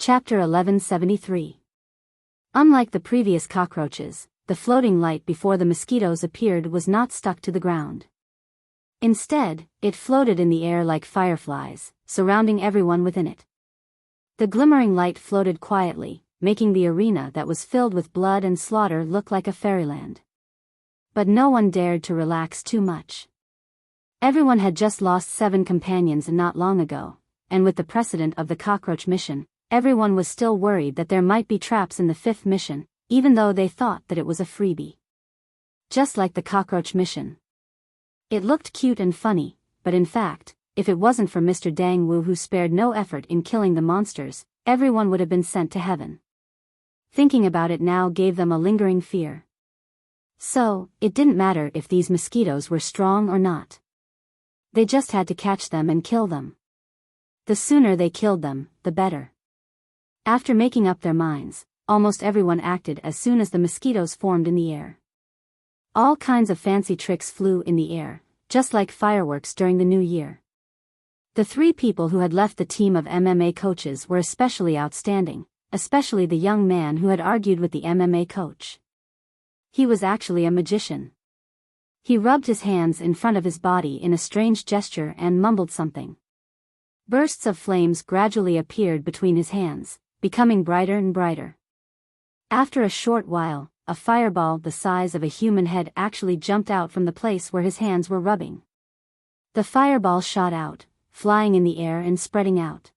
Chapter 1173. Unlike the previous cockroaches, the floating light before the mosquitoes appeared was not stuck to the ground. Instead, it floated in the air like fireflies, surrounding everyone within it. The glimmering light floated quietly, making the arena that was filled with blood and slaughter look like a fairyland. But no one dared to relax too much. Everyone had just lost 7 companions not long ago, and with the precedent of the cockroach mission, everyone was still worried that there might be traps in the 5th mission, even though they thought that it was a freebie. Just like the cockroach mission. It looked cute and funny, but in fact, if it wasn't for Mr. Dang Wu who spared no effort in killing the monsters, everyone would have been sent to heaven. Thinking about it now gave them a lingering fear. So, it didn't matter if these mosquitoes were strong or not. They just had to catch them and kill them. The sooner they killed them, the better. After making up their minds, almost everyone acted as soon as the mosquitoes formed in the air. All kinds of fancy tricks flew in the air, just like fireworks during the New Year. The 3 people who had left the team of MMA coaches were especially outstanding, especially the young man who had argued with the MMA coach. He was actually a magician. He rubbed his hands in front of his body in a strange gesture and mumbled something. Bursts of flames gradually appeared between his hands, becoming brighter and brighter. After a short while, a fireball the size of a human head actually jumped out from the place where his hands were rubbing. The fireball shot out, flying in the air and spreading out.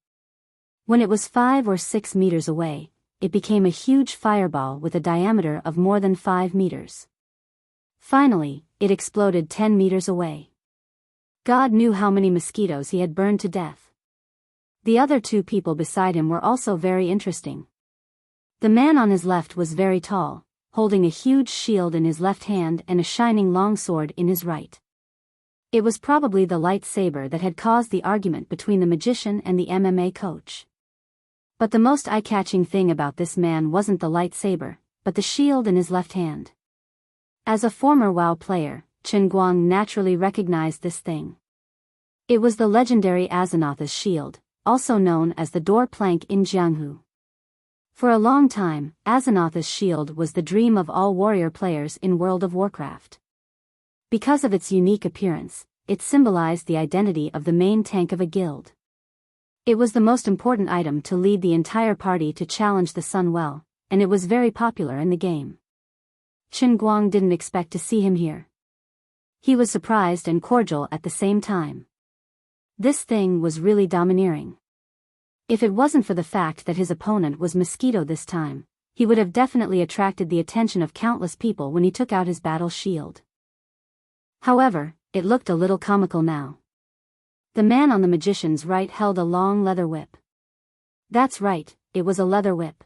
When it was 5 or 6 meters away, it became a huge fireball with a diameter of more than 5 meters. Finally, it exploded 10 meters away. God knew how many mosquitoes he had burned to death. The other 2 people beside him were also very interesting. The man on his left was very tall, holding a huge shield in his left hand and a shining longsword in his right. It was probably the lightsaber that had caused the argument between the magician and the MMA coach. But the most eye-catching thing about this man wasn't the lightsaber, but the shield in his left hand. As a former WoW player, Chen Guang naturally recognized this thing. It was the legendary Azanatha's shield, also known as the door plank in Jianghu. For a long time, Azanatha's shield was the dream of all warrior players in World of Warcraft. Because of its unique appearance, it symbolized the identity of the main tank of a guild. It was the most important item to lead the entire party to challenge the Sun Well, and it was very popular in the game. Chen Guang didn't expect to see him here. He was surprised and cordial at the same time. This thing was really domineering. If it wasn't for the fact that his opponent was Mosquito this time, he would have definitely attracted the attention of countless people when he took out his battle shield. However, it looked a little comical now. The man on the magician's right held a long leather whip. That's right, it was a leather whip.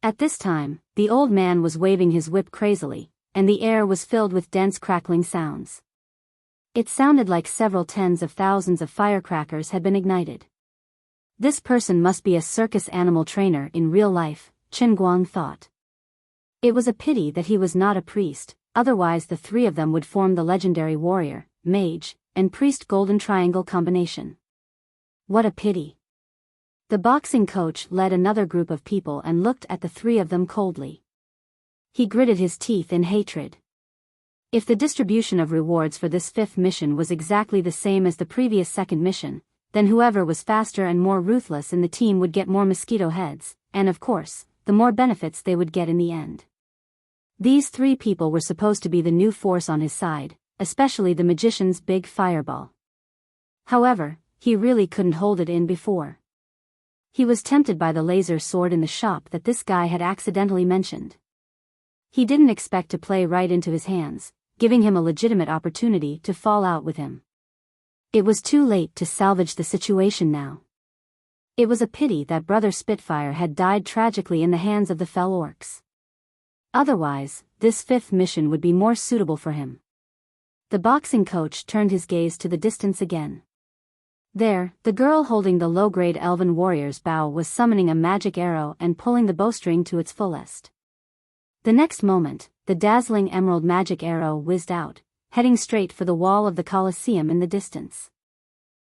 At this time, the old man was waving his whip crazily, and the air was filled with dense crackling sounds. It sounded like several tens of thousands of firecrackers had been ignited. This person must be a circus animal trainer in real life, Chen Guang thought. It was a pity that he was not a priest, otherwise the 3 of them would form the legendary warrior, mage, and priest golden triangle combination. What a pity. The boxing coach led another group of people and looked at the 3 of them coldly. He gritted his teeth in hatred. If the distribution of rewards for this 5th mission was exactly the same as the previous 2nd mission, then whoever was faster and more ruthless in the team would get more mosquito heads, and of course, the more benefits they would get in the end. These 3 people were supposed to be the new force on his side, especially the magician's big fireball. However, he really couldn't hold it in before. He was tempted by the laser sword in the shop that this guy had accidentally mentioned. He didn't expect to play right into his hands, giving him a legitimate opportunity to fall out with him. It was too late to salvage the situation now. It was a pity that Brother Spitfire had died tragically in the hands of the fell orcs. Otherwise, this 5th mission would be more suitable for him. The boxing coach turned his gaze to the distance again. There, the girl holding the low-grade elven warrior's bow was summoning a magic arrow and pulling the bowstring to its fullest. The next moment, the dazzling emerald magic arrow whizzed out, heading straight for the wall of the Colosseum in the distance.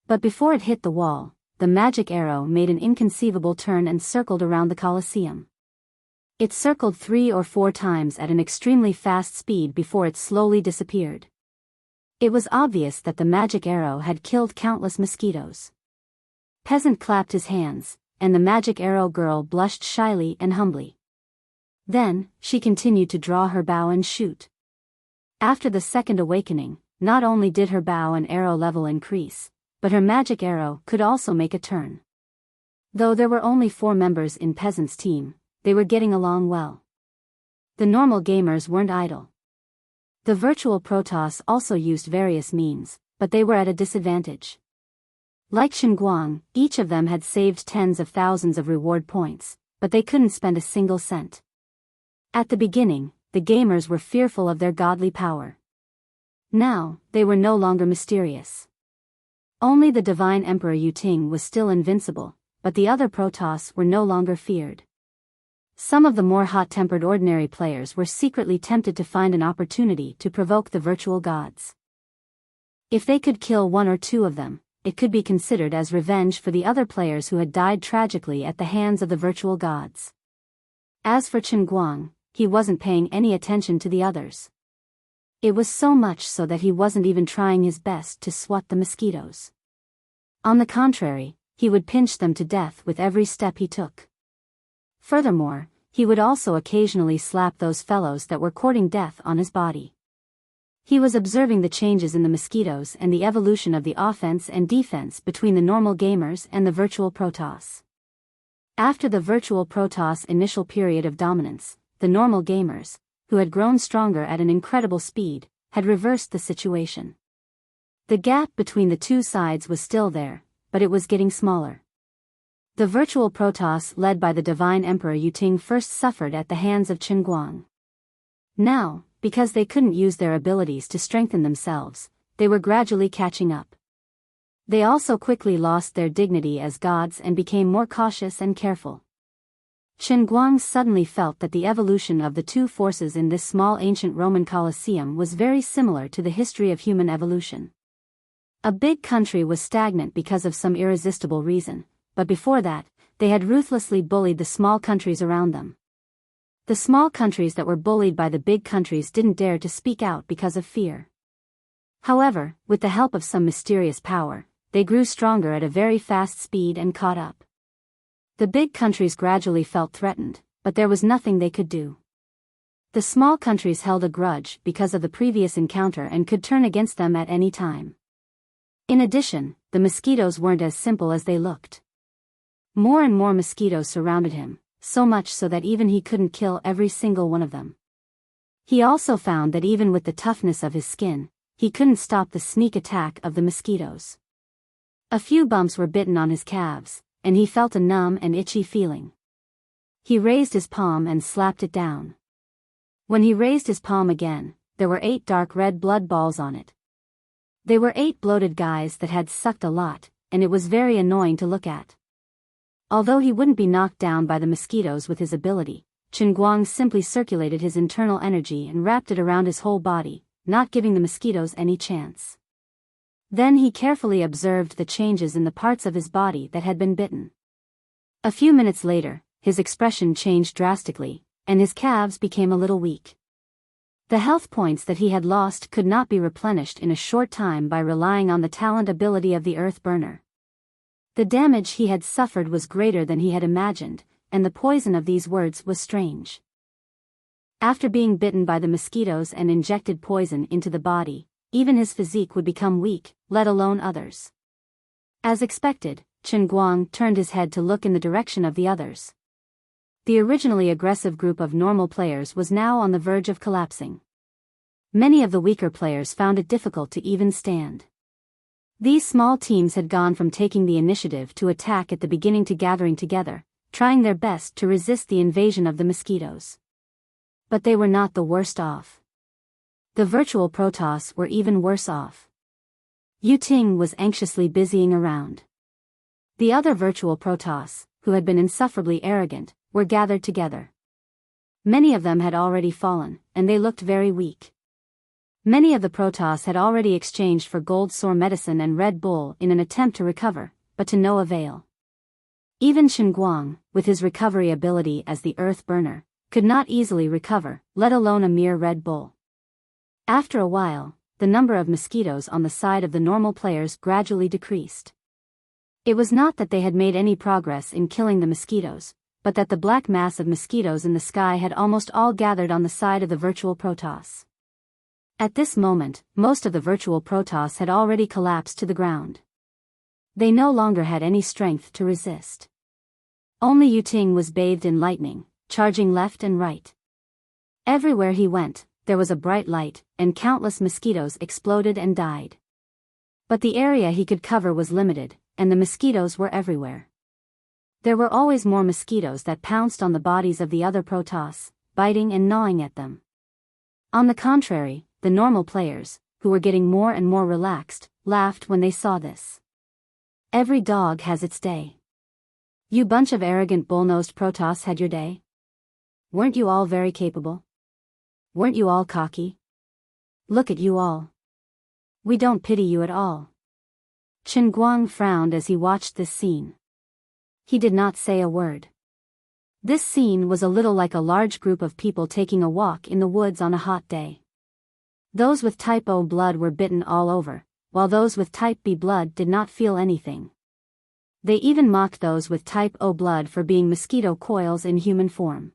But before it hit the wall, the magic arrow made an inconceivable turn and circled around the Colosseum. It circled 3 or 4 times at an extremely fast speed before it slowly disappeared. It was obvious that the magic arrow had killed countless mosquitoes. Peasant clapped his hands, and the magic arrow girl blushed shyly and humbly. Then, she continued to draw her bow and shoot. After the second awakening, not only did her bow and arrow level increase, but her magic arrow could also make a turn. Though there were only 4 members in Peasant's team, they were getting along well. The normal gamers weren't idle. The virtual Protoss also used various means, but they were at a disadvantage. Like Qinguang, each of them had saved tens of thousands of reward points, but they couldn't spend a single cent. At the beginning, the gamers were fearful of their godly power. Now, they were no longer mysterious. Only the Divine Emperor Yuting was still invincible, but the other Protoss were no longer feared. Some of the more hot-tempered ordinary players were secretly tempted to find an opportunity to provoke the virtual gods. If they could kill 1 or 2 of them, it could be considered as revenge for the other players who had died tragically at the hands of the virtual gods. As for Qinguang, he wasn't paying any attention to the others. It was so much so that he wasn't even trying his best to swat the mosquitoes. On the contrary, he would pinch them to death with every step he took. Furthermore, he would also occasionally slap those fellows that were courting death on his body. He was observing the changes in the mosquitoes and the evolution of the offense and defense between the normal gamers and the virtual Protoss. After the virtual Protoss' initial period of dominance, the normal gamers, who had grown stronger at an incredible speed, had reversed the situation. The gap between the 2 sides was still there, but it was getting smaller. The virtual Protoss led by the Divine Emperor Yuting first suffered at the hands of Qinguang. Now, because they couldn't use their abilities to strengthen themselves, they were gradually catching up. They also quickly lost their dignity as gods and became more cautious and careful. Qinguang suddenly felt that the evolution of the 2 forces in this small ancient Roman Colosseum was very similar to the history of human evolution. A big country was stagnant because of some irresistible reason, but before that, they had ruthlessly bullied the small countries around them. The small countries that were bullied by the big countries didn't dare to speak out because of fear. However, with the help of some mysterious power, they grew stronger at a very fast speed and caught up. The big countries gradually felt threatened, but there was nothing they could do. The small countries held a grudge because of the previous encounter and could turn against them at any time. In addition, the mosquitoes weren't as simple as they looked. More and more mosquitoes surrounded him, so much so that even he couldn't kill every single one of them. He also found that even with the toughness of his skin, he couldn't stop the sneak attack of the mosquitoes. A few bumps were bitten on his calves, and he felt a numb and itchy feeling. He raised his palm and slapped it down. When he raised his palm again, there were 8 dark red blood balls on it. They were 8 bloated guys that had sucked a lot, and it was very annoying to look at. Although he wouldn't be knocked down by the mosquitoes with his ability, Qinguang simply circulated his internal energy and wrapped it around his whole body, not giving the mosquitoes any chance. Then he carefully observed the changes in the parts of his body that had been bitten. A few minutes later, his expression changed drastically, and his calves became a little weak. The health points that he had lost could not be replenished in a short time by relying on the talent ability of the Earth Burner. The damage he had suffered was greater than he had imagined, and the poison of these words was strange. After being bitten by the mosquitoes and injected poison into the body, even his physique would become weak, let alone others. As expected, Qinguang turned his head to look in the direction of the others. The originally aggressive group of normal players was now on the verge of collapsing. Many of the weaker players found it difficult to even stand. These small teams had gone from taking the initiative to attack at the beginning to gathering together, trying their best to resist the invasion of the mosquitoes. But they were not the worst off. The virtual Protoss were even worse off. Yuting was anxiously busying around. The other virtual Protoss, who had been insufferably arrogant, were gathered together. Many of them had already fallen, and they looked very weak. Many of the Protoss had already exchanged for gold sore medicine and Red Bull in an attempt to recover, but to no avail. Even Chen Guang, with his recovery ability as the Earth Burner, could not easily recover, let alone a mere Red Bull. After a while, the number of mosquitoes on the side of the normal players gradually decreased. It was not that they had made any progress in killing the mosquitoes, but that the black mass of mosquitoes in the sky had almost all gathered on the side of the virtual Protoss. At this moment, most of the virtual Protoss had already collapsed to the ground. They no longer had any strength to resist. Only Yuting was bathed in lightning, charging left and right. Everywhere he went, there was a bright light, and countless mosquitoes exploded and died. But the area he could cover was limited, and the mosquitoes were everywhere. There were always more mosquitoes that pounced on the bodies of the other Protoss, biting and gnawing at them. On the contrary, the normal players, who were getting more and more relaxed, laughed when they saw this. Every dog has its day. You bunch of arrogant bull-nosed Protoss had your day? Weren't you all very capable? Weren't you all cocky? Look at you all. We don't pity you at all. Chen Guang frowned as he watched this scene. He did not say a word. This scene was a little like a large group of people taking a walk in the woods on a hot day. Those with type O blood were bitten all over, while those with type B blood did not feel anything. They even mocked those with type O blood for being mosquito coils in human form.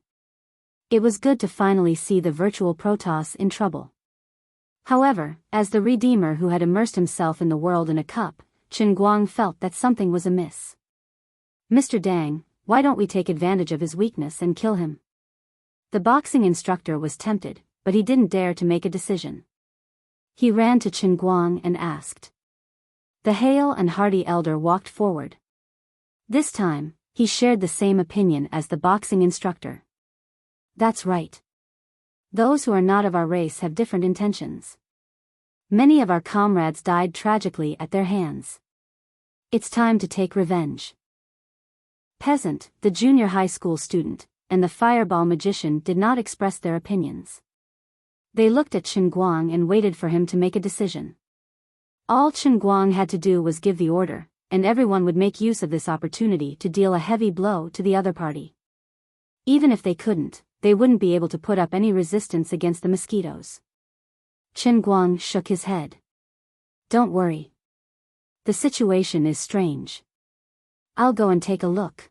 It was good to finally see the virtual Protoss in trouble. However, as the Redeemer who had immersed himself in the world in a cup, Chen Guang felt that something was amiss. Mr. Dang, why don't we take advantage of his weakness and kill him? The boxing instructor was tempted, but he didn't dare to make a decision. He ran to Chen Guang and asked. The hale and hearty elder walked forward. This time, he shared the same opinion as the boxing instructor. That's right. Those who are not of our race have different intentions. Many of our comrades died tragically at their hands. It's time to take revenge. Peasant, the junior high school student, and the fireball magician did not express their opinions. They looked at Chen Guang and waited for him to make a decision. All Chen Guang had to do was give the order, and everyone would make use of this opportunity to deal a heavy blow to the other party. Even if they couldn't, they wouldn't be able to put up any resistance against the mosquitoes. Chen Guang shook his head. Don't worry. The situation is strange. I'll go and take a look.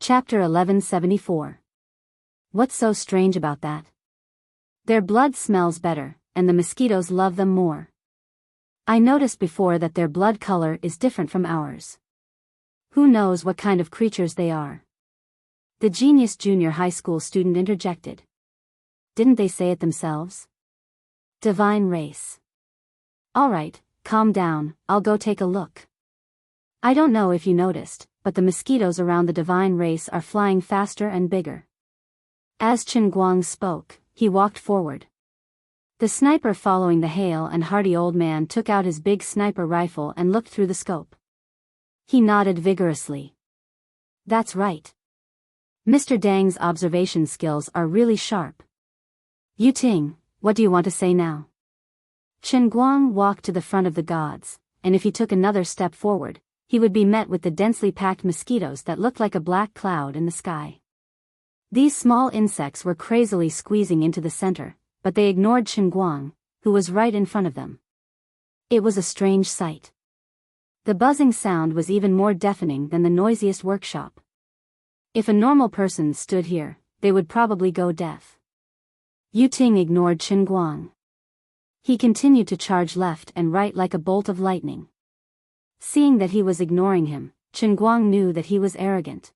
Chapter 1174. What's so strange about that? Their blood smells better, and the mosquitoes love them more. I noticed before that their blood color is different from ours. Who knows what kind of creatures they are? The genius junior high school student interjected. Didn't they say it themselves? Divine race. All right, calm down, I'll go take a look. I don't know if you noticed, but the mosquitoes around the divine race are flying faster and bigger. As Chen Guang spoke, he walked forward. The sniper following the hale and hearty old man took out his big sniper rifle and looked through the scope. He nodded vigorously. That's right. Mr. Dang's observation skills are really sharp. Yuting, what do you want to say now? Chen Guang walked to the front of the gods, and if he took another step forward, he would be met with the densely packed mosquitoes that looked like a black cloud in the sky. These small insects were crazily squeezing into the center, but they ignored Chen Guang, who was right in front of them. It was a strange sight. The buzzing sound was even more deafening than the noisiest workshop. If a normal person stood here, they would probably go deaf. Yuting ignored Chen Guang. He continued to charge left and right like a bolt of lightning. Seeing that he was ignoring him, Chen Guang knew that he was arrogant.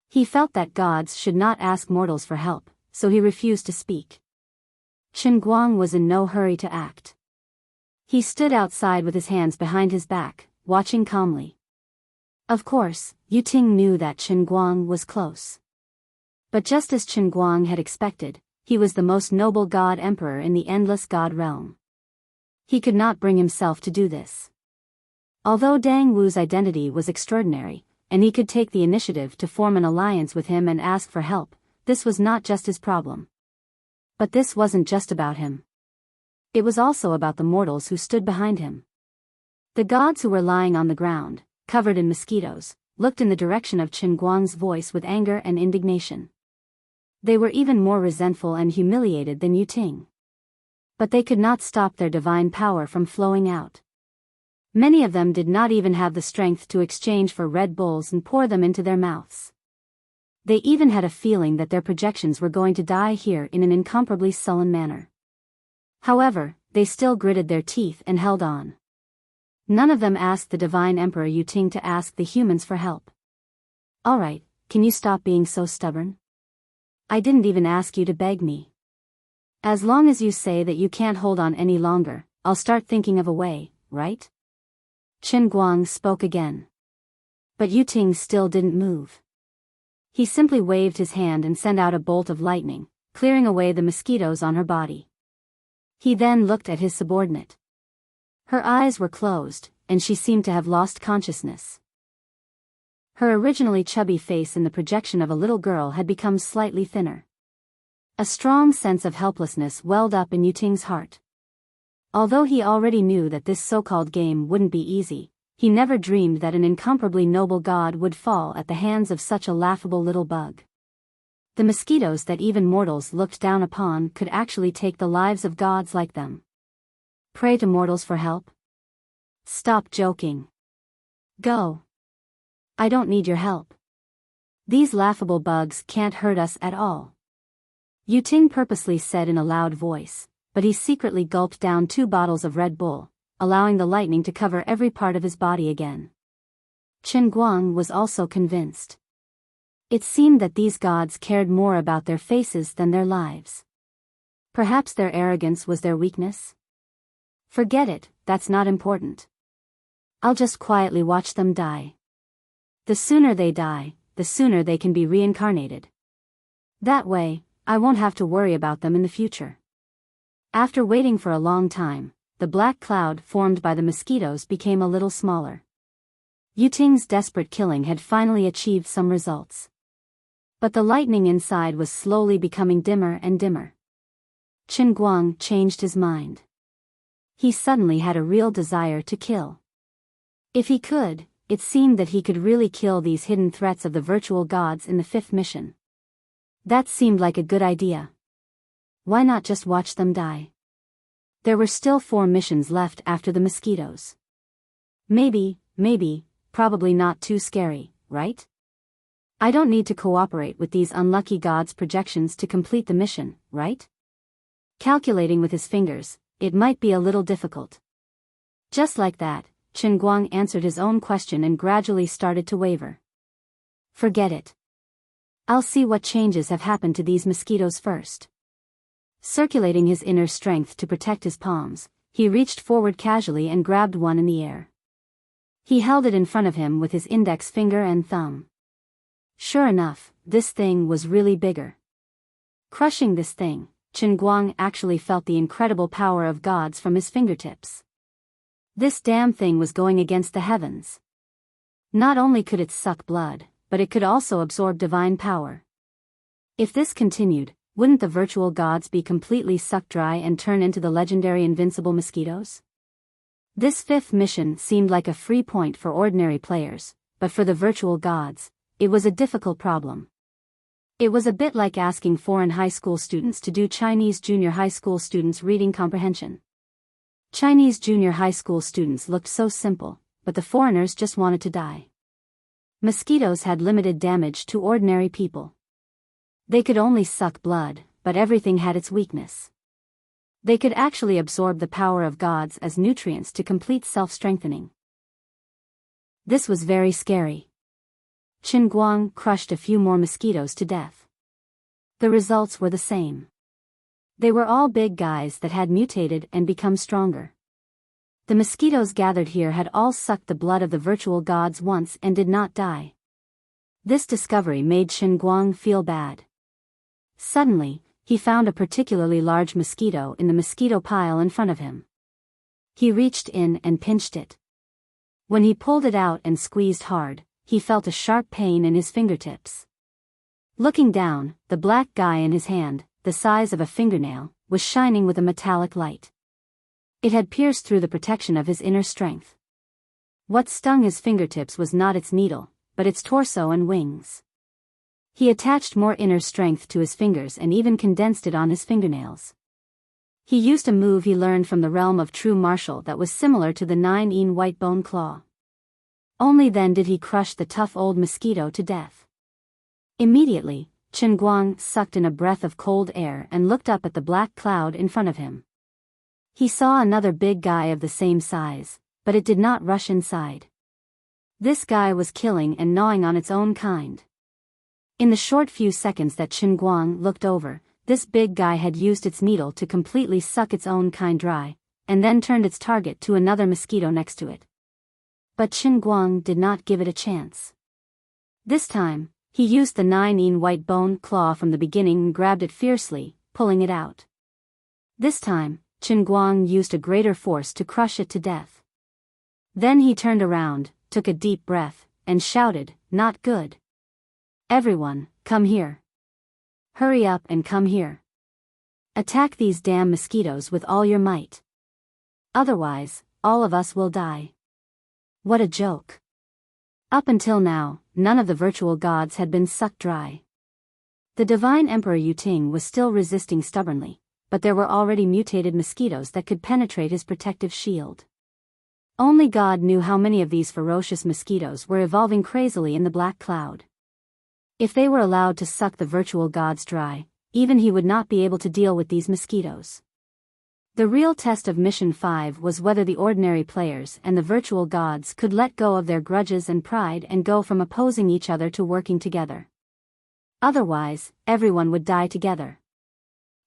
He felt that gods should not ask mortals for help, so he refused to speak. Chen Guang was in no hurry to act. He stood outside with his hands behind his back, watching calmly. Of course, Yuting knew that Chen Guang was close. But just as Chen Guang had expected, he was the most noble god emperor in the endless god realm. He could not bring himself to do this. Although Dang Wu's identity was extraordinary, and he could take the initiative to form an alliance with him and ask for help, this was not just his problem. But this wasn't just about him. It was also about the mortals who stood behind him. The gods who were lying on the ground, covered in mosquitoes, looked in the direction of Chen Guang's voice with anger and indignation. They were even more resentful and humiliated than Yu Ting. But they could not stop their divine power from flowing out. Many of them did not even have the strength to exchange for Red Bulls and pour them into their mouths. They even had a feeling that their projections were going to die here in an incomparably sullen manner. However, they still gritted their teeth and held on. None of them asked the Divine Emperor Yu Ting to ask the humans for help. Alright, can you stop being so stubborn? I didn't even ask you to beg me. As long as you say that you can't hold on any longer, I'll start thinking of a way, right? Chen Guang spoke again. But Yu Ting still didn't move. He simply waved his hand and sent out a bolt of lightning, clearing away the mosquitoes on her body. He then looked at his subordinate. Her eyes were closed, and she seemed to have lost consciousness. Her originally chubby face in the projection of a little girl had become slightly thinner. A strong sense of helplessness welled up in Yu Ting's heart. Although he already knew that this so-called game wouldn't be easy, he never dreamed that an incomparably noble god would fall at the hands of such a laughable little bug. The mosquitoes that even mortals looked down upon could actually take the lives of gods like them. Pray to mortals for help? Stop joking. Go. I don't need your help. These laughable bugs can't hurt us at all. Yu Ting purposely said in a loud voice, but he secretly gulped down 2 bottles of Red Bull, allowing the lightning to cover every part of his body again. Chen Guang was also convinced. It seemed that these gods cared more about their faces than their lives. Perhaps their arrogance was their weakness? Forget it, that's not important. I'll just quietly watch them die. The sooner they die, the sooner they can be reincarnated. That way, I won't have to worry about them in the future. After waiting for a long time, the black cloud formed by the mosquitoes became a little smaller. Yu Ting's desperate killing had finally achieved some results. But the lightning inside was slowly becoming dimmer and dimmer. Chen Guang changed his mind. He suddenly had a real desire to kill. If he could, it seemed that he could really kill these hidden threats of the virtual gods in the 5th mission. That seemed like a good idea. Why not just watch them die? There were still 4 missions left after the mosquitoes. Maybe, probably not too scary, right? I don't need to cooperate with these unlucky gods' projections to complete the mission, right? Calculating with his fingers, it might be a little difficult. Just like that, Chen Guang answered his own question and gradually started to waver. Forget it. I'll see what changes have happened to these mosquitoes first. Circulating his inner strength to protect his palms, he reached forward casually and grabbed one in the air. He held it in front of him with his index finger and thumb. Sure enough, this thing was really bigger. Crushing this thing, Chen Guang actually felt the incredible power of gods from his fingertips. This damn thing was going against the heavens. Not only could it suck blood, but it could also absorb divine power. If this continued, wouldn't the virtual gods be completely sucked dry and turn into the legendary invincible mosquitoes? This 5th mission seemed like a free point for ordinary players, but for the virtual gods, it was a difficult problem. It was a bit like asking foreign high school students to do Chinese junior high school students' reading comprehension. Chinese junior high school students looked so simple, but the foreigners just wanted to die. Mosquitoes had limited damage to ordinary people. They could only suck blood, but everything had its weakness. They could actually absorb the power of gods as nutrients to complete self-strengthening. This was very scary. Chen Guang crushed a few more mosquitoes to death. The results were the same. They were all big guys that had mutated and become stronger. The mosquitoes gathered here had all sucked the blood of the virtual gods once and did not die. This discovery made Chen Guang feel bad. Suddenly, he found a particularly large mosquito in the mosquito pile in front of him. He reached in and pinched it. When he pulled it out and squeezed hard, he felt a sharp pain in his fingertips. Looking down, the black guy in his hand, the size of a fingernail, was shining with a metallic light. It had pierced through the protection of his inner strength. What stung his fingertips was not its needle, but its torso and wings. He attached more inner strength to his fingers and even condensed it on his fingernails. He used a move he learned from the realm of true martial that was similar to the 9-in white bone claw. Only then did he crush the tough old mosquito to death. Immediately, Chen Guang sucked in a breath of cold air and looked up at the black cloud in front of him. He saw another big guy of the same size, but it did not rush inside. This guy was killing and gnawing on its own kind. In the short few seconds that Chen Guang looked over, this big guy had used its needle to completely suck its own kind dry, and then turned its target to another mosquito next to it. But Chen Guang did not give it a chance. This time, he used the 9-in white bone claw from the beginning and grabbed it fiercely, pulling it out. This time, Chen Guang used a greater force to crush it to death. Then he turned around, took a deep breath, and shouted, "Not good. Everyone, come here. Hurry up and come here. Attack these damn mosquitoes with all your might. Otherwise, all of us will die." What a joke. Up until now, none of the virtual gods had been sucked dry. The divine Emperor Yuting was still resisting stubbornly, but there were already mutated mosquitoes that could penetrate his protective shield. Only God knew how many of these ferocious mosquitoes were evolving crazily in the black cloud. If they were allowed to suck the virtual gods dry, even he would not be able to deal with these mosquitoes. The real test of Mission 5 was whether the ordinary players and the virtual gods could let go of their grudges and pride and go from opposing each other to working together. Otherwise, everyone would die together.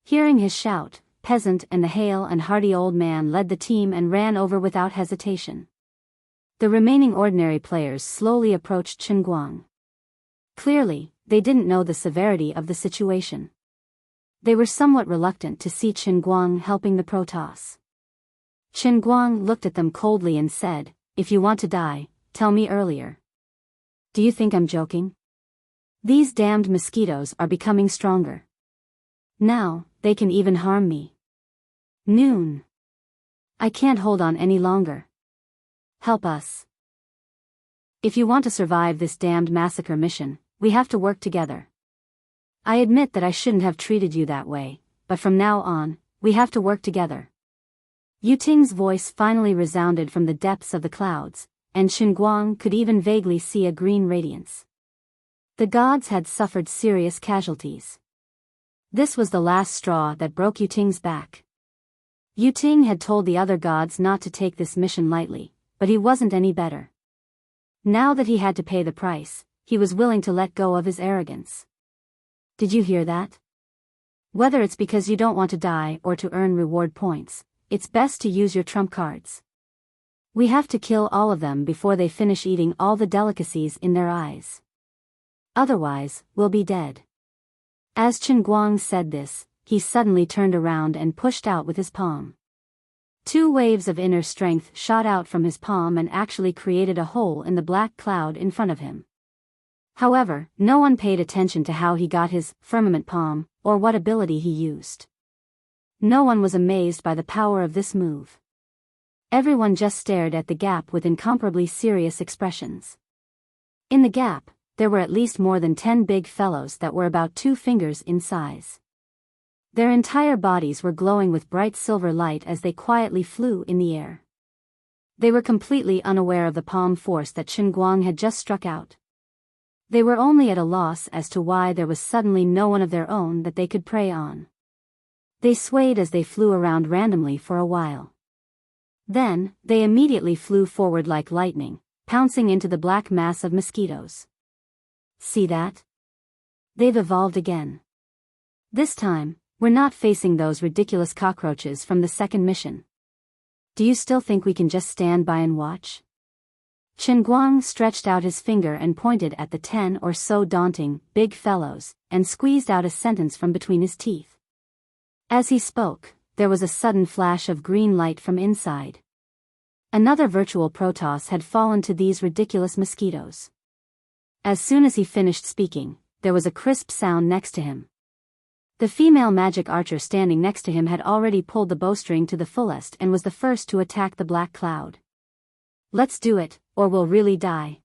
Hearing his shout, Peasant and the hale and hearty old man led the team and ran over without hesitation. The remaining ordinary players slowly approached Chen Guang. Clearly, they didn't know the severity of the situation. They were somewhat reluctant to see Chen Guang helping the Protoss. Chen Guang looked at them coldly and said, "If you want to die, tell me earlier. Do you think I'm joking? These damned mosquitoes are becoming stronger. Now, they can even harm me. Noon. I can't hold on any longer. Help us. If you want to survive this damned massacre mission, we have to work together. I admit that I shouldn't have treated you that way, but from now on, we have to work together." Yuting's voice finally resounded from the depths of the clouds, and Chen Guang could even vaguely see a green radiance. The gods had suffered serious casualties. This was the last straw that broke Yuting's back. Yuting had told the other gods not to take this mission lightly, but he wasn't any better. Now that he had to pay the price, he was willing to let go of his arrogance. Did you hear that? Whether it's because you don't want to die or to earn reward points, it's best to use your trump cards. We have to kill all of them before they finish eating all the delicacies in their eyes. Otherwise, we'll be dead. As Chen Guang said this, he suddenly turned around and pushed out with his palm. 2 waves of inner strength shot out from his palm and actually created a hole in the black cloud in front of him. However, no one paid attention to how he got his firmament palm, or what ability he used. No one was amazed by the power of this move. Everyone just stared at the gap with incomparably serious expressions. In the gap, there were at least more than 10 big fellows that were about 2 fingers in size. Their entire bodies were glowing with bright silver light as they quietly flew in the air. They were completely unaware of the palm force that Chen Guang had just struck out. They were only at a loss as to why there was suddenly no one of their own that they could prey on. They swayed as they flew around randomly for a while. Then, they immediately flew forward like lightning, pouncing into the black mass of mosquitoes. See that? They've evolved again. This time, we're not facing those ridiculous cockroaches from the second mission. Do you still think we can just stand by and watch? Chen Guang stretched out his finger and pointed at the 10 or so daunting, big fellows, and squeezed out a sentence from between his teeth. As he spoke, there was a sudden flash of green light from inside. Another virtual Protoss had fallen to these ridiculous mosquitoes. As soon as he finished speaking, there was a crisp sound next to him. The female magic archer standing next to him had already pulled the bowstring to the fullest and was the first to attack the black cloud. "Let's do it, or we'll really die.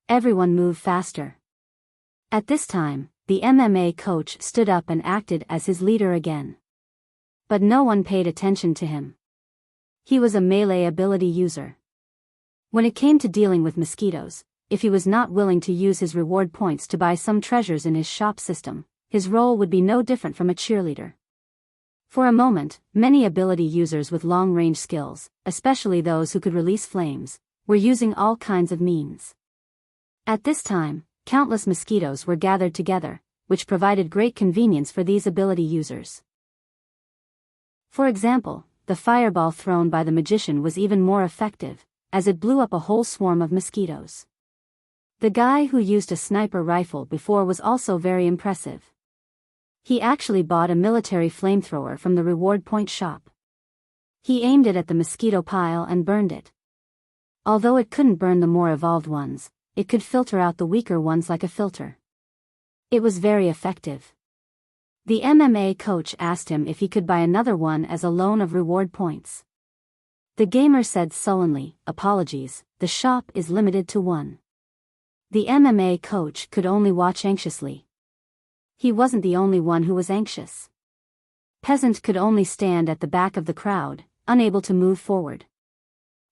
Everyone move faster. At this time, the MMA coach stood up and acted as his leader again. But no one paid attention to him. He was a melee ability user. When it came to dealing with mosquitoes, if he was not willing to use his reward points to buy some treasures in his shop system, his role would be no different from a cheerleader. For a moment, many ability users with long-range skills, especially those who could release flames, were using all kinds of means. At this time, countless mosquitoes were gathered together, which provided great convenience for these ability users. For example, the fireball thrown by the magician was even more effective, as it blew up a whole swarm of mosquitoes. The guy who used a sniper rifle before was also very impressive. He actually bought a military flamethrower from the reward point shop. He aimed it at the mosquito pile and burned it. Although it couldn't burn the more evolved ones, it could filter out the weaker ones like a filter. It was very effective. The MMA coach asked him if he could buy another one as a loan of reward points. The gamer said sullenly, "Apologies, the shop is limited to one." The MMA coach could only watch anxiously. He wasn't the only one who was anxious. Peasant could only stand at the back of the crowd, unable to move forward.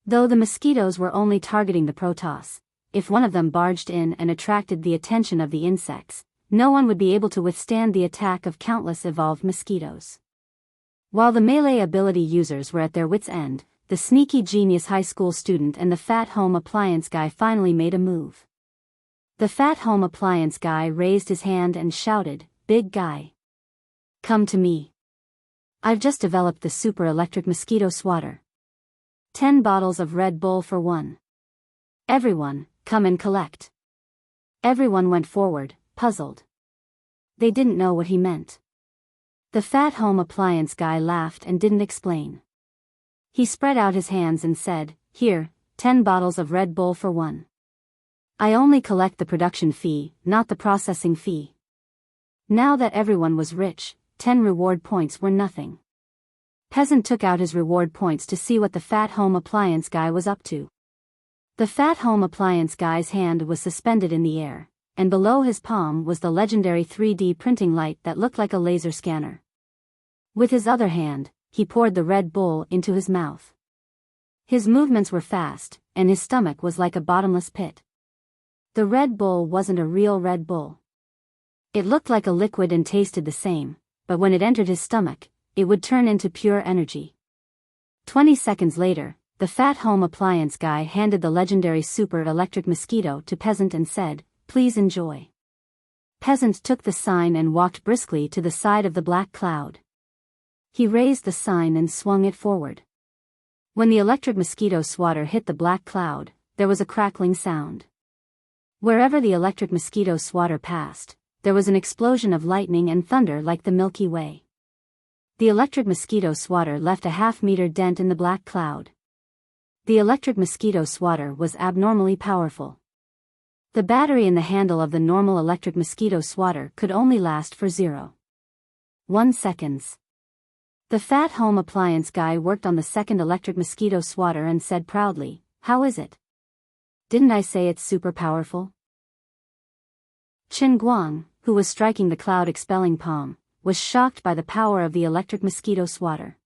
Though the mosquitoes were only targeting the Protoss, if one of them barged in and attracted the attention of the insects, no one would be able to withstand the attack of countless evolved mosquitoes. While the melee ability users were at their wits' end, the sneaky genius high school student and the fat home appliance guy finally made a move. The fat home appliance guy raised his hand and shouted, "Big guy. Come to me. I've just developed the super electric mosquito swatter. 10 bottles of Red Bull for one. Everyone, come and collect." Everyone went forward, puzzled. They didn't know what he meant. The fat home appliance guy laughed and didn't explain. He spread out his hands and said, "Here, 10 bottles of Red Bull for one. I only collect the production fee, not the processing fee." Now that everyone was rich, 10 reward points were nothing. Peasant took out his reward points to see what the fat home appliance guy was up to. The fat home appliance guy's hand was suspended in the air, and below his palm was the legendary 3D printing light that looked like a laser scanner. With his other hand, he poured the Red Bull into his mouth. His movements were fast, and his stomach was like a bottomless pit. The Red Bull wasn't a real Red Bull. It looked like a liquid and tasted the same, but when it entered his stomach, it would turn into pure energy. 20 seconds later, the fat home appliance guy handed the legendary super electric mosquito to Peasant and said, "Please enjoy." Peasant took the sign and walked briskly to the side of the black cloud. He raised the sign and swung it forward. When the electric mosquito swatter hit the black cloud, there was a crackling sound. Wherever the electric mosquito swatter passed, there was an explosion of lightning and thunder like the Milky Way. The electric mosquito swatter left a half-meter dent in the black cloud. The electric mosquito swatter was abnormally powerful. The battery in the handle of the normal electric mosquito swatter could only last for 0.1 seconds. The fat home appliance guy worked on the second electric mosquito swatter and said proudly, "How is it? Didn't I say it's super powerful?" Qin Guang, who was striking the cloud-expelling palm, was shocked by the power of the electric mosquito swatter.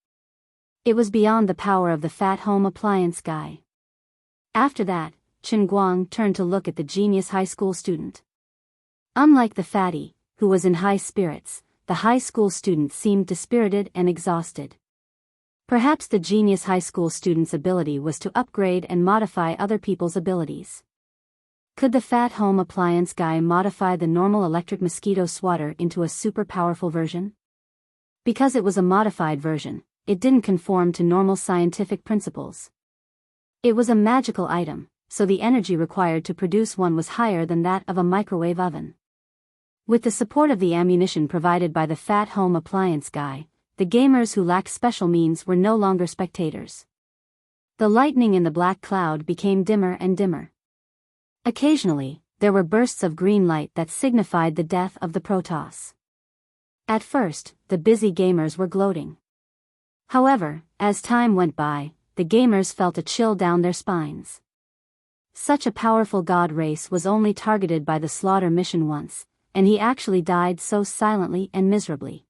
It was beyond the power of the fat home appliance guy. After that, Qin Guang turned to look at the genius high school student. Unlike the fatty, who was in high spirits, the high school student seemed dispirited and exhausted. Perhaps the genius high school student's ability was to upgrade and modify other people's abilities. Could the fat home appliance guy modify the normal electric mosquito swatter into a super powerful version? Because it was a modified version, it didn't conform to normal scientific principles. It was a magical item, so the energy required to produce one was higher than that of a microwave oven. With the support of the ammunition provided by the fat home appliance guy, the gamers who lacked special means were no longer spectators. The lightning in the black cloud became dimmer and dimmer. Occasionally, there were bursts of green light that signified the death of the Protoss. At first, the busy gamers were gloating. However, as time went by, the gamers felt a chill down their spines. Such a powerful god race was only targeted by the slaughter mission once, and he actually died so silently and miserably.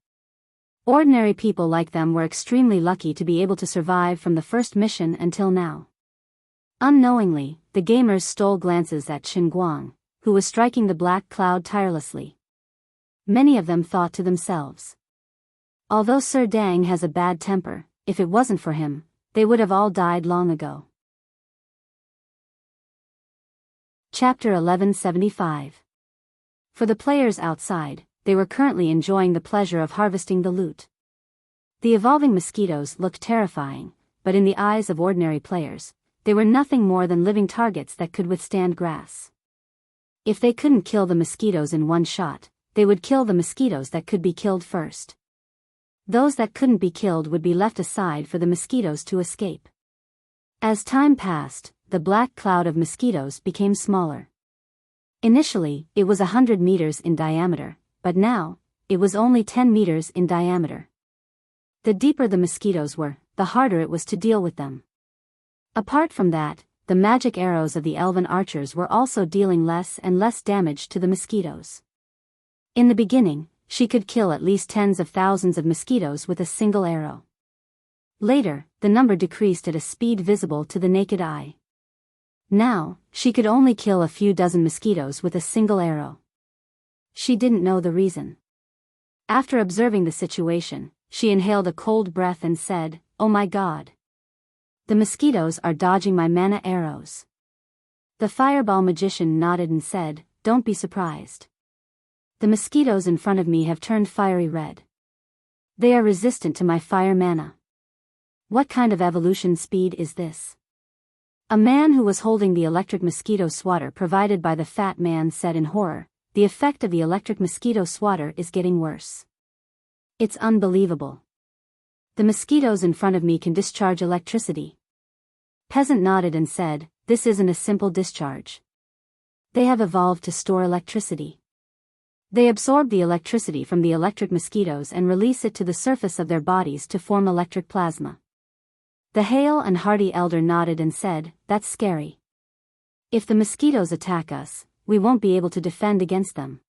Ordinary people like them were extremely lucky to be able to survive from the first mission until now. Unknowingly, the gamers stole glances at Qin Guang, who was striking the black cloud tirelessly. Many of them thought to themselves, although Sir Dang has a bad temper, if it wasn't for him, they would have all died long ago. Chapter 1175. For the players outside, they were currently enjoying the pleasure of harvesting the loot. The evolving mosquitoes looked terrifying, but in the eyes of ordinary players, they were nothing more than living targets that could withstand grass. If they couldn't kill the mosquitoes in one shot, they would kill the mosquitoes that could be killed first. Those that couldn't be killed would be left aside for the mosquitoes to escape. As time passed, the black cloud of mosquitoes became smaller. Initially, it was 100 meters in diameter, but now, it was only 10 meters in diameter. The deeper the mosquitoes were, the harder it was to deal with them. Apart from that, the magic arrows of the elven archers were also dealing less and less damage to the mosquitoes. In the beginning, she could kill at least tens of thousands of mosquitoes with a single arrow. Later, the number decreased at a speed visible to the naked eye. Now, she could only kill a few dozen mosquitoes with a single arrow. She didn't know the reason. After observing the situation, she inhaled a cold breath and said, "Oh my God. The mosquitoes are dodging my mana arrows." The fireball magician nodded and said, "Don't be surprised. The mosquitoes in front of me have turned fiery red. They are resistant to my fire mana. What kind of evolution speed is this?" A man who was holding the electric mosquito swatter provided by the fat man said in horror, "The effect of the electric mosquito swatter is getting worse. It's unbelievable. The mosquitoes in front of me can discharge electricity." Peasant nodded and said, "This isn't a simple discharge. They have evolved to store electricity. They absorb the electricity from the electric mosquitoes and release it to the surface of their bodies to form electric plasma." The hale and hearty elder nodded and said, "That's scary. If the mosquitoes attack us, we won't be able to defend against them."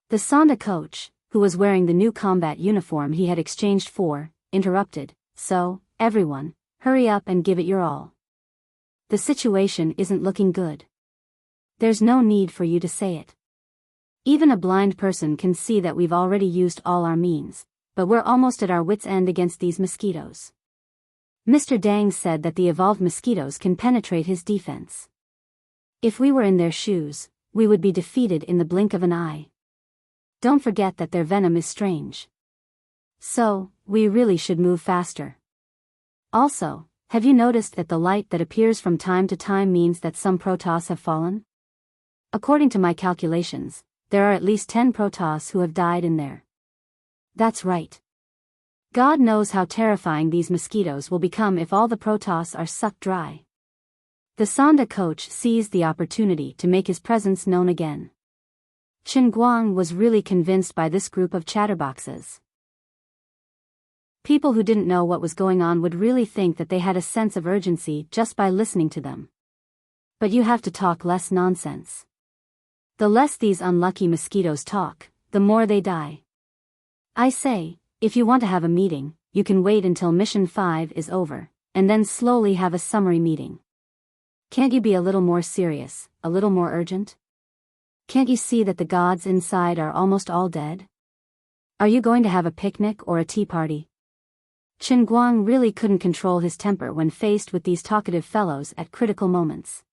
The Sonda coach, who was wearing the new combat uniform he had exchanged for, interrupted, "So, everyone, hurry up and give it your all. The situation isn't looking good. There's no need for you to say it. Even a blind person can see that we've already used all our means, but we're almost at our wits' end against these mosquitoes." Mr. Dang said that the evolved mosquitoes can penetrate his defense. If we were in their shoes, we would be defeated in the blink of an eye. Don't forget that their venom is strange. So, we really should move faster. Also, have you noticed that the light that appears from time to time means that some Protoss have fallen? According to my calculations, there are at least 10 Protoss who have died in there. That's right. God knows how terrifying these mosquitoes will become if all the Protoss are sucked dry. The Sonda coach seized the opportunity to make his presence known again. Qin Guang was really convinced by this group of chatterboxes. People who didn't know what was going on would really think that they had a sense of urgency just by listening to them. But you have to talk less nonsense. The less these unlucky mosquitoes talk, the more they die. I say, if you want to have a meeting, you can wait until Mission 5 is over, and then slowly have a summary meeting. Can't you be a little more serious, a little more urgent? Can't you see that the gods inside are almost all dead? Are you going to have a picnic or a tea party? Qin Guang really couldn't control his temper when faced with these talkative fellows at critical moments.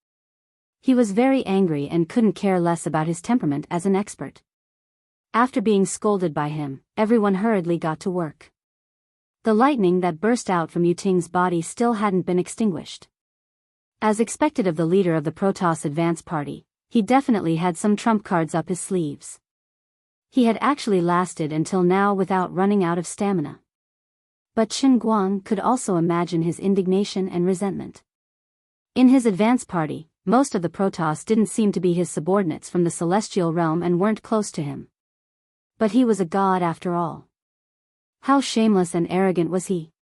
He was very angry and couldn't care less about his temperament as an expert. After being scolded by him, everyone hurriedly got to work. The lightning that burst out from Yuting's body still hadn't been extinguished. As expected of the leader of the Protoss advance party, he definitely had some trump cards up his sleeves. He had actually lasted until now without running out of stamina. But Qin Guang could also imagine his indignation and resentment. In his advance party, most of the Protoss didn't seem to be his subordinates from the celestial realm and weren't close to him. But he was a god after all. How shameless and arrogant was he?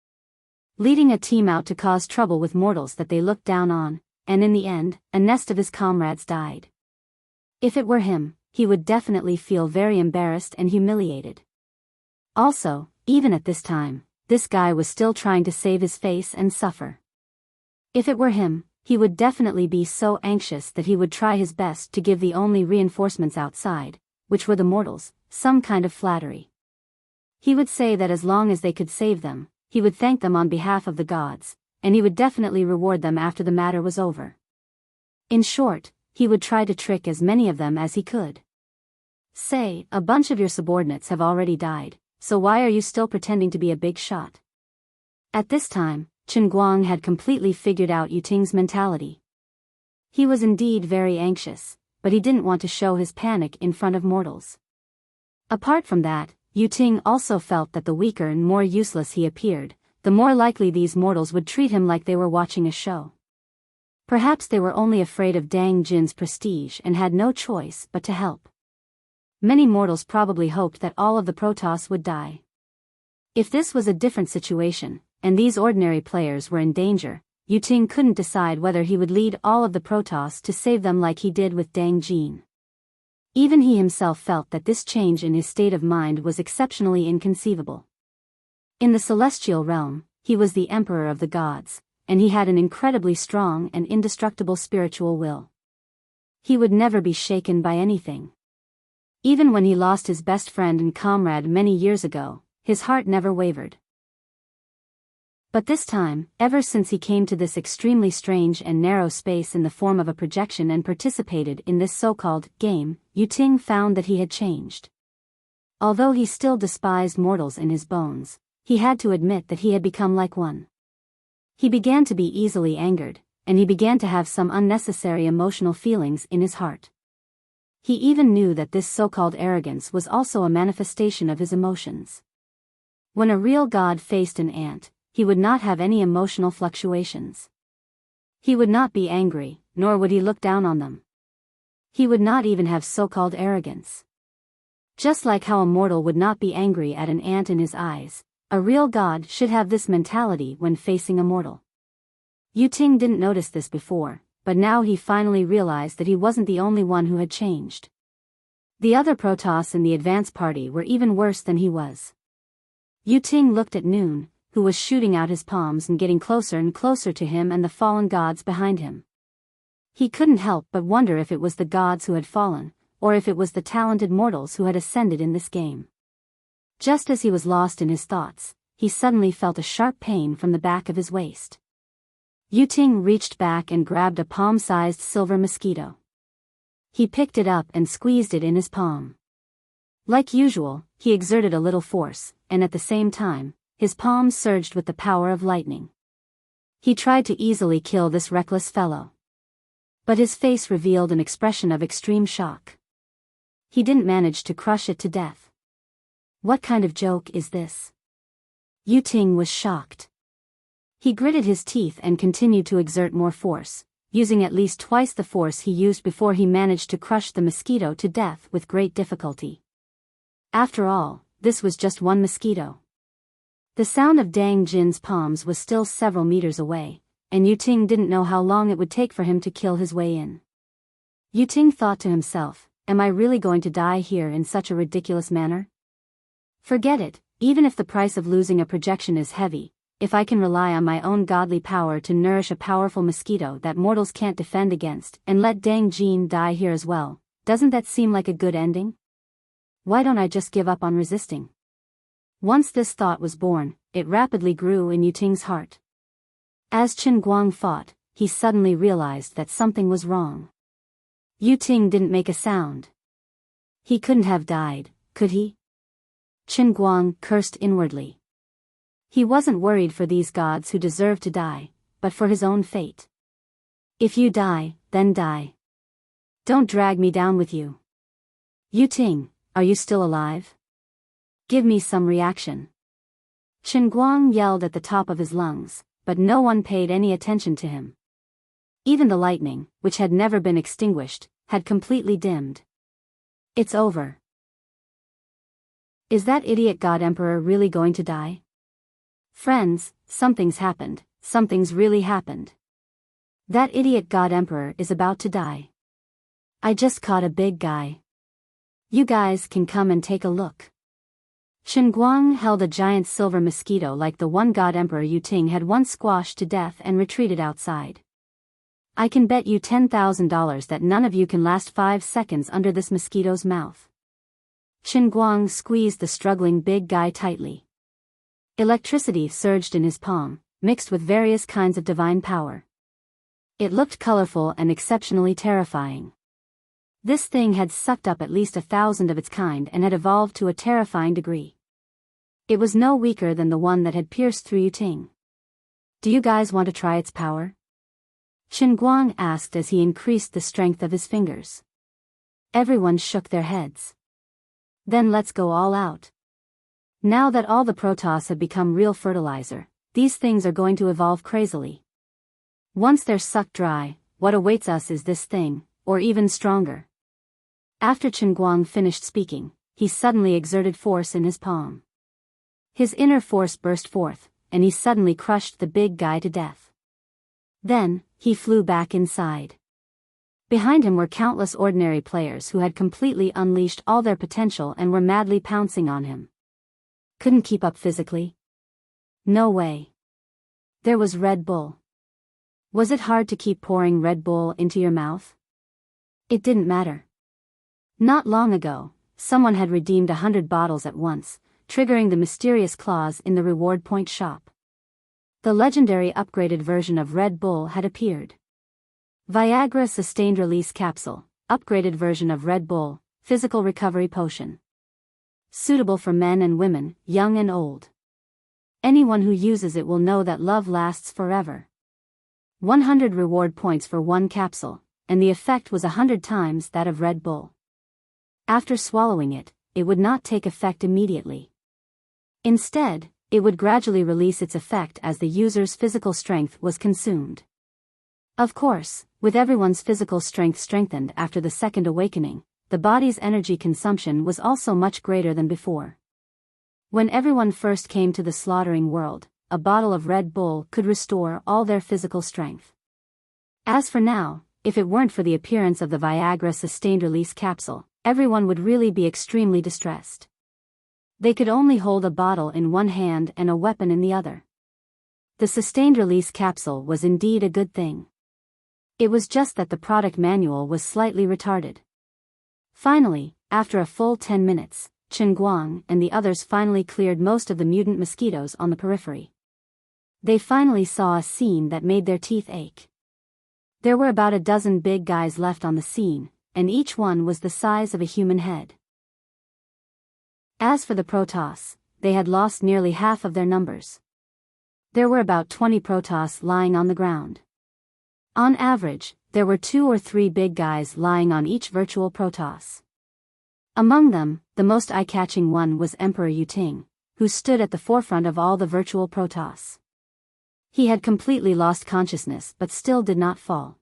Leading a team out to cause trouble with mortals that they looked down on, and in the end, a nest of his comrades died. If it were him, he would definitely feel very embarrassed and humiliated. Also, even at this time, this guy was still trying to save his face and suffer. If it were him, he would definitely be so anxious that he would try his best to give the only reinforcements outside, which were the mortals, some kind of flattery. He would say that as long as they could save them, he would thank them on behalf of the gods, and he would definitely reward them after the matter was over. In short, he would try to trick as many of them as he could. Say, a bunch of your subordinates have already died, so why are you still pretending to be a big shot? At this time, Chen Guang had completely figured out Yu Ting's mentality. He was indeed very anxious, but he didn't want to show his panic in front of mortals. Apart from that, Yu Ting also felt that the weaker and more useless he appeared, the more likely these mortals would treat him like they were watching a show. Perhaps they were only afraid of Dang Jin's prestige and had no choice but to help. Many mortals probably hoped that all of the Protoss would die. If this was a different situation, and these ordinary players were in danger, Yu Ting couldn't decide whether he would lead all of the Protoss to save them like he did with Dang Jin. Even he himself felt that this change in his state of mind was exceptionally inconceivable. In the celestial realm, he was the emperor of the gods, and he had an incredibly strong and indestructible spiritual will. He would never be shaken by anything. Even when he lost his best friend and comrade many years ago, his heart never wavered. But this time, ever since he came to this extremely strange and narrow space in the form of a projection and participated in this so-called game, Yu Ting found that he had changed. Although he still despised mortals in his bones, he had to admit that he had become like one. He began to be easily angered, and he began to have some unnecessary emotional feelings in his heart. He even knew that this so-called arrogance was also a manifestation of his emotions. When a real god faced an ant, he would not have any emotional fluctuations. He would not be angry, nor would he look down on them. He would not even have so-called arrogance. Just like how a mortal would not be angry at an ant in his eyes, a real god should have this mentality when facing a mortal. Yu Ting didn't notice this before, but now he finally realized that he wasn't the only one who had changed. The other Protoss in the advance party were even worse than he was. Yu Ting looked at Noon, who was shooting out his palms and getting closer and closer to him and the fallen gods behind him. He couldn't help but wonder if it was the gods who had fallen, or if it was the talented mortals who had ascended in this game. Just as he was lost in his thoughts, he suddenly felt a sharp pain from the back of his waist. Yu Ting reached back and grabbed a palm-sized silver mosquito. He picked it up and squeezed it in his palm. Like usual, he exerted a little force, and at the same time, his palm surged with the power of lightning. He tried to easily kill this reckless fellow. But his face revealed an expression of extreme shock. He didn't manage to crush it to death. What kind of joke is this? Yu Ting was shocked. He gritted his teeth and continued to exert more force, using at least twice the force he used before he managed to crush the mosquito to death with great difficulty. After all, this was just one mosquito. The sound of Dang Jin's palms was still several meters away, and Yu Ting didn't know how long it would take for him to kill his way in. Yu Ting thought to himself, am I really going to die here in such a ridiculous manner? Forget it, even if the price of losing a projection is heavy, if I can rely on my own godly power to nourish a powerful mosquito that mortals can't defend against and let Dang Jin die here as well, doesn't that seem like a good ending? Why don't I just give up on resisting? Once this thought was born, it rapidly grew in Yu Ting's heart. As Chen Guang fought, he suddenly realized that something was wrong. Yu Ting didn't make a sound. He couldn't have died, could he? Chen Guang cursed inwardly. He wasn't worried for these gods who deserved to die, but for his own fate. If you die, then die. Don't drag me down with you. Yu Ting, are you still alive? Give me some reaction. Chen Guang yelled at the top of his lungs, but no one paid any attention to him. Even the lightning, which had never been extinguished, had completely dimmed. It's over. Is that idiot God Emperor really going to die? Friends, something's happened, something's really happened. That idiot god emperor is about to die. I just caught a big guy. You guys can come and take a look. Chen Guang held a giant silver mosquito like the one god emperor Yu Ting had once squashed to death and retreated outside. I can bet you $10,000 that none of you can last 5 seconds under this mosquito's mouth. Chen Guang squeezed the struggling big guy tightly. Electricity surged in his palm, mixed with various kinds of divine power. It looked colorful and exceptionally terrifying. This thing had sucked up at least 1,000 of its kind and had evolved to a terrifying degree. It was no weaker than the one that had pierced through Yu Ting. Do you guys want to try its power? Chen Guang asked as he increased the strength of his fingers. Everyone shook their heads. Then let's go all out. Now that all the Protoss have become real fertilizer, these things are going to evolve crazily. Once they're sucked dry, what awaits us is this thing, or even stronger. After Chen Guang finished speaking, he suddenly exerted force in his palm. His inner force burst forth, and he suddenly crushed the big guy to death. Then, he flew back inside. Behind him were countless ordinary players who had completely unleashed all their potential and were madly pouncing on him. Couldn't keep up physically? No way. There was Red Bull. Was it hard to keep pouring Red Bull into your mouth? It didn't matter. Not long ago, someone had redeemed 100 bottles at once, triggering the mysterious clause in the reward point shop. The legendary upgraded version of Red Bull had appeared. Viagra Sustained Release Capsule, upgraded version of Red Bull, physical recovery potion. Suitable for men and women, young and old. Anyone who uses it will know that love lasts forever. 100 reward points for one capsule, and the effect was 100 times that of Red Bull. After swallowing it, it would not take effect immediately. Instead, it would gradually release its effect as the user's physical strength was consumed. Of course, with everyone's physical strength strengthened after the second awakening, the body's energy consumption was also much greater than before. When everyone first came to the slaughtering world, a bottle of Red Bull could restore all their physical strength. As for now, if it weren't for the appearance of the Viagra Sustained Release Capsule, everyone would really be extremely distressed. They could only hold a bottle in one hand and a weapon in the other. The Sustained Release Capsule was indeed a good thing. It was just that the product manual was slightly retarded. Finally, after a full 10 minutes, Chen Guang and the others finally cleared most of the mutant mosquitoes on the periphery. They finally saw a scene that made their teeth ache. There were about a dozen big guys left on the scene, and each one was the size of a human head. As for the Protoss, they had lost nearly half of their numbers. There were about 20 Protoss lying on the ground. On average, there were 2 or 3 big guys lying on each virtual Protoss. Among them, the most eye-catching one was Emperor Yu Ting, who stood at the forefront of all the virtual Protoss. He had completely lost consciousness but still did not fall.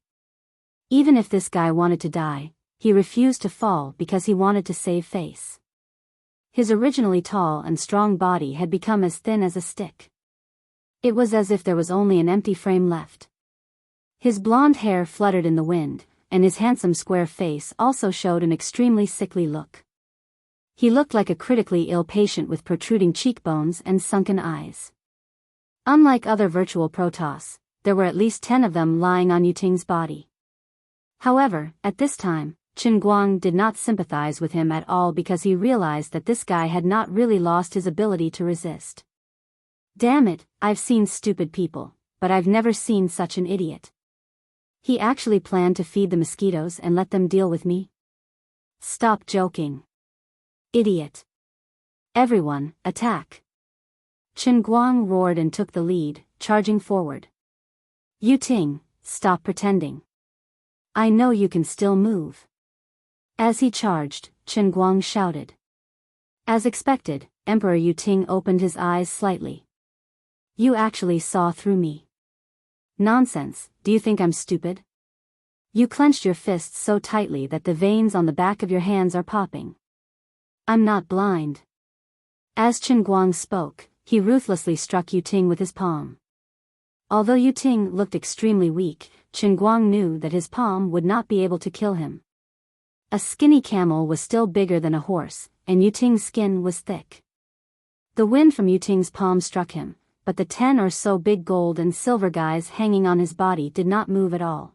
Even if this guy wanted to die, he refused to fall because he wanted to save face. His originally tall and strong body had become as thin as a stick. It was as if there was only an empty frame left. His blonde hair fluttered in the wind, and his handsome square face also showed an extremely sickly look. He looked like a critically ill patient with protruding cheekbones and sunken eyes. Unlike other virtual Protoss, there were at least 10 of them lying on Yu Ting's body. However, at this time, Chen Guang did not sympathize with him at all because he realized that this guy had not really lost his ability to resist. Damn it, I've seen stupid people, but I've never seen such an idiot. He actually planned to feed the mosquitoes and let them deal with me? Stop joking. Idiot. Everyone, attack. Chen Guang roared and took the lead, charging forward. Yu Ting, stop pretending. I know you can still move. As he charged, Chen Guang shouted. As expected, Emperor Yu Ting opened his eyes slightly. You actually saw through me. Nonsense, do you think I'm stupid? You clenched your fists so tightly that the veins on the back of your hands are popping. I'm not blind. As Chen Guang spoke, he ruthlessly struck Yu Ting with his palm. Although Yuting looked extremely weak, Qinguang knew that his palm would not be able to kill him. A skinny camel was still bigger than a horse, and Yuting's skin was thick. The wind from Yuting's palm struck him, but the 10 or so big gold and silver guys hanging on his body did not move at all.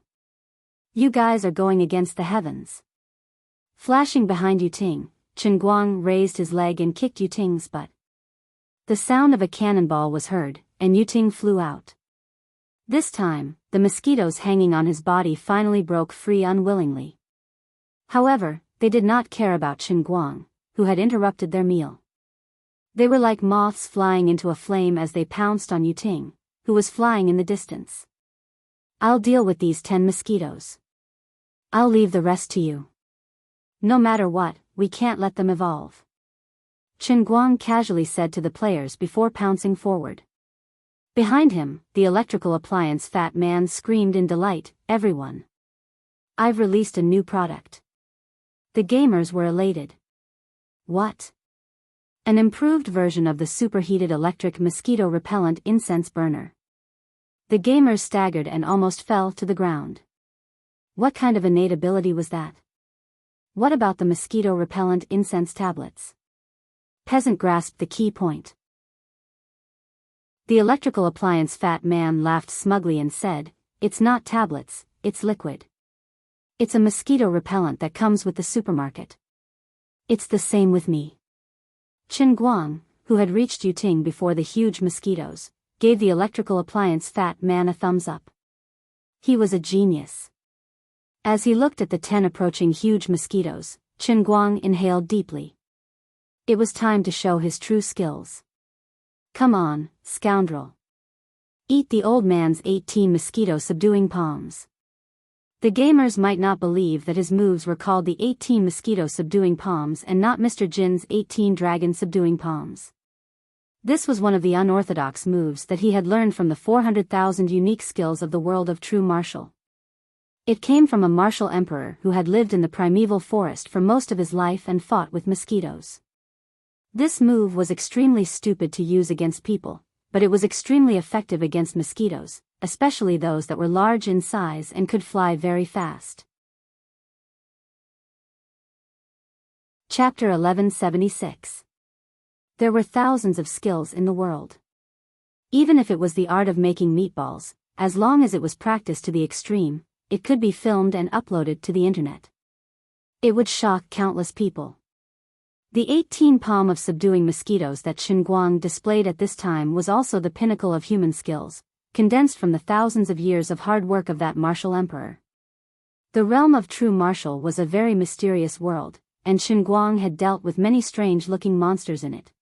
You guys are going against the heavens. Flashing behind Yuting, Qinguang raised his leg and kicked Yuting's butt. The sound of a cannonball was heard, and Yuting flew out. This time, the mosquitoes hanging on his body finally broke free unwillingly. However, they did not care about Qinguang, who had interrupted their meal. They were like moths flying into a flame as they pounced on Yuting, who was flying in the distance. I'll deal with these 10 mosquitoes. I'll leave the rest to you. No matter what, we can't let them evolve. Qinguang casually said to the players before pouncing forward. Behind him, the electrical appliance fat man screamed in delight, everyone. I've released a new product. The gamers were elated. What? An improved version of the superheated electric mosquito repellent incense burner. The gamers staggered and almost fell to the ground. What kind of innate ability was that? What about the mosquito repellent incense tablets? Peasant grasped the key point. The electrical appliance fat man laughed smugly and said, "It's not tablets, it's liquid. It's a mosquito repellent that comes with the supermarket. It's the same with me." Qinguang, who had reached Yuting before the huge mosquitoes, gave the electrical appliance fat man a thumbs up. He was a genius. As he looked at the 10 approaching huge mosquitoes, Qinguang inhaled deeply. It was time to show his true skills. Come on, scoundrel. Eat the old man's 18 mosquito-subduing palms. The gamers might not believe that his moves were called the 18 mosquito-subduing palms and not Mr. Jin's 18 dragon-subduing palms. This was one of the unorthodox moves that he had learned from the 400,000 unique skills of the world of true martial. It came from a martial emperor who had lived in the primeval forest for most of his life and fought with mosquitoes. This move was extremely stupid to use against people, but it was extremely effective against mosquitoes, especially those that were large in size and could fly very fast. Chapter 1176. There were thousands of skills in the world. Even if it was the art of making meatballs, as long as it was practiced to the extreme, it could be filmed and uploaded to the internet. It would shock countless people. The 18 palm of subduing mosquitoes that Qinguang displayed at this time was also the pinnacle of human skills, condensed from the thousands of years of hard work of that martial emperor. The realm of true martial was a very mysterious world, and Qinguang had dealt with many strange-looking monsters in it.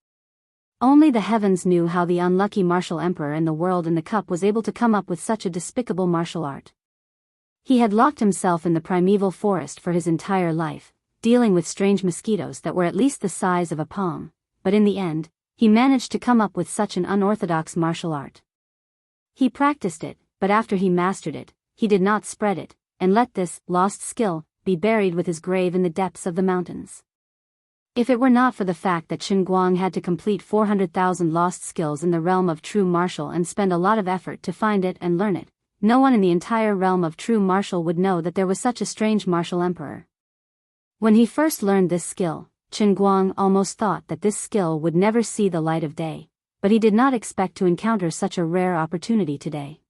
Only the heavens knew how the unlucky martial emperor in the world in the cup was able to come up with such a despicable martial art. He had locked himself in the primeval forest for his entire life, dealing with strange mosquitoes that were at least the size of a palm, but in the end, he managed to come up with such an unorthodox martial art. He practiced it, but after he mastered it, he did not spread it, and let this lost skill be buried with his grave in the depths of the mountains. If it were not for the fact that Qinguang had to complete 400,000 lost skills in the realm of true martial and spend a lot of effort to find it and learn it, no one in the entire realm of true martial would know that there was such a strange martial emperor. When he first learned this skill, Qinguang almost thought that this skill would never see the light of day, but he did not expect to encounter such a rare opportunity today.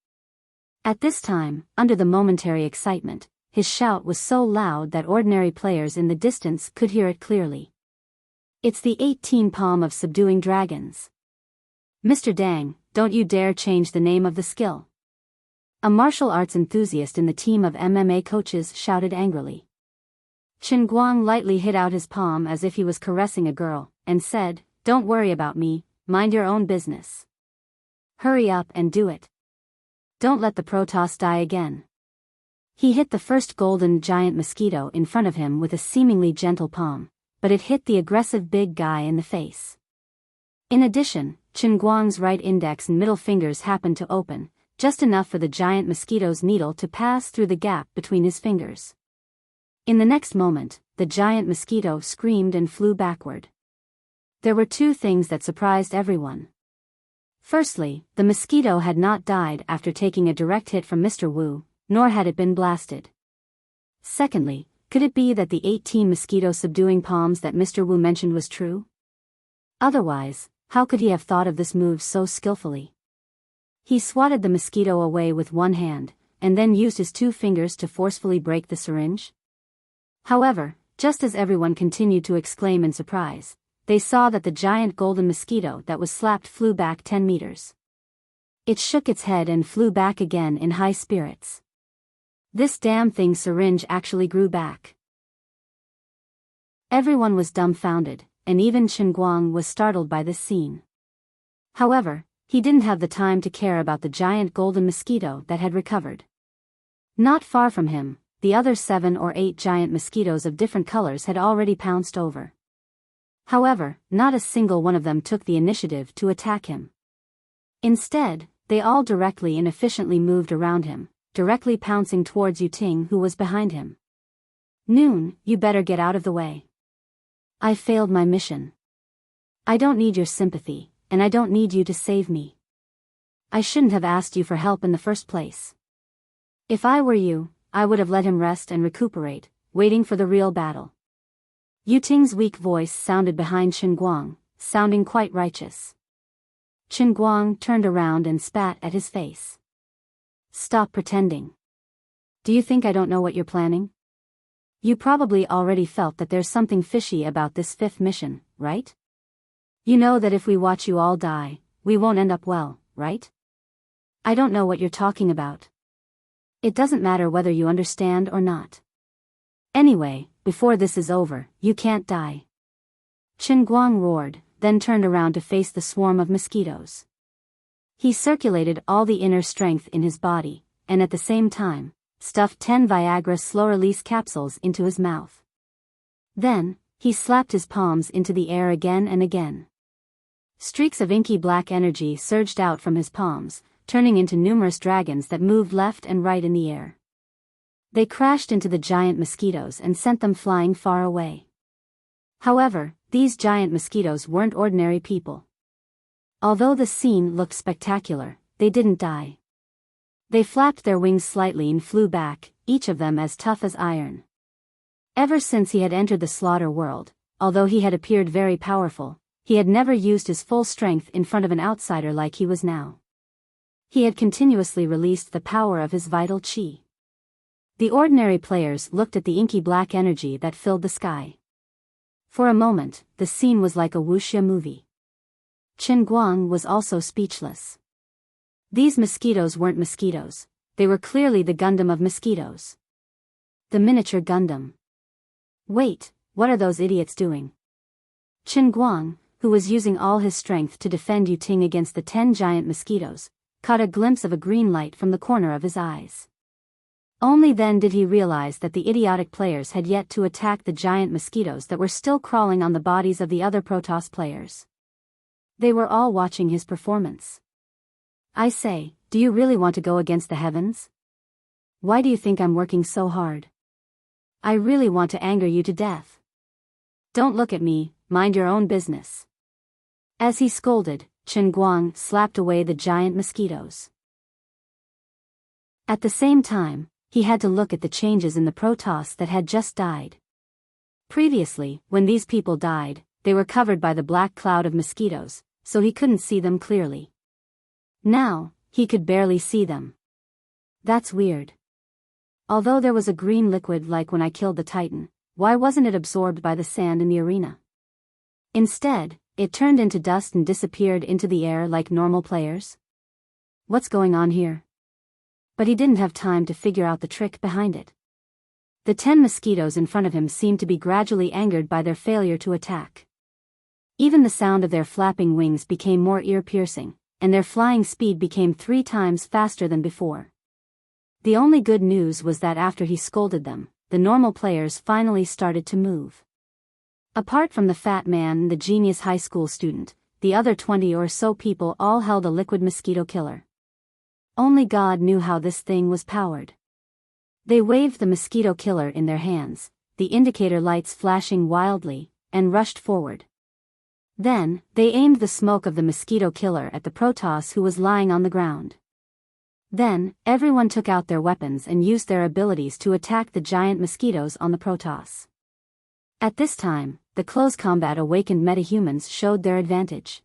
At this time, under the momentary excitement, his shout was so loud that ordinary players in the distance could hear it clearly. It's the 18 palm of subduing dragons. Mr. Dang, don't you dare change the name of the skill. A martial arts enthusiast in the team of MMA coaches shouted angrily. Qinguang lightly hit out his palm as if he was caressing a girl, and said, "Don't worry about me, mind your own business. Hurry up and do it. Don't let the Protoss die again." He hit the first golden giant mosquito in front of him with a seemingly gentle palm, but it hit the aggressive big guy in the face. In addition, Qinguang's right index and middle fingers happened to open, just enough for the giant mosquito's needle to pass through the gap between his fingers. In the next moment, the giant mosquito screamed and flew backward. There were two things that surprised everyone. Firstly, the mosquito had not died after taking a direct hit from Mr. Wu, nor had it been blasted. Secondly, could it be that the 18 mosquito-subduing palms that Mr. Wu mentioned was true? Otherwise, how could he have thought of this move so skillfully? He swatted the mosquito away with one hand, and then used his 2 fingers to forcefully break the syringe. However, just as everyone continued to exclaim in surprise, they saw that the giant golden mosquito that was slapped flew back 10 meters. It shook its head and flew back again in high spirits. This damn thing syringe actually grew back. Everyone was dumbfounded, and even Chen Guang was startled by this scene. However, he didn't have the time to care about the giant golden mosquito that had recovered. Not far from him, the other 7 or 8 giant mosquitoes of different colors had already pounced over. However, not a single one of them took the initiative to attack him. Instead, they all directly and efficiently moved around him, directly pouncing towards Yuting, who was behind him. "Noon, you better get out of the way. I failed my mission. I don't need your sympathy, and I don't need you to save me. I shouldn't have asked you for help in the first place. If I were you, I would have let him rest and recuperate, waiting for the real battle." Yuting's weak voice sounded behind Chen Guang, sounding quite righteous. Chen Guang turned around and spat at his face. "Stop pretending. Do you think I don't know what you're planning? You probably already felt that there's something fishy about this 5th mission, right? You know that if we watch you all die, we won't end up well, right? I don't know what you're talking about. It doesn't matter whether you understand or not. Anyway, before this is over, you can't die." Chen Guang roared, then turned around to face the swarm of mosquitoes. He circulated all the inner strength in his body, and at the same time, stuffed 10 Viagra slow-release capsules into his mouth. Then, he slapped his palms into the air again and again. Streaks of inky black energy surged out from his palms, turning into numerous dragons that moved left and right in the air. They crashed into the giant mosquitoes and sent them flying far away. However, these giant mosquitoes weren't ordinary people. Although the scene looked spectacular, they didn't die. They flapped their wings slightly and flew back, each of them as tough as iron. Ever since he had entered the slaughter world, although he had appeared very powerful, he had never used his full strength in front of an outsider like he was now. He had continuously released the power of his vital qi. The ordinary players looked at the inky black energy that filled the sky. For a moment, the scene was like a wuxia movie. Chen Guang was also speechless. These mosquitoes weren't mosquitoes, they were clearly the Gundam of mosquitoes. The miniature Gundam. Wait, what are those idiots doing? Chen Guang, who was using all his strength to defend Yuting against the 10 giant mosquitoes, caught a glimpse of a green light from the corner of his eyes. Only then did he realize that the idiotic players had yet to attack the giant mosquitoes that were still crawling on the bodies of the other Protoss players. They were all watching his performance. "I say, do you really want to go against the heavens? Why do you think I'm working so hard? I really want to anger you to death. Don't look at me, mind your own business." As he scolded, Chen Guang slapped away the giant mosquitoes. At the same time, he had to look at the changes in the Protoss that had just died. Previously, when these people died, they were covered by the black cloud of mosquitoes, so he couldn't see them clearly. Now, he could barely see them. That's weird. Although there was a green liquid like when I killed the Titan, why wasn't it absorbed by the sand in the arena? Instead, it turned into dust and disappeared into the air like normal players? What's going on here? But he didn't have time to figure out the trick behind it. The 10 mosquitoes in front of him seemed to be gradually angered by their failure to attack. Even the sound of their flapping wings became more ear-piercing, and their flying speed became 3 times faster than before. The only good news was that after he scolded them, the normal players finally started to move. Apart from the fat man and the genius high school student, the other 20 or so people all held a liquid mosquito killer. Only God knew how this thing was powered. They waved the mosquito killer in their hands, the indicator lights flashing wildly, and rushed forward. Then, they aimed the smoke of the mosquito killer at the Protoss who was lying on the ground. Then, everyone took out their weapons and used their abilities to attack the giant mosquitoes on the Protoss. At this time, the close combat awakened metahumans showed their advantage.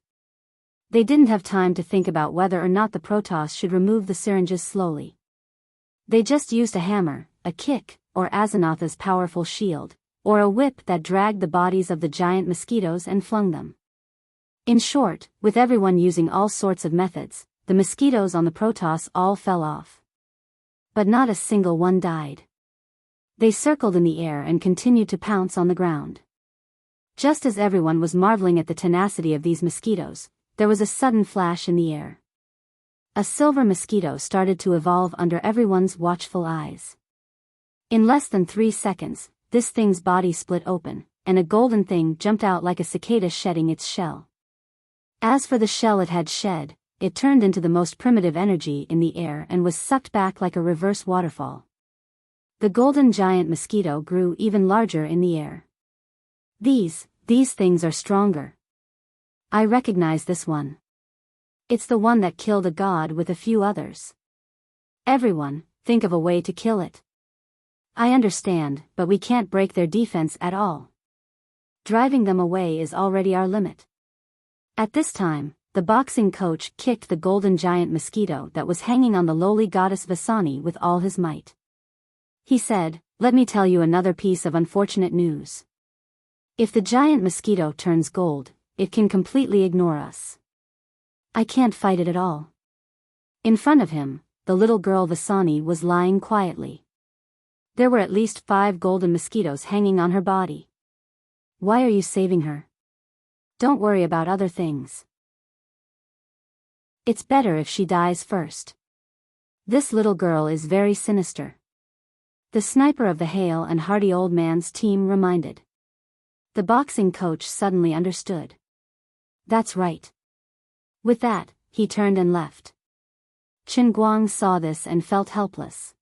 They didn't have time to think about whether or not the Protoss should remove the syringes slowly. They just used a hammer, a kick, or Azianotha's powerful shield, or a whip that dragged the bodies of the giant mosquitoes and flung them. In short, with everyone using all sorts of methods, the mosquitoes on the Protoss all fell off. But not a single one died. They circled in the air and continued to pounce on the ground. Just as everyone was marveling at the tenacity of these mosquitoes, there was a sudden flash in the air. A silver mosquito started to evolve under everyone's watchful eyes. In less than 3 seconds, this thing's body split open, and a golden thing jumped out like a cicada shedding its shell. As for the shell it had shed, it turned into the most primitive energy in the air and was sucked back like a reverse waterfall. The golden giant mosquito grew even larger in the air. These things are stronger. I recognize this one. It's the one that killed a god with a few others. Everyone, think of a way to kill it. I understand, but we can't break their defense at all. Driving them away is already our limit. At this time, the boxing coach kicked the golden giant mosquito that was hanging on the lowly goddess Vasani with all his might. He said, "Let me tell you another piece of unfortunate news. If the giant mosquito turns gold, it can completely ignore us. I can't fight it at all." In front of him, the little girl Vasani was lying quietly. There were at least 5 golden mosquitoes hanging on her body. Why are you saving her? Don't worry about other things. It's better if she dies first. This little girl is very sinister. The sniper of the hale and hearty old man's team reminded. The boxing coach suddenly understood. That's right. With that, he turned and left. Qin Guang saw this and felt helpless.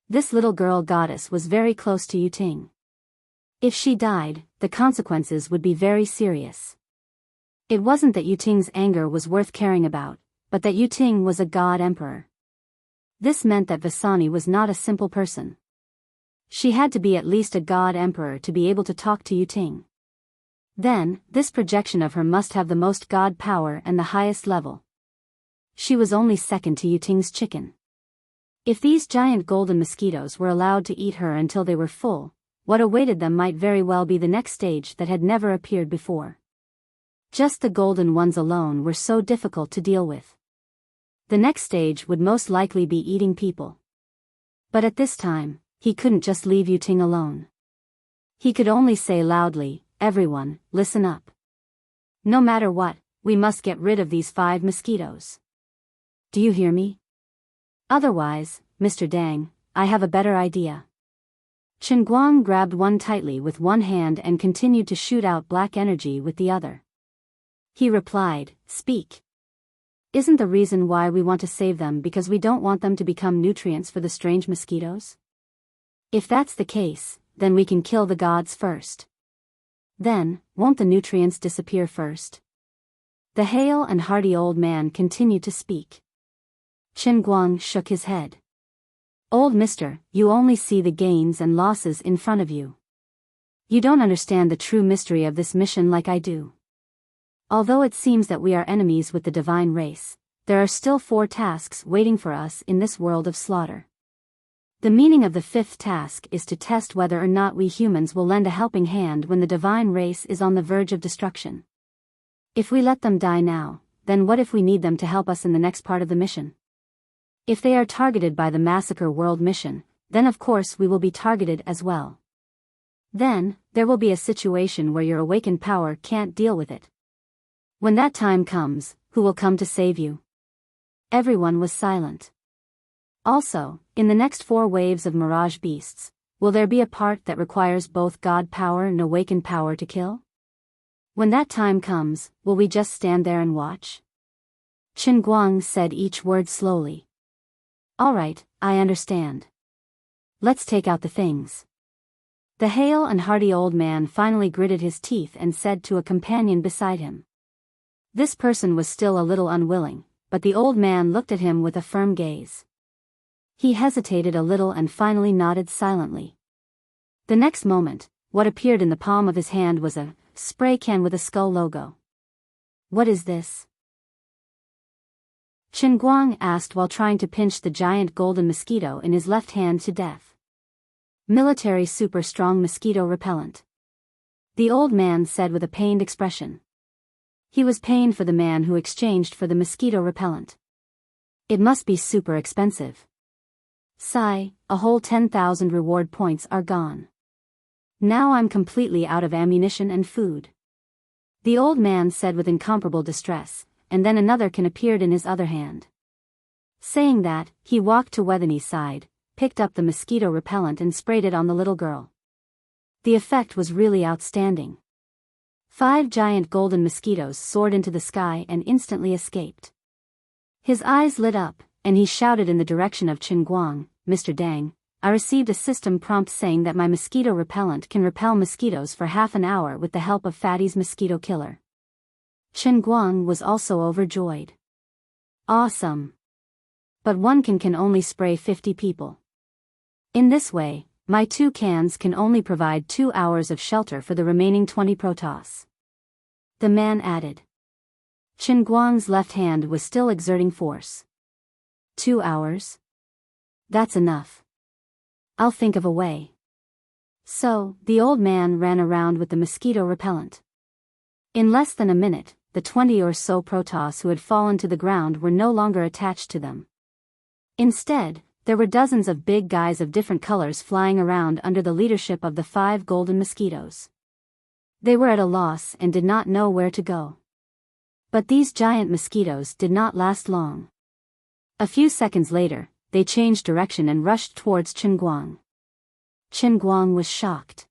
This little girl goddess was very close to Yuting. If she died, the consequences would be very serious. It wasn't that Yuting's anger was worth caring about, but that Yuting was a god emperor. This meant that Vasani was not a simple person. She had to be at least a god emperor to be able to talk to Yuting. Then, this projection of her must have the most god power and the highest level. She was only second to Yuting's chicken. If these giant golden mosquitoes were allowed to eat her until they were full, what awaited them might very well be the next stage that had never appeared before. Just the golden ones alone were so difficult to deal with. The next stage would most likely be eating people. But at this time, he couldn't just leave Yuting alone. He could only say loudly, "Everyone, listen up. No matter what, we must get rid of these 5 mosquitoes. Do you hear me? Otherwise, Mr. Dang, I have a better idea." Qin Guang grabbed one tightly with one hand and continued to shoot out black energy with the other. He replied, "Speak. Isn't the reason why we want to save them because we don't want them to become nutrients for the strange mosquitoes? If that's the case, then we can kill the gods first. Then, won't the nutrients disappear first?" The hale and hearty old man continued to speak. Qin Guang shook his head. "Old mister, you only see the gains and losses in front of you. You don't understand the true mystery of this mission like I do. Although it seems that we are enemies with the divine race, there are still 4 tasks waiting for us in this world of slaughter. The meaning of the 5th task is to test whether or not we humans will lend a helping hand when the divine race is on the verge of destruction. If we let them die now, then what if we need them to help us in the next part of the mission? If they are targeted by the Massacre World mission, then of course we will be targeted as well. Then, there will be a situation where your awakened power can't deal with it. When that time comes, who will come to save you?" Everyone was silent. Also, in the next 4 waves of mirage beasts, will there be a part that requires both god power and awakened power to kill? When that time comes, will we just stand there and watch? Qin Guang said each word slowly. "All right, I understand. Let's take out the things." The hale and hearty old man finally gritted his teeth and said to a companion beside him. This person was still a little unwilling, but the old man looked at him with a firm gaze. He hesitated a little and finally nodded silently. The next moment, what appeared in the palm of his hand was a spray can with a skull logo. "What is this?" Chen Guang asked while trying to pinch the giant golden mosquito in his left hand to death. "Military super strong mosquito repellent," the old man said with a pained expression. He was pained for the man who exchanged for the mosquito repellent. "It must be super expensive. Sigh, a whole 10,000 reward points are gone. Now I'm completely out of ammunition and food," the old man said with incomparable distress, and then another can appeared in his other hand. Saying that, he walked to Wethany's side, picked up the mosquito repellent and sprayed it on the little girl. The effect was really outstanding. 5 giant golden mosquitoes soared into the sky and instantly escaped. His eyes lit up, and he shouted in the direction of Chen Guang, "Mr. Dang, I received a system prompt saying that my mosquito repellent can repel mosquitoes for half an hour with the help of Fatty's mosquito killer." Chen Guang was also overjoyed. "Awesome! But one can only spray 50 people. In this way, my 2 cans can only provide 2 hours of shelter for the remaining 20 Protoss," the man added. Chen Guang's left hand was still exerting force. 2 hours? That's enough. I'll think of a way. So, the old man ran around with the mosquito repellent. In less than a minute, the 20 or so Protoss who had fallen to the ground were no longer attached to them. Instead, there were dozens of big guys of different colors flying around under the leadership of the 5 golden mosquitoes. They were at a loss and did not know where to go. But these giant mosquitoes did not last long. A few seconds later, they changed direction and rushed towards Chen Guang. Chen Guang was shocked.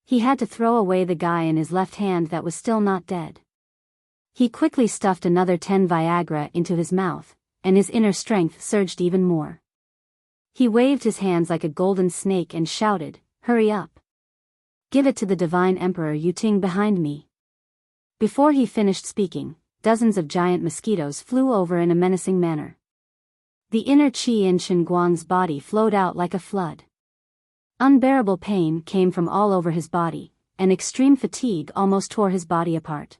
He had to throw away the guy in his left hand that was still not dead. He quickly stuffed another 10 Viagra into his mouth, and his inner strength surged even more. He waved his hands like a golden snake and shouted, "Hurry up! Give it to the Divine Emperor Yuting behind me." Before he finished speaking, dozens of giant mosquitoes flew over in a menacing manner. The inner chi in Chen Guang's body flowed out like a flood. Unbearable pain came from all over his body, and extreme fatigue almost tore his body apart.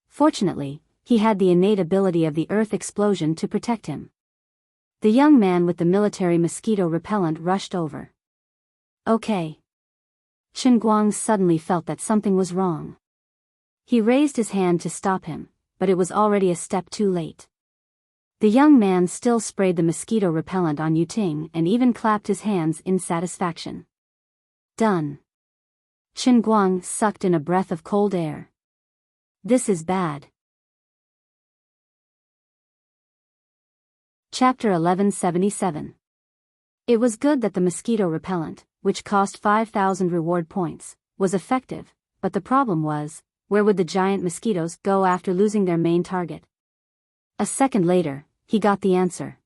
Fortunately, he had the innate ability of the earth explosion to protect him. The young man with the military mosquito repellent rushed over. "Okay." Chen Guang suddenly felt that something was wrong. He raised his hand to stop him, but it was already a step too late. The young man still sprayed the mosquito repellent on Yuting and even clapped his hands in satisfaction. "Done." Chen Guang sucked in a breath of cold air. "This is bad." Chapter 1177. It was good that the mosquito repellent, which cost 5,000 reward points, was effective, but the problem was, where would the giant mosquitoes go after losing their main target? A second later, he got the answer.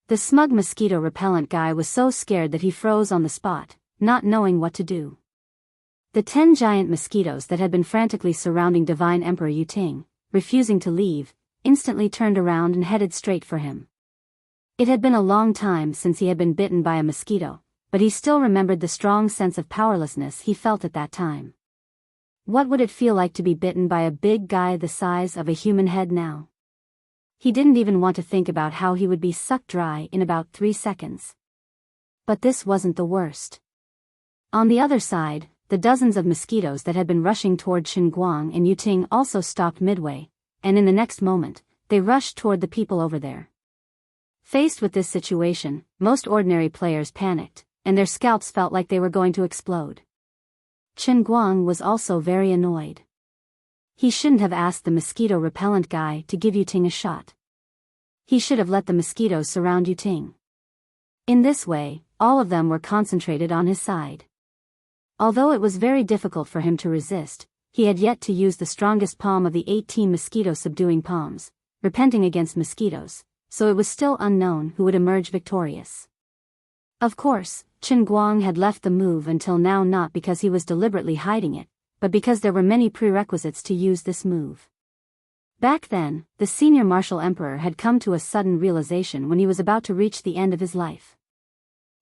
The smug mosquito repellent guy was so scared that he froze on the spot, not knowing what to do. The 10 giant mosquitoes that had been frantically surrounding Divine Emperor Yuting, refusing to leave, instantly turned around and headed straight for him. It had been a long time since he had been bitten by a mosquito, but he still remembered the strong sense of powerlessness he felt at that time. What would it feel like to be bitten by a big guy the size of a human head now? He didn't even want to think about how he would be sucked dry in about 3 seconds. But this wasn't the worst. On the other side, the dozens of mosquitoes that had been rushing toward Chen Guang and Yuting also stopped midway, and in the next moment, they rushed toward the people over there. Faced with this situation, most ordinary players panicked, and their scalps felt like they were going to explode. Chen Guang was also very annoyed. He shouldn't have asked the mosquito repellent guy to give Yuting a shot. He should have let the mosquitoes surround Yuting. In this way, all of them were concentrated on his side. Although it was very difficult for him to resist, he had yet to use the strongest palm of the 18 mosquito-subduing palms, repenting against mosquitoes, so it was still unknown who would emerge victorious. Of course, Chen Guang had left the move until now not because he was deliberately hiding it, but because there were many prerequisites to use this move. Back then, the senior martial emperor had come to a sudden realization when he was about to reach the end of his life.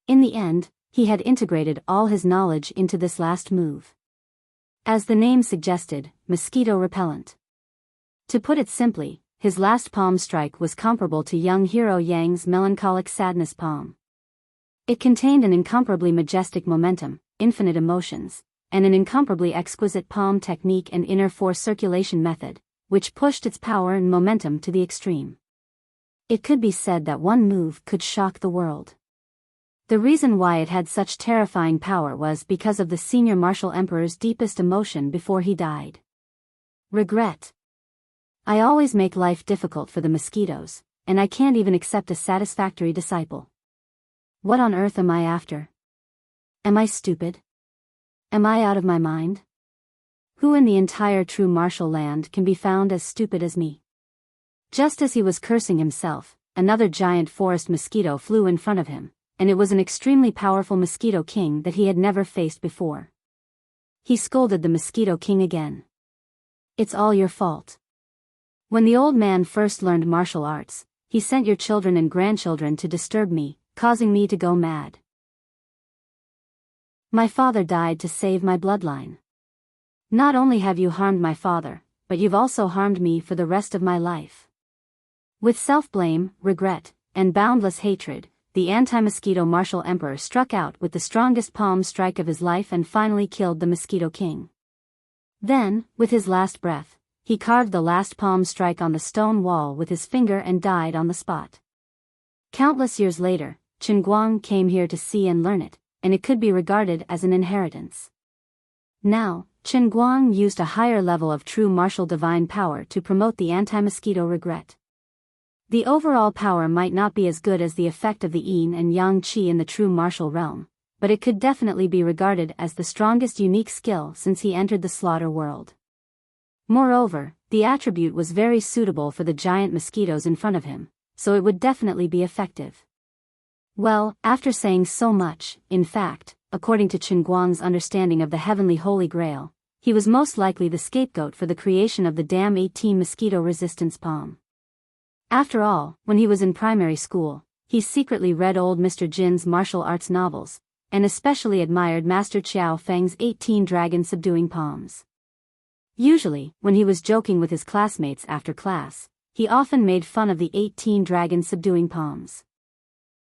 In the end, he had integrated all his knowledge into this last move. As the name suggested, mosquito repellent. To put it simply, his last palm strike was comparable to young hero Yang's melancholic sadness palm. It contained an incomparably majestic momentum, infinite emotions, and an incomparably exquisite palm technique and inner force circulation method, which pushed its power and momentum to the extreme. It could be said that one move could shock the world. The reason why it had such terrifying power was because of the senior martial emperor's deepest emotion before he died. Regret. I always make life difficult for the mosquitoes, and I can't even accept a satisfactory disciple. What on earth am I after? Am I stupid? Am I out of my mind? Who in the entire true martial land can be found as stupid as me? Just as he was cursing himself, another giant forest mosquito flew in front of him, and it was an extremely powerful mosquito king that he had never faced before. He scolded the mosquito king again. It's all your fault. When the old man first learned martial arts, he sent your children and grandchildren to disturb me, causing me to go mad. My father died to save my bloodline. Not only have you harmed my father, but you've also harmed me for the rest of my life. With self-blame, regret, and boundless hatred, the anti-mosquito martial emperor struck out with the strongest palm strike of his life and finally killed the mosquito king. Then, with his last breath, he carved the last palm strike on the stone wall with his finger and died on the spot. Countless years later, Chen Guang came here to see and learn it, and it could be regarded as an inheritance. Now, Chen Guang used a higher level of true martial divine power to promote the anti-mosquito regret. The overall power might not be as good as the effect of the yin and yang qi in the true martial realm, but it could definitely be regarded as the strongest unique skill since he entered the slaughter world. Moreover, the attribute was very suitable for the giant mosquitoes in front of him, so it would definitely be effective. Well, after saying so much, in fact, according to Chen Guang's understanding of the heavenly Holy Grail, he was most likely the scapegoat for the creation of the damn 18 mosquito resistance palm. After all, when he was in primary school, he secretly read old Mr. Jin's martial arts novels, and especially admired Master Qiao Feng's 18 dragon subduing palms. Usually, when he was joking with his classmates after class, he often made fun of the 18 dragon subduing palms.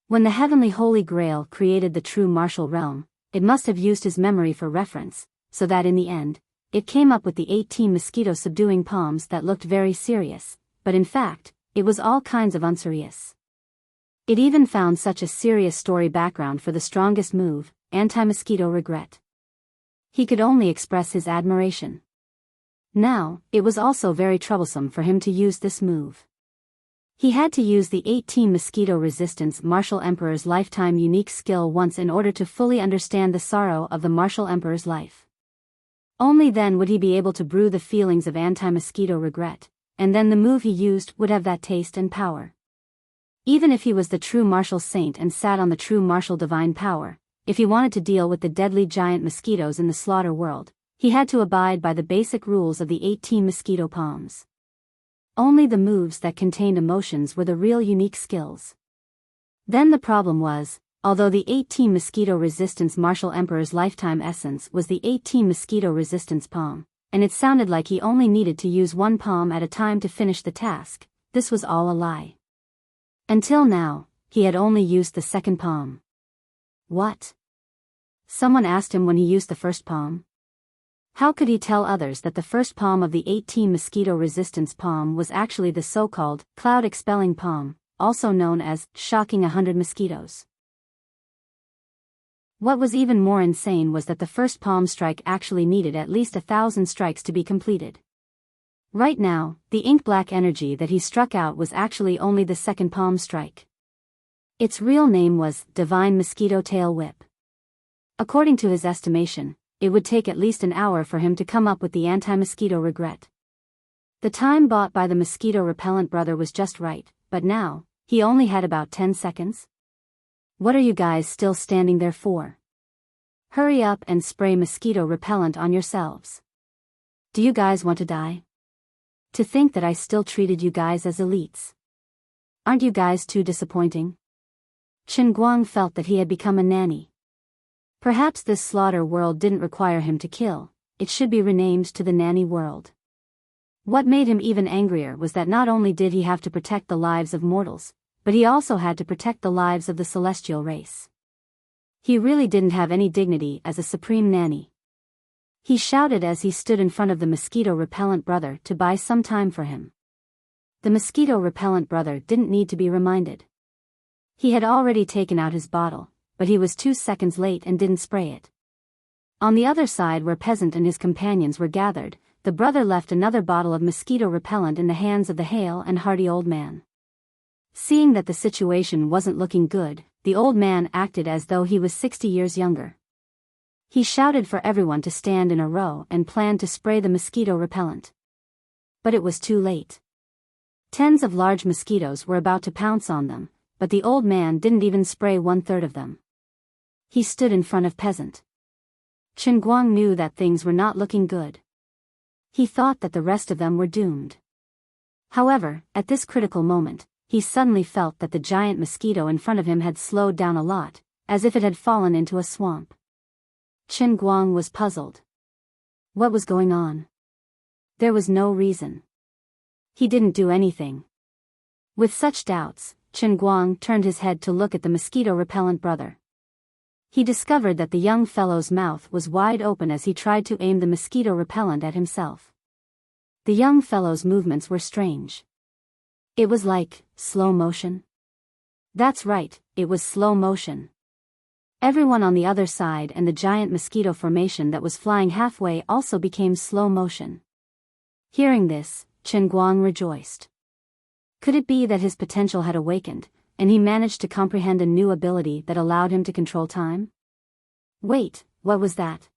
When the heavenly Holy Grail created the true martial realm, it must have used his memory for reference, so that in the end, it came up with the 18 mosquito subduing palms that looked very serious, but in fact, it was all kinds of unserious. It even found such a serious story background for the strongest move, anti-mosquito regret. He could only express his admiration. Now, it was also very troublesome for him to use this move. He had to use the 18 mosquito resistance martial emperor's lifetime unique skill once in order to fully understand the sorrow of the martial emperor's life. Only then would he be able to brew the feelings of anti-mosquito regret, and then the move he used would have that taste and power. Even if he was the true martial saint and sat on the true martial divine power, if he wanted to deal with the deadly giant mosquitoes in the slaughter world, he had to abide by the basic rules of the 18 mosquito palms. Only the moves that contained emotions were the real unique skills. Then the problem was, although the 18 mosquito resistance martial emperor's lifetime essence was the 18 mosquito resistance palm, and it sounded like he only needed to use one palm at a time to finish the task, this was all a lie. Until now, he had only used the second palm. What? Someone asked him when he used the first palm. How could he tell others that the first palm of the 18 mosquito resistance palm was actually the so-called cloud expelling palm, also known as shocking 100 mosquitoes? What was even more insane was that the first palm strike actually needed at least 1,000 strikes to be completed. Right now, the ink-black energy that he struck out was actually only the second palm strike. Its real name was Divine Mosquito Tail Whip. According to his estimation, it would take at least an hour for him to come up with the anti-mosquito regret. The time bought by the mosquito repellent brother was just right, but now, he only had about 10 seconds. What are you guys still standing there for? Hurry up and spray mosquito repellent on yourselves. Do you guys want to die? To think that I still treated you guys as elites. Aren't you guys too disappointing? Chen Guang felt that he had become a nanny. Perhaps this slaughter world didn't require him to kill, it should be renamed to the nanny world. What made him even angrier was that not only did he have to protect the lives of mortals, but he also had to protect the lives of the celestial race. He really didn't have any dignity as a supreme nanny. He shouted as he stood in front of the mosquito-repellent brother to buy some time for him. The mosquito-repellent brother didn't need to be reminded. He had already taken out his bottle, but he was 2 seconds late and didn't spray it. On the other side where Peasant and his companions were gathered, the brother left another bottle of mosquito-repellent in the hands of the hale and hearty old man. Seeing that the situation wasn't looking good, the old man acted as though he was 60 years younger. He shouted for everyone to stand in a row and planned to spray the mosquito repellent. But it was too late. Tens of large mosquitoes were about to pounce on them, but the old man didn't even spray 1/3 of them. He stood in front of Peasant. Chen Guang knew that things were not looking good. He thought that the rest of them were doomed. However, at this critical moment, he suddenly felt that the giant mosquito in front of him had slowed down a lot, as if it had fallen into a swamp. Chen Guang was puzzled. What was going on? There was no reason. He didn't do anything. With such doubts, Chen Guang turned his head to look at the mosquito-repellent brother. He discovered that the young fellow's mouth was wide open as he tried to aim the mosquito repellent at himself. The young fellow's movements were strange. It was like slow motion. That's right, it was slow motion. Everyone on the other side and the giant mosquito formation that was flying halfway also became slow motion. Hearing this, Chen Guang rejoiced. Could it be that his potential had awakened, and he managed to comprehend a new ability that allowed him to control time? Wait, what was that?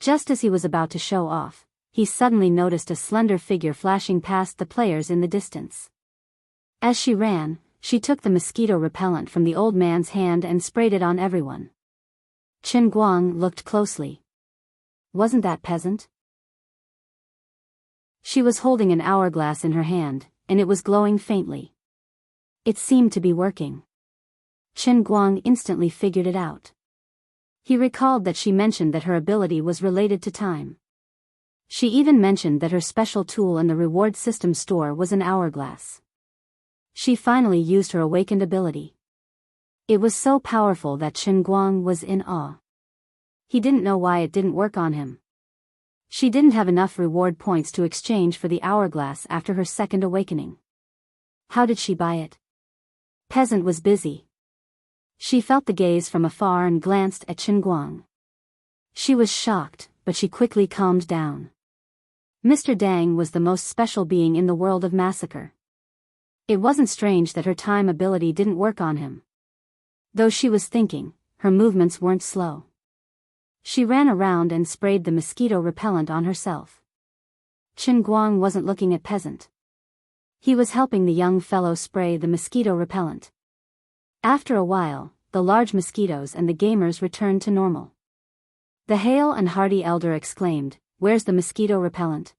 Just as he was about to show off, he suddenly noticed a slender figure flashing past the players in the distance. As she ran, she took the mosquito repellent from the old man's hand and sprayed it on everyone. Chen Guang looked closely. Wasn't that Peasant? She was holding an hourglass in her hand, and it was glowing faintly. It seemed to be working. Chen Guang instantly figured it out. He recalled that she mentioned that her ability was related to time. She even mentioned that her special tool in the reward system store was an hourglass. She finally used her awakened ability. It was so powerful that Chen Guang was in awe. He didn't know why it didn't work on him. She didn't have enough reward points to exchange for the hourglass after her second awakening. How did she buy it? Peasant was busy. She felt the gaze from afar and glanced at Chen Guang. She was shocked, but she quickly calmed down. Mr. Dang was the most special being in the world of massacre. It wasn't strange that her time ability didn't work on him. Though she was thinking, her movements weren't slow. She ran around and sprayed the mosquito repellent on herself. Chen Guang wasn't looking at Peasant. He was helping the young fellow spray the mosquito repellent. After a while, the large mosquitoes and the gamers returned to normal. The hale and hearty elder exclaimed, "Where's the mosquito repellent?"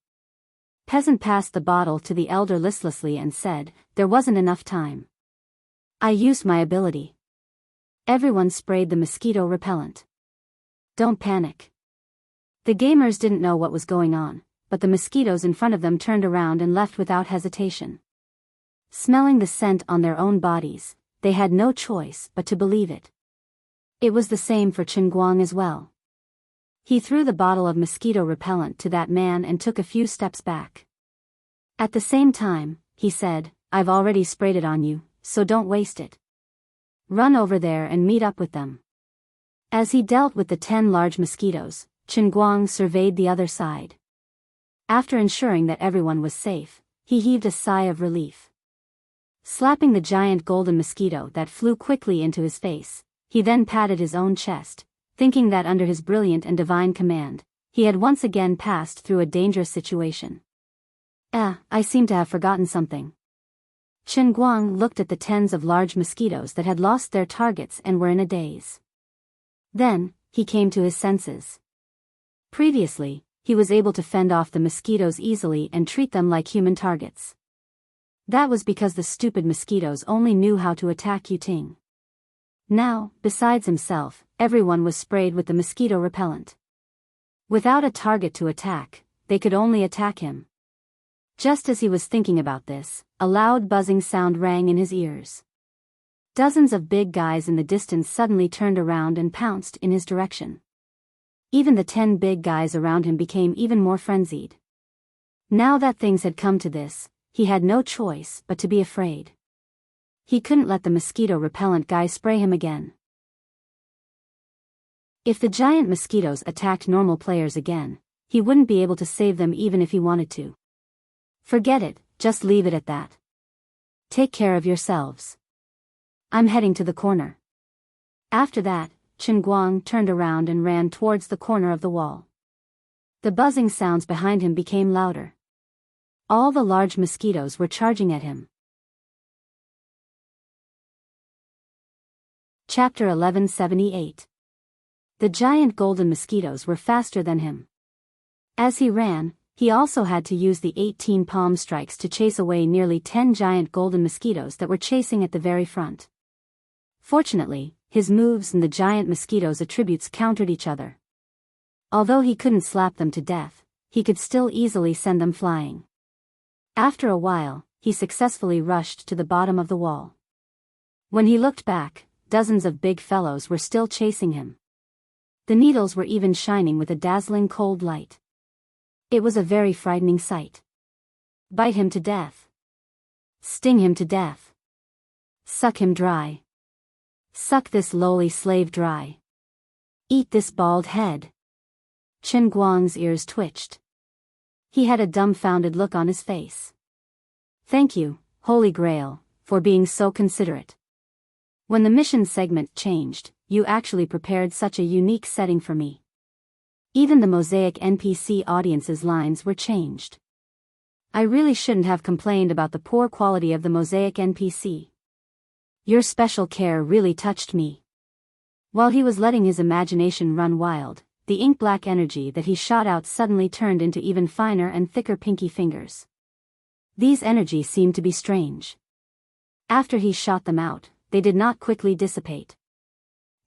Peasant passed the bottle to the elder listlessly and said, "There wasn't enough time. I used my ability." Everyone sprayed the mosquito repellent. Don't panic. The gamers didn't know what was going on, but the mosquitoes in front of them turned around and left without hesitation. Smelling the scent on their own bodies, they had no choice but to believe it. It was the same for Chen Guang as well. He threw the bottle of mosquito repellent to that man and took a few steps back. At the same time, he said, "I've already sprayed it on you, so don't waste it. Run over there and meet up with them." As he dealt with the 10 large mosquitoes, Chen Guang surveyed the other side. After ensuring that everyone was safe, he heaved a sigh of relief. Slapping the giant golden mosquito that flew quickly into his face, he then patted his own chest, thinking that under his brilliant and divine command, he had once again passed through a dangerous situation. I seem to have forgotten something. Chen Guang looked at the tens of large mosquitoes that had lost their targets and were in a daze. Then, he came to his senses. Previously, he was able to fend off the mosquitoes easily and treat them like human targets. That was because the stupid mosquitoes only knew how to attack Yuting. Now, besides himself, everyone was sprayed with the mosquito repellent. Without a target to attack, they could only attack him. Just as he was thinking about this, a loud buzzing sound rang in his ears. Dozens of big guys in the distance suddenly turned around and pounced in his direction. Even the 10 big guys around him became even more frenzied. Now that things had come to this, he had no choice but to be afraid. He couldn't let the mosquito repellent guy spray him again. If the giant mosquitoes attacked normal players again, he wouldn't be able to save them even if he wanted to. Forget it, just leave it at that. Take care of yourselves. I'm heading to the corner. After that, Chen Guang turned around and ran towards the corner of the wall. The buzzing sounds behind him became louder. All the large mosquitoes were charging at him. Chapter 1178. The giant golden mosquitoes were faster than him. As he ran, he also had to use the 18 palm strikes to chase away nearly 10 giant golden mosquitoes that were chasing at the very front. Fortunately, his moves and the giant mosquitoes' attributes countered each other. Although he couldn't slap them to death, he could still easily send them flying. After a while, he successfully rushed to the bottom of the wall. When he looked back, dozens of big fellows were still chasing him. The needles were even shining with a dazzling cold light. It was a very frightening sight. Bite him to death. Sting him to death. Suck him dry. Suck this lowly slave dry. Eat this bald head. Chen Guang's ears twitched. He had a dumbfounded look on his face. Thank you, Holy Grail, for being so considerate. When the mission segment changed, you actually prepared such a unique setting for me. Even the Mosaic NPC audience's lines were changed. I really shouldn't have complained about the poor quality of the Mosaic NPC. Your special care really touched me. While he was letting his imagination run wild, the ink-black energy that he shot out suddenly turned into even finer and thicker pinky fingers. These energies seemed to be strange. After he shot them out, they did not quickly dissipate.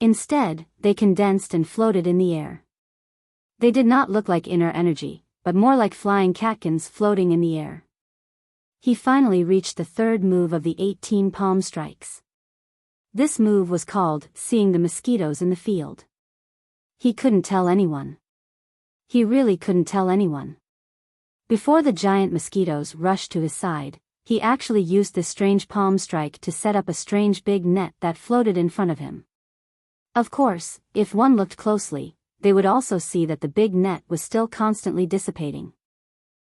Instead, they condensed and floated in the air. They did not look like inner energy, but more like flying catkins floating in the air. He finally reached the third move of the 18 palm strikes. This move was called seeing the mosquitoes in the field. He couldn't tell anyone. He really couldn't tell anyone. Before the giant mosquitoes rushed to his side, he actually used this strange palm strike to set up a strange big net that floated in front of him. Of course, if one looked closely, they would also see that the big net was still constantly dissipating.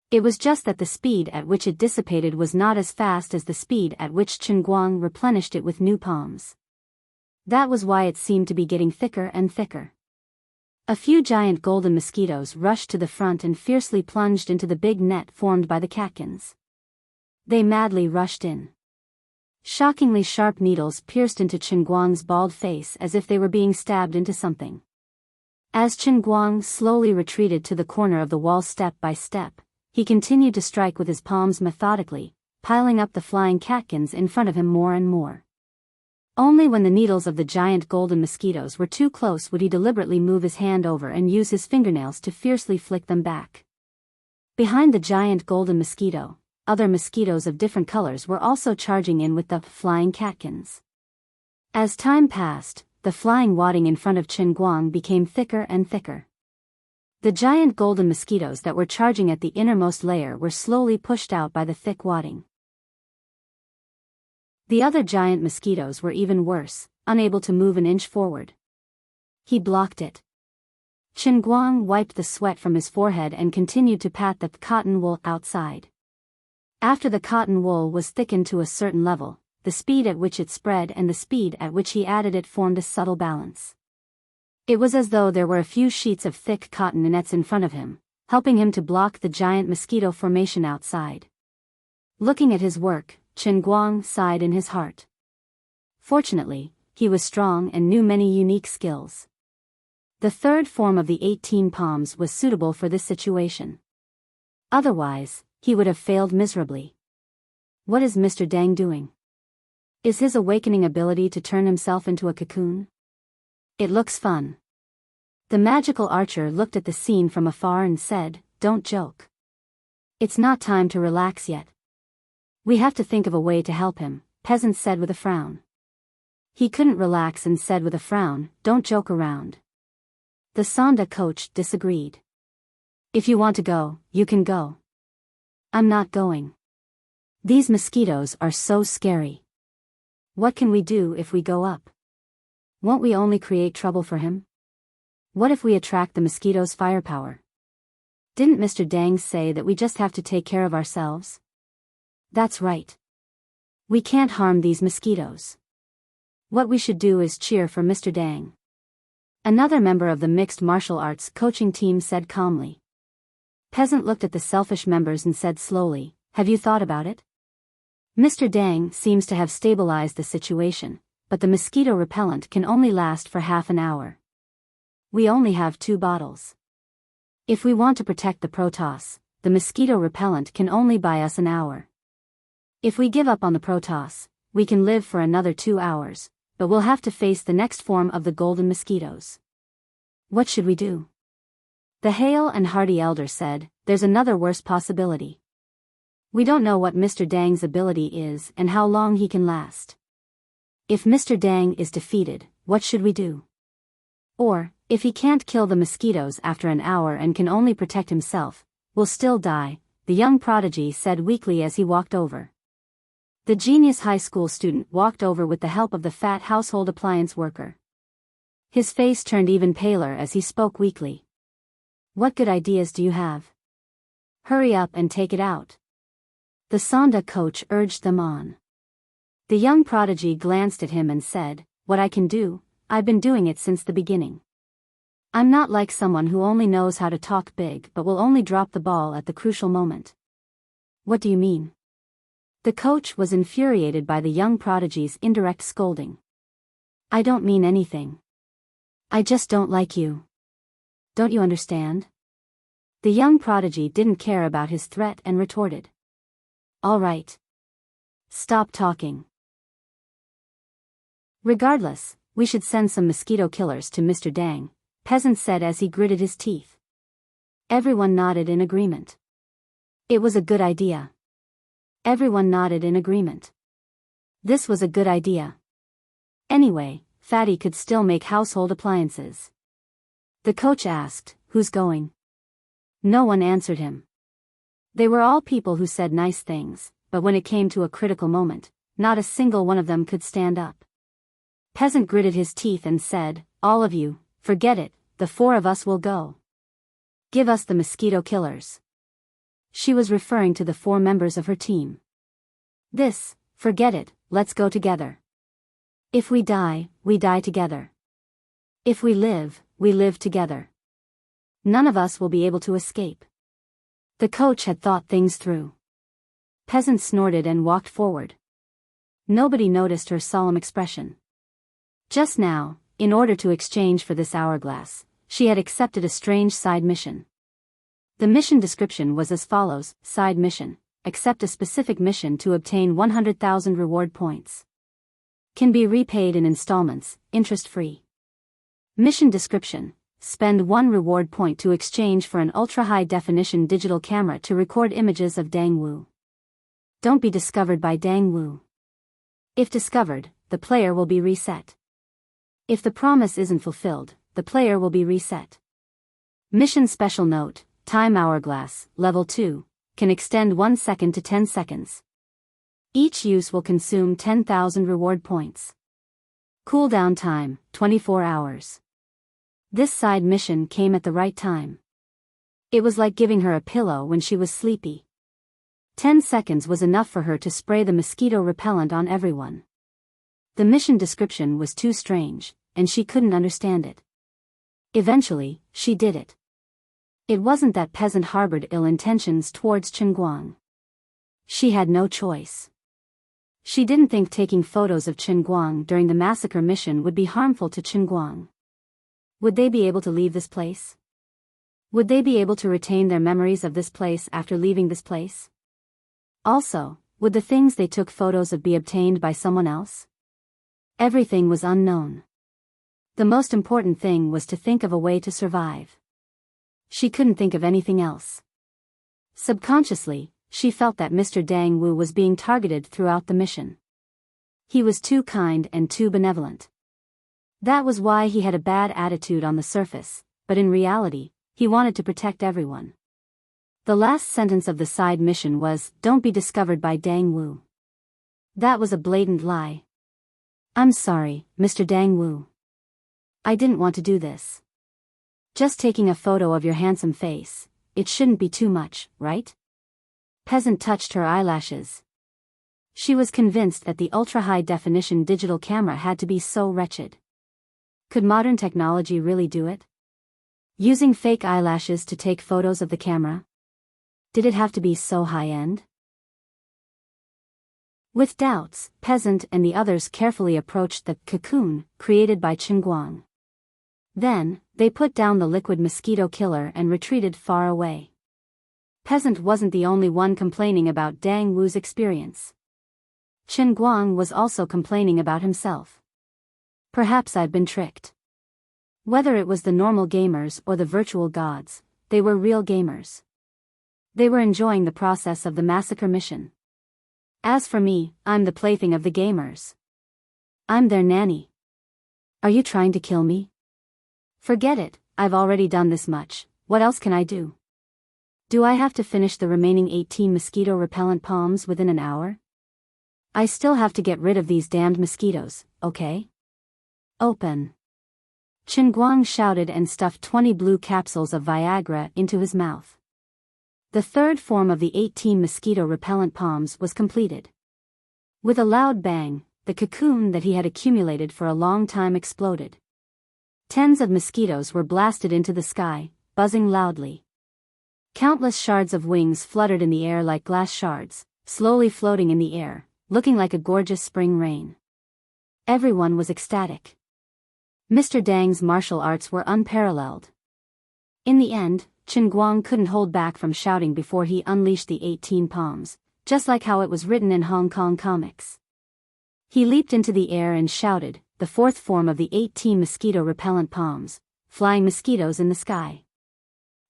It was just that the speed at which it dissipated was not as fast as the speed at which Chen Guang replenished it with new palms. That was why it seemed to be getting thicker and thicker. A few giant golden mosquitoes rushed to the front and fiercely plunged into the big net formed by the catkins. They madly rushed in. Shockingly sharp needles pierced into Chen Guang's bald face as if they were being stabbed into something. As Chen Guang slowly retreated to the corner of the wall step by step, he continued to strike with his palms methodically, piling up the flying catkins in front of him more and more. Only when the needles of the giant golden mosquitoes were too close would he deliberately move his hand over and use his fingernails to fiercely flick them back. Behind the giant golden mosquito, other mosquitoes of different colors were also charging in with the flying catkins. As time passed, the flying wadding in front of Chen Guang became thicker and thicker. The giant golden mosquitoes that were charging at the innermost layer were slowly pushed out by the thick wadding. The other giant mosquitoes were even worse, unable to move an inch forward. He blocked it. Chen Guang wiped the sweat from his forehead and continued to pat the cotton wool outside. After the cotton wool was thickened to a certain level, the speed at which it spread and the speed at which he added it formed a subtle balance. It was as though there were a few sheets of thick cotton nets in front of him, helping him to block the giant mosquito formation outside. Looking at his work, Chen Guang sighed in his heart. Fortunately, he was strong and knew many unique skills. The third form of the 18 palms was suitable for this situation. Otherwise, he would have failed miserably. What is Mr. Dang doing? Is his awakening ability to turn himself into a cocoon? It looks fun. The magical archer looked at the scene from afar and said, "Don't joke. It's not time to relax yet. We have to think of a way to help him," Peasant said with a frown. He couldn't relax and said with a frown, "Don't joke around." The Sonda coach disagreed. "If you want to go, you can go. I'm not going. These mosquitoes are so scary. What can we do if we go up? Won't we only create trouble for him? What if we attract the mosquitoes' firepower? Didn't Mr. Dang say that we just have to take care of ourselves?" "That's right. We can't harm these mosquitoes. What we should do is cheer for Mr. Dang." Another member of the mixed martial arts coaching team said calmly. Peasant looked at the selfish members and said slowly, "Have you thought about it? Mr. Dang seems to have stabilized the situation, but the mosquito repellent can only last for half an hour. We only have 2 bottles. If we want to protect the Protoss, the mosquito repellent can only buy us an hour. If we give up on the Protoss, we can live for another 2 hours, but we'll have to face the next form of the golden mosquitoes. What should we do?" The hale and hearty elder said, "There's another worse possibility. We don't know what Mr. Dang's ability is and how long he can last. If Mr. Dang is defeated, what should we do? Or, if he can't kill the mosquitoes after an hour and can only protect himself, we'll still die," the young prodigy said weakly as he walked over. The genius high school student walked over with the help of the fat household appliance worker. His face turned even paler as he spoke weakly. "What good ideas do you have? Hurry up and take it out." The Sonda coach urged them on. The young prodigy glanced at him and said, "What I can do, I've been doing it since the beginning. I'm not like someone who only knows how to talk big but will only drop the ball at the crucial moment." "What do you mean?" The coach was infuriated by the young prodigy's indirect scolding. "I don't mean anything. I just don't like you. Don't you understand?" The young prodigy didn't care about his threat and retorted, "All right. Stop talking. Regardless, we should send some mosquito killers to Mr. Dang," Peasant said as he gritted his teeth. Everyone nodded in agreement. It was a good idea. Everyone nodded in agreement. This was a good idea. Anyway, Fatty could still make household appliances. The coach asked, "Who's going?" No one answered him. They were all people who said nice things, but when it came to a critical moment, not a single one of them could stand up. Peasant gritted his teeth and said, "All of you, forget it, the 4 of us will go. Give us the mosquito killers." She was referring to the 4 members of her team. Forget it, let's go together. If we die, we die together. If we live together. None of us will be able to escape. The coach had thought things through. Peasant snorted and walked forward. Nobody noticed her solemn expression. Just now, in order to exchange for this hourglass, she had accepted a strange side mission. The mission description was as follows: side mission, accept a specific mission to obtain 100,000 reward points. Can be repaid in installments, interest-free. Mission description, spend 1 reward point to exchange for an ultra-high-definition digital camera to record images of Dang Wu. Don't be discovered by Dang Wu. If discovered, the player will be reset. If the promise isn't fulfilled, the player will be reset. Mission special note, time hourglass, level 2, can extend 1 second to 10 seconds. Each use will consume 10,000 reward points. Cooldown time, 24 hours. This side mission came at the right time. It was like giving her a pillow when she was sleepy. 10 seconds was enough for her to spray the mosquito repellent on everyone. The mission description was too strange, and she couldn't understand it. Eventually, she did it. It wasn't that Peasant harbored ill intentions towards Chen Guang. She had no choice. She didn't think taking photos of Qinguang during the massacre mission would be harmful to Qinguang. Would they be able to leave this place? Would they be able to retain their memories of this place after leaving this place? Also, would the things they took photos of be obtained by someone else? Everything was unknown. The most important thing was to think of a way to survive. She couldn't think of anything else. Subconsciously, she felt that Mr. Dang Wu was being targeted throughout the mission. He was too kind and too benevolent. That was why he had a bad attitude on the surface, but in reality, he wanted to protect everyone. The last sentence of the side mission was, "Don't be discovered by Dang Wu." That was a blatant lie. "I'm sorry, Mr. Dang Wu. I didn't want to do this. Just taking a photo of your handsome face, it shouldn't be too much, right?" Peasant touched her eyelashes. She was convinced that the ultra-high-definition digital camera had to be so wretched. Could modern technology really do it? Using fake eyelashes to take photos of the camera? Did it have to be so high-end? With doubts, Peasant and the others carefully approached the cocoon created by Qinguang. Then, they put down the liquid mosquito killer and retreated far away. Peasant wasn't the only one complaining about Dang Wu's experience. Qinguang was also complaining about himself. "Perhaps I've been tricked." Whether it was the normal gamers or the virtual gods, they were real gamers. They were enjoying the process of the massacre mission. As for me, I'm the plaything of the gamers. I'm their nanny. Are you trying to kill me? Forget it, I've already done this much, what else can I do? Do I have to finish the remaining 18 mosquito repellent palms within an hour? I still have to get rid of these damned mosquitoes, okay? Open. Qinguang shouted and stuffed 20 blue capsules of Viagra into his mouth. The third form of the 18 mosquito repellent palms was completed. With a loud bang, the cocoon that he had accumulated for a long time exploded. Tens of mosquitoes were blasted into the sky, buzzing loudly. Countless shards of wings fluttered in the air like glass shards, slowly floating in the air, looking like a gorgeous spring rain. Everyone was ecstatic. Mr. Dang's martial arts were unparalleled. In the end, Qinguang couldn't hold back from shouting before he unleashed the 18 palms, just like how it was written in Hong Kong comics. He leaped into the air and shouted, the fourth form of the 18 mosquito repellent palms, flying mosquitoes in the sky.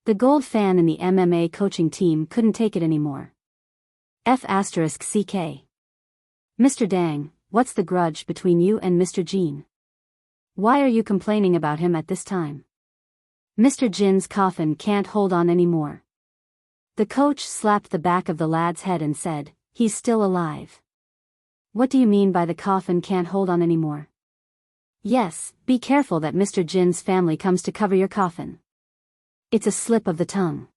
The gold fan in the MMA coaching team couldn't take it anymore. F***CK. Mr. Dang, what's the grudge between you and Mr. Jean? Why are you complaining about him at this time? Mr. Jin's coffin can't hold on anymore. The coach slapped the back of the lad's head and said, "He's still alive." What do you mean by the coffin can't hold on anymore? Yes, be careful that Mr. Jin's family comes to cover your coffin. It's a slip of the tongue.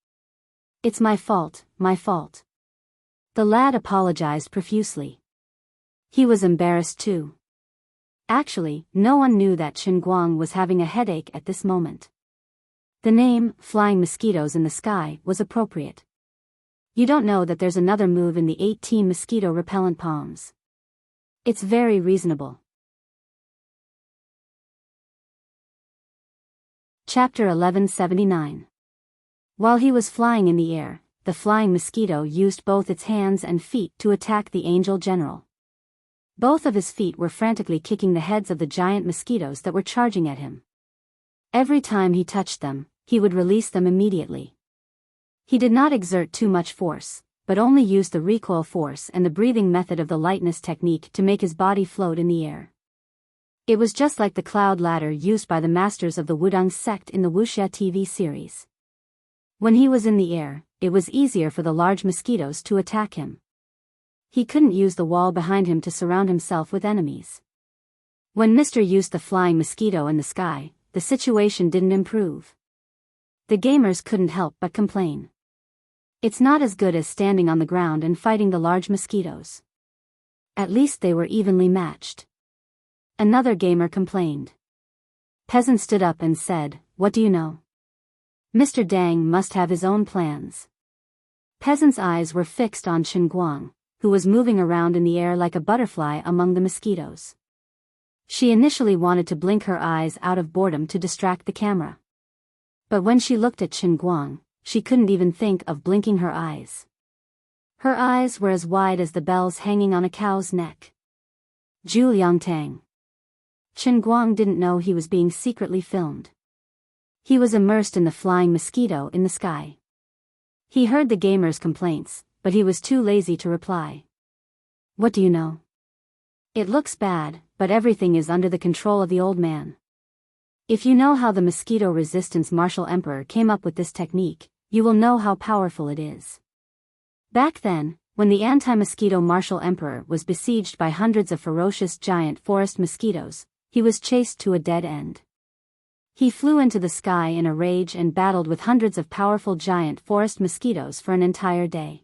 It's my fault, my fault. The lad apologized profusely. He was embarrassed too. Actually, no one knew that Qinguang was having a headache at this moment. The name, Flying Mosquitoes in the Sky, was appropriate. You don't know that there's another move in the 18 mosquito repellent palms. It's very reasonable. Chapter 1179. While he was flying in the air, the flying mosquito used both its hands and feet to attack the angel general. Both of his feet were frantically kicking the heads of the giant mosquitoes that were charging at him. Every time he touched them, he would release them immediately. He did not exert too much force, but only used the recoil force and the breathing method of the lightness technique to make his body float in the air. It was just like the cloud ladder used by the masters of the Wudang sect in the Wuxia TV series. When he was in the air, it was easier for the large mosquitoes to attack him. He couldn't use the wall behind him to surround himself with enemies. When Mr. used the flying mosquito in the sky, the situation didn't improve. The gamers couldn't help but complain. It's not as good as standing on the ground and fighting the large mosquitoes. At least they were evenly matched. Another gamer complained. Peasant stood up and said, "What do you know? Mr. Dang must have his own plans." Peasant's eyes were fixed on Qinguang, who was moving around in the air like a butterfly among the mosquitoes. She initially wanted to blink her eyes out of boredom to distract the camera. But when she looked at Chen Guang, she couldn't even think of blinking her eyes. Her eyes were as wide as the bells hanging on a cow's neck. Zhu Yongtang. Chen Guang didn't know he was being secretly filmed. He was immersed in the flying mosquito in the sky. He heard the gamer's complaints, but he was too lazy to reply. What do you know? It looks bad, but everything is under the control of the old man. If you know how the mosquito resistance martial emperor came up with this technique, you will know how powerful it is. Back then, when the anti-mosquito martial emperor was besieged by hundreds of ferocious giant forest mosquitoes, he was chased to a dead end. He flew into the sky in a rage and battled with hundreds of powerful giant forest mosquitoes for an entire day.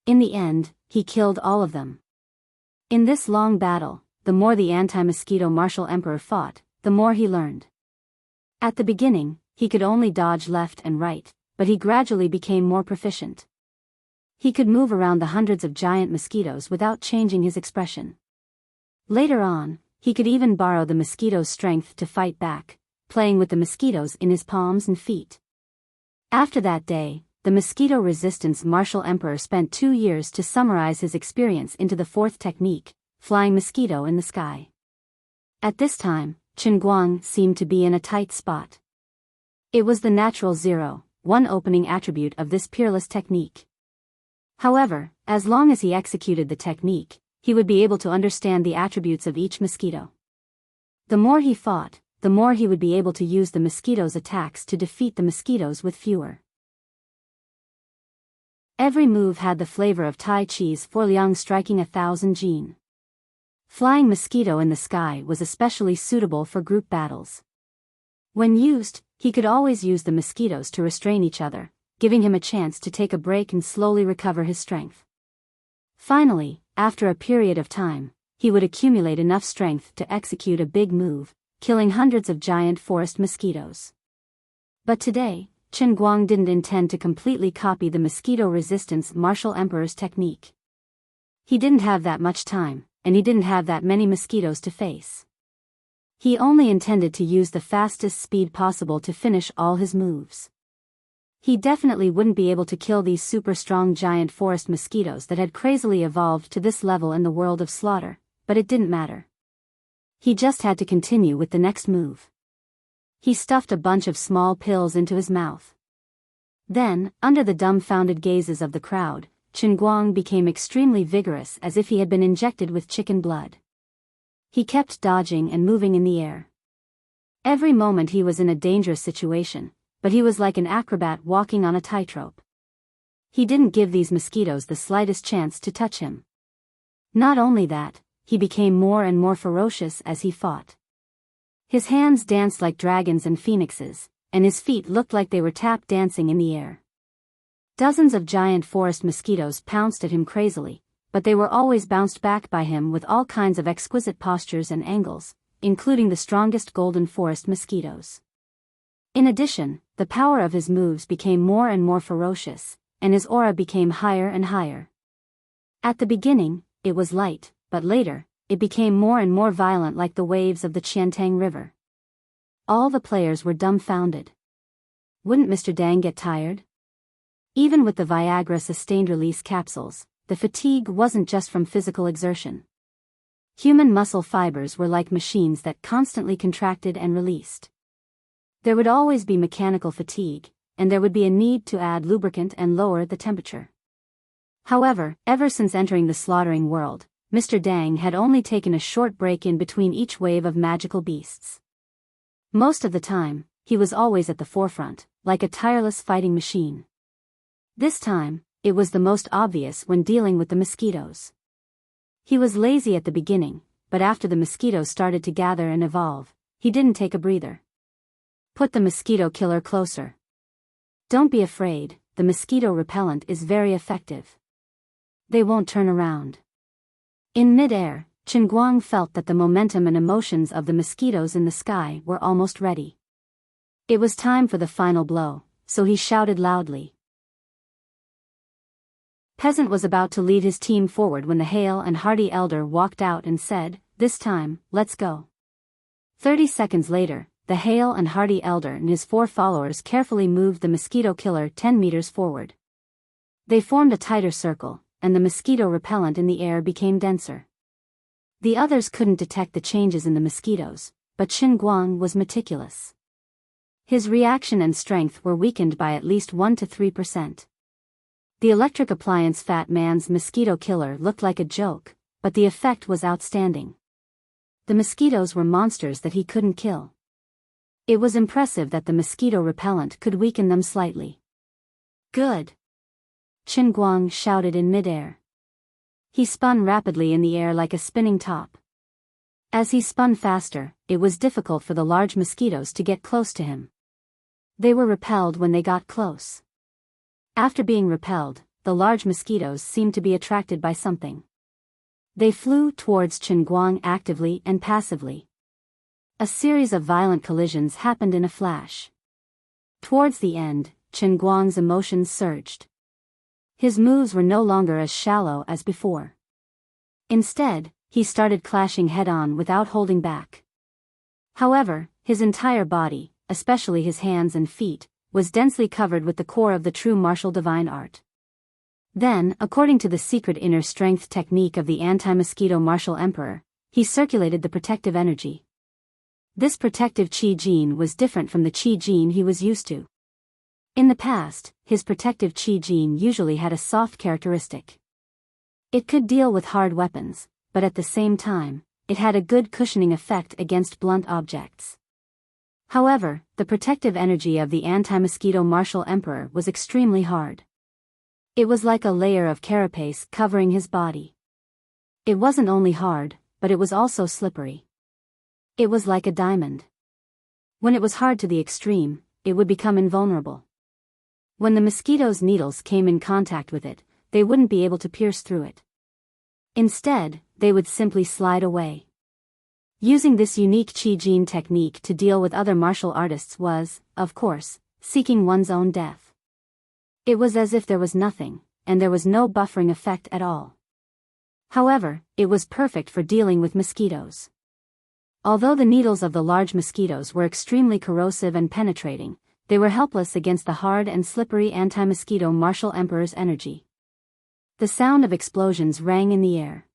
In the end, he killed all of them. In this long battle, the more the anti-mosquito martial emperor fought, the more he learned. At the beginning, he could only dodge left and right, but he gradually became more proficient. He could move around the hundreds of giant mosquitoes without changing his expression. Later on, he could even borrow the mosquito's strength to fight back, playing with the mosquitoes in his palms and feet. After that day, the mosquito resistance martial emperor spent 2 years to summarize his experience into the fourth technique, flying mosquito in the sky. At this time, Chen Guang seemed to be in a tight spot. It was the natural 0-1 opening attribute of this peerless technique. However, as long as he executed the technique, he would be able to understand the attributes of each mosquito. The more he fought, the more he would be able to use the mosquito's attacks to defeat the mosquitoes with fewer. Every move had the flavor of Tai Chi's Liang striking 1,000 jin. Flying mosquito in the sky was especially suitable for group battles. When used, he could always use the mosquitoes to restrain each other, giving him a chance to take a break and slowly recover his strength. Finally, after a period of time, he would accumulate enough strength to execute a big move, killing hundreds of giant forest mosquitoes. But today, Chen Guang didn't intend to completely copy the mosquito resistance martial emperor's technique. He didn't have that much time, and he didn't have that many mosquitoes to face. He only intended to use the fastest speed possible to finish all his moves. He definitely wouldn't be able to kill these super strong giant forest mosquitoes that had crazily evolved to this level in the world of slaughter, but it didn't matter. He just had to continue with the next move. He stuffed a bunch of small pills into his mouth. Then, under the dumbfounded gazes of the crowd, Chen Guang became extremely vigorous as if he had been injected with chicken blood. He kept dodging and moving in the air. Every moment he was in a dangerous situation, but he was like an acrobat walking on a tightrope. He didn't give these mosquitoes the slightest chance to touch him. Not only that, he became more and more ferocious as he fought. His hands danced like dragons and phoenixes, and his feet looked like they were tap dancing in the air. Dozens of giant forest mosquitoes pounced at him crazily, but they were always bounced back by him with all kinds of exquisite postures and angles, including the strongest golden forest mosquitoes. In addition, the power of his moves became more and more ferocious, and his aura became higher and higher. At the beginning, it was light, but later, it became more and more violent like the waves of the Enchanting river. All the players were dumbfounded. Wouldn't Mr. Dang get tired? Even with the Viagra sustained release capsules, the fatigue wasn't just from physical exertion. Human muscle fibers were like machines that constantly contracted and released. There would always be mechanical fatigue, and there would be a need to add lubricant and lower the temperature. However, ever since entering the slaughtering world, Mr. Dang had only taken a short break in between each wave of magical beasts. Most of the time, he was always at the forefront, like a tireless fighting machine. This time, it was the most obvious when dealing with the mosquitoes. He was lazy at the beginning, but after the mosquitoes started to gather and evolve, he didn't take a breather. Put the mosquito killer closer. Don't be afraid, the mosquito repellent is very effective. They won't turn around. In mid-air, Chen Guang felt that the momentum and emotions of the mosquitoes in the sky were almost ready. It was time for the final blow, so he shouted loudly. Peasant was about to lead his team forward when the hale and hearty elder walked out and said, "This time, let's go." 30 seconds later, the hale and hearty elder and his 4 followers carefully moved the mosquito killer 10 meters forward. They formed a tighter circle, and the mosquito repellent in the air became denser. The others couldn't detect the changes in the mosquitoes, but Qin Guang was meticulous. His reaction and strength were weakened by at least 1 to 3%. The electric appliance Fat Man's mosquito killer looked like a joke, but the effect was outstanding. The mosquitoes were monsters that he couldn't kill. It was impressive that the mosquito repellent could weaken them slightly. "Good!" Qin Guang shouted in midair. He spun rapidly in the air like a spinning top. As he spun faster, it was difficult for the large mosquitoes to get close to him. They were repelled when they got close. After being repelled, the large mosquitoes seemed to be attracted by something. They flew towards Qin Guang actively and passively. A series of violent collisions happened in a flash. Towards the end, Qin Guang's emotions surged. His moves were no longer as shallow as before. Instead, he started clashing head-on without holding back. However, his entire body, especially his hands and feet, was densely covered with the core of the true martial divine art. Then, according to the secret inner strength technique of the anti-mosquito martial emperor, he circulated the protective energy. This protective qi gene was different from the qi gene he was used to. In the past, his protective qi gene usually had a soft characteristic. It could deal with hard weapons, but at the same time, it had a good cushioning effect against blunt objects. However, the protective energy of the anti-mosquito martial emperor was extremely hard. It was like a layer of carapace covering his body. It wasn't only hard, but it was also slippery. It was like a diamond. When it was hard to the extreme, it would become invulnerable. When the mosquito's needles came in contact with it, they wouldn't be able to pierce through it. Instead, they would simply slide away. Using this unique qi gene technique to deal with other martial artists was, of course, seeking one's own death. It was as if there was nothing, and there was no buffering effect at all. However, it was perfect for dealing with mosquitoes. Although the needles of the large mosquitoes were extremely corrosive and penetrating, they were helpless against the hard and slippery anti-mosquito martial emperor's energy. The sound of explosions rang in the air.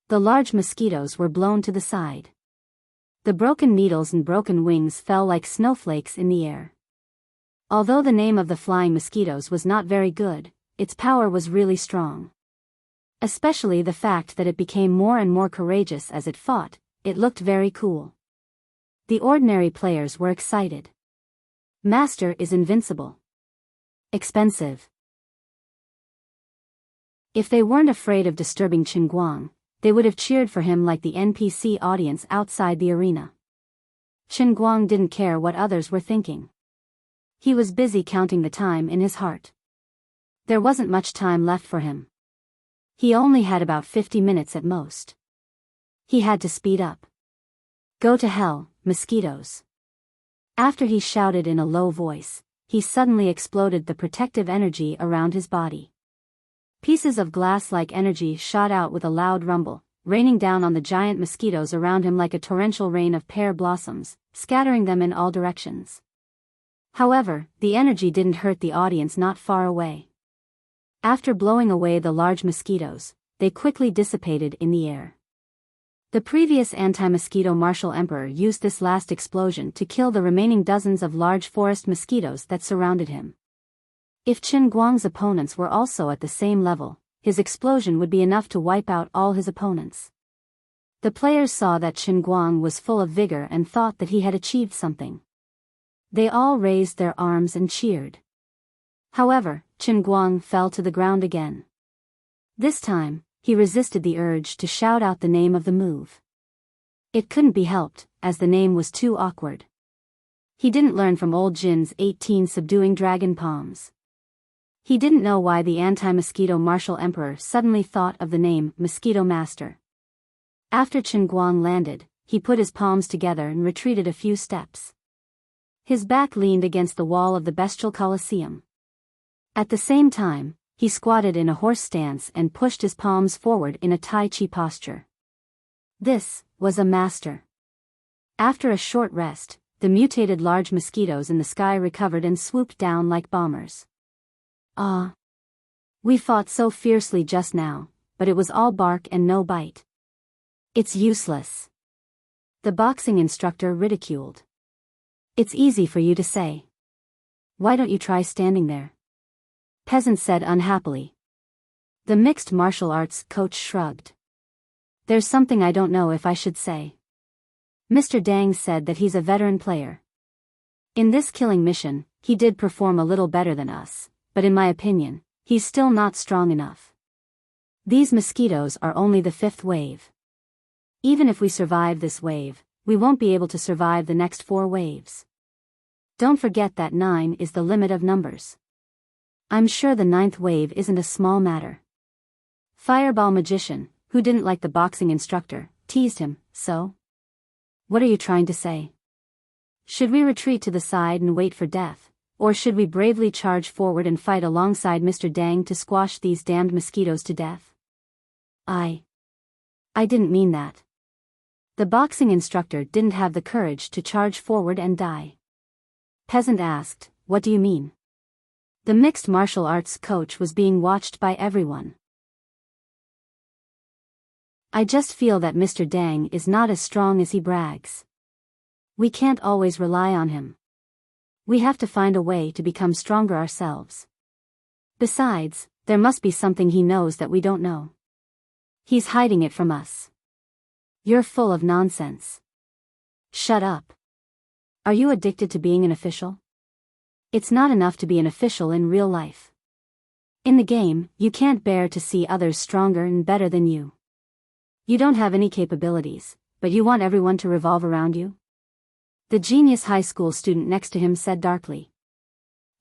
The large mosquitoes were blown to the side. The broken needles and broken wings fell like snowflakes in the air. Although the name of the flying mosquitoes was not very good, its power was really strong. Especially the fact that it became more and more courageous as it fought, it looked very cool. The ordinary players were excited. Master is invincible. Expensive. If they weren't afraid of disturbing Qin Guang, they would have cheered for him like the NPC audience outside the arena. Qin Guang didn't care what others were thinking. He was busy counting the time in his heart. There wasn't much time left for him. He only had about 50 minutes at most. He had to speed up. "Go to hell, mosquitoes." After he shouted in a low voice, he suddenly exploded the protective energy around his body. Pieces of glass-like energy shot out with a loud rumble, raining down on the giant mosquitoes around him like a torrential rain of pear blossoms, scattering them in all directions. However, the energy didn't hurt the audience not far away. After blowing away the large mosquitoes, they quickly dissipated in the air. The previous anti-mosquito martial emperor used this last explosion to kill the remaining dozens of large forest mosquitoes that surrounded him. If Qin Guang's opponents were also at the same level, his explosion would be enough to wipe out all his opponents. The players saw that Qin Guang was full of vigor and thought that he had achieved something. They all raised their arms and cheered. However, Qin Guang fell to the ground again. This time, he resisted the urge to shout out the name of the move. It couldn't be helped, as the name was too awkward. He didn't learn from old Jin's 18 subduing dragon palms. He didn't know why the anti-mosquito martial emperor suddenly thought of the name Mosquito Master. After Qin Guang landed, he put his palms together and retreated a few steps. His back leaned against the wall of the bestial Colosseum. At the same time, he squatted in a horse stance and pushed his palms forward in a Tai Chi posture. This was a master. After a short rest, the mutated large mosquitoes in the sky recovered and swooped down like bombers. Ah! We fought so fiercely just now, but it was all bark and no bite. It's useless. The boxing instructor ridiculed. It's easy for you to say. Why don't you try standing there? Peasant said unhappily. The mixed martial arts coach shrugged. There's something I don't know if I should say. Mr. Dang said that he's a veteran player. In this killing mission, he did perform a little better than us, but in my opinion, he's still not strong enough. These mosquitoes are only the 5th wave. Even if we survive this wave, we won't be able to survive the next 4 waves. Don't forget that 9 is the limit of numbers. I'm sure the 9th wave isn't a small matter. Fireball Magician, who didn't like the boxing instructor, teased him. So? What are you trying to say? Should we retreat to the side and wait for death, or should we bravely charge forward and fight alongside Mr. Dang to squash these damned mosquitoes to death? I didn't mean that. The boxing instructor didn't have the courage to charge forward and die. Peasant asked, what do you mean? The mixed martial arts coach was being watched by everyone. I just feel that Mr. Dang is not as strong as he brags. We can't always rely on him. We have to find a way to become stronger ourselves. Besides, there must be something he knows that we don't know. He's hiding it from us. You're full of nonsense. Shut up. Are you addicted to being an official? It's not enough to be an official in real life. In the game, you can't bear to see others stronger and better than you. You don't have any capabilities, but you want everyone to revolve around you? The genius high school student next to him said darkly.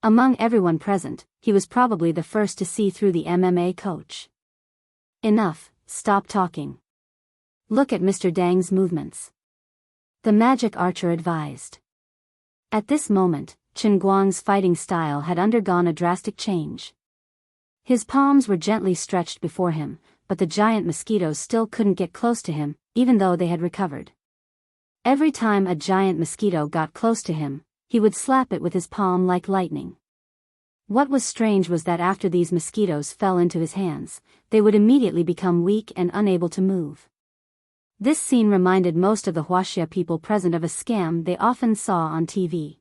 Among everyone present, he was probably the first to see through the MMA coach. Enough, stop talking. Look at Mr. Dang's movements. The magic archer advised. At this moment, Chen Guang's fighting style had undergone a drastic change. His palms were gently stretched before him, but the giant mosquitoes still couldn't get close to him, even though they had recovered. Every time a giant mosquito got close to him, he would slap it with his palm like lightning. What was strange was that after these mosquitoes fell into his hands, they would immediately become weak and unable to move. This scene reminded most of the Huaxia people present of a scam they often saw on TV.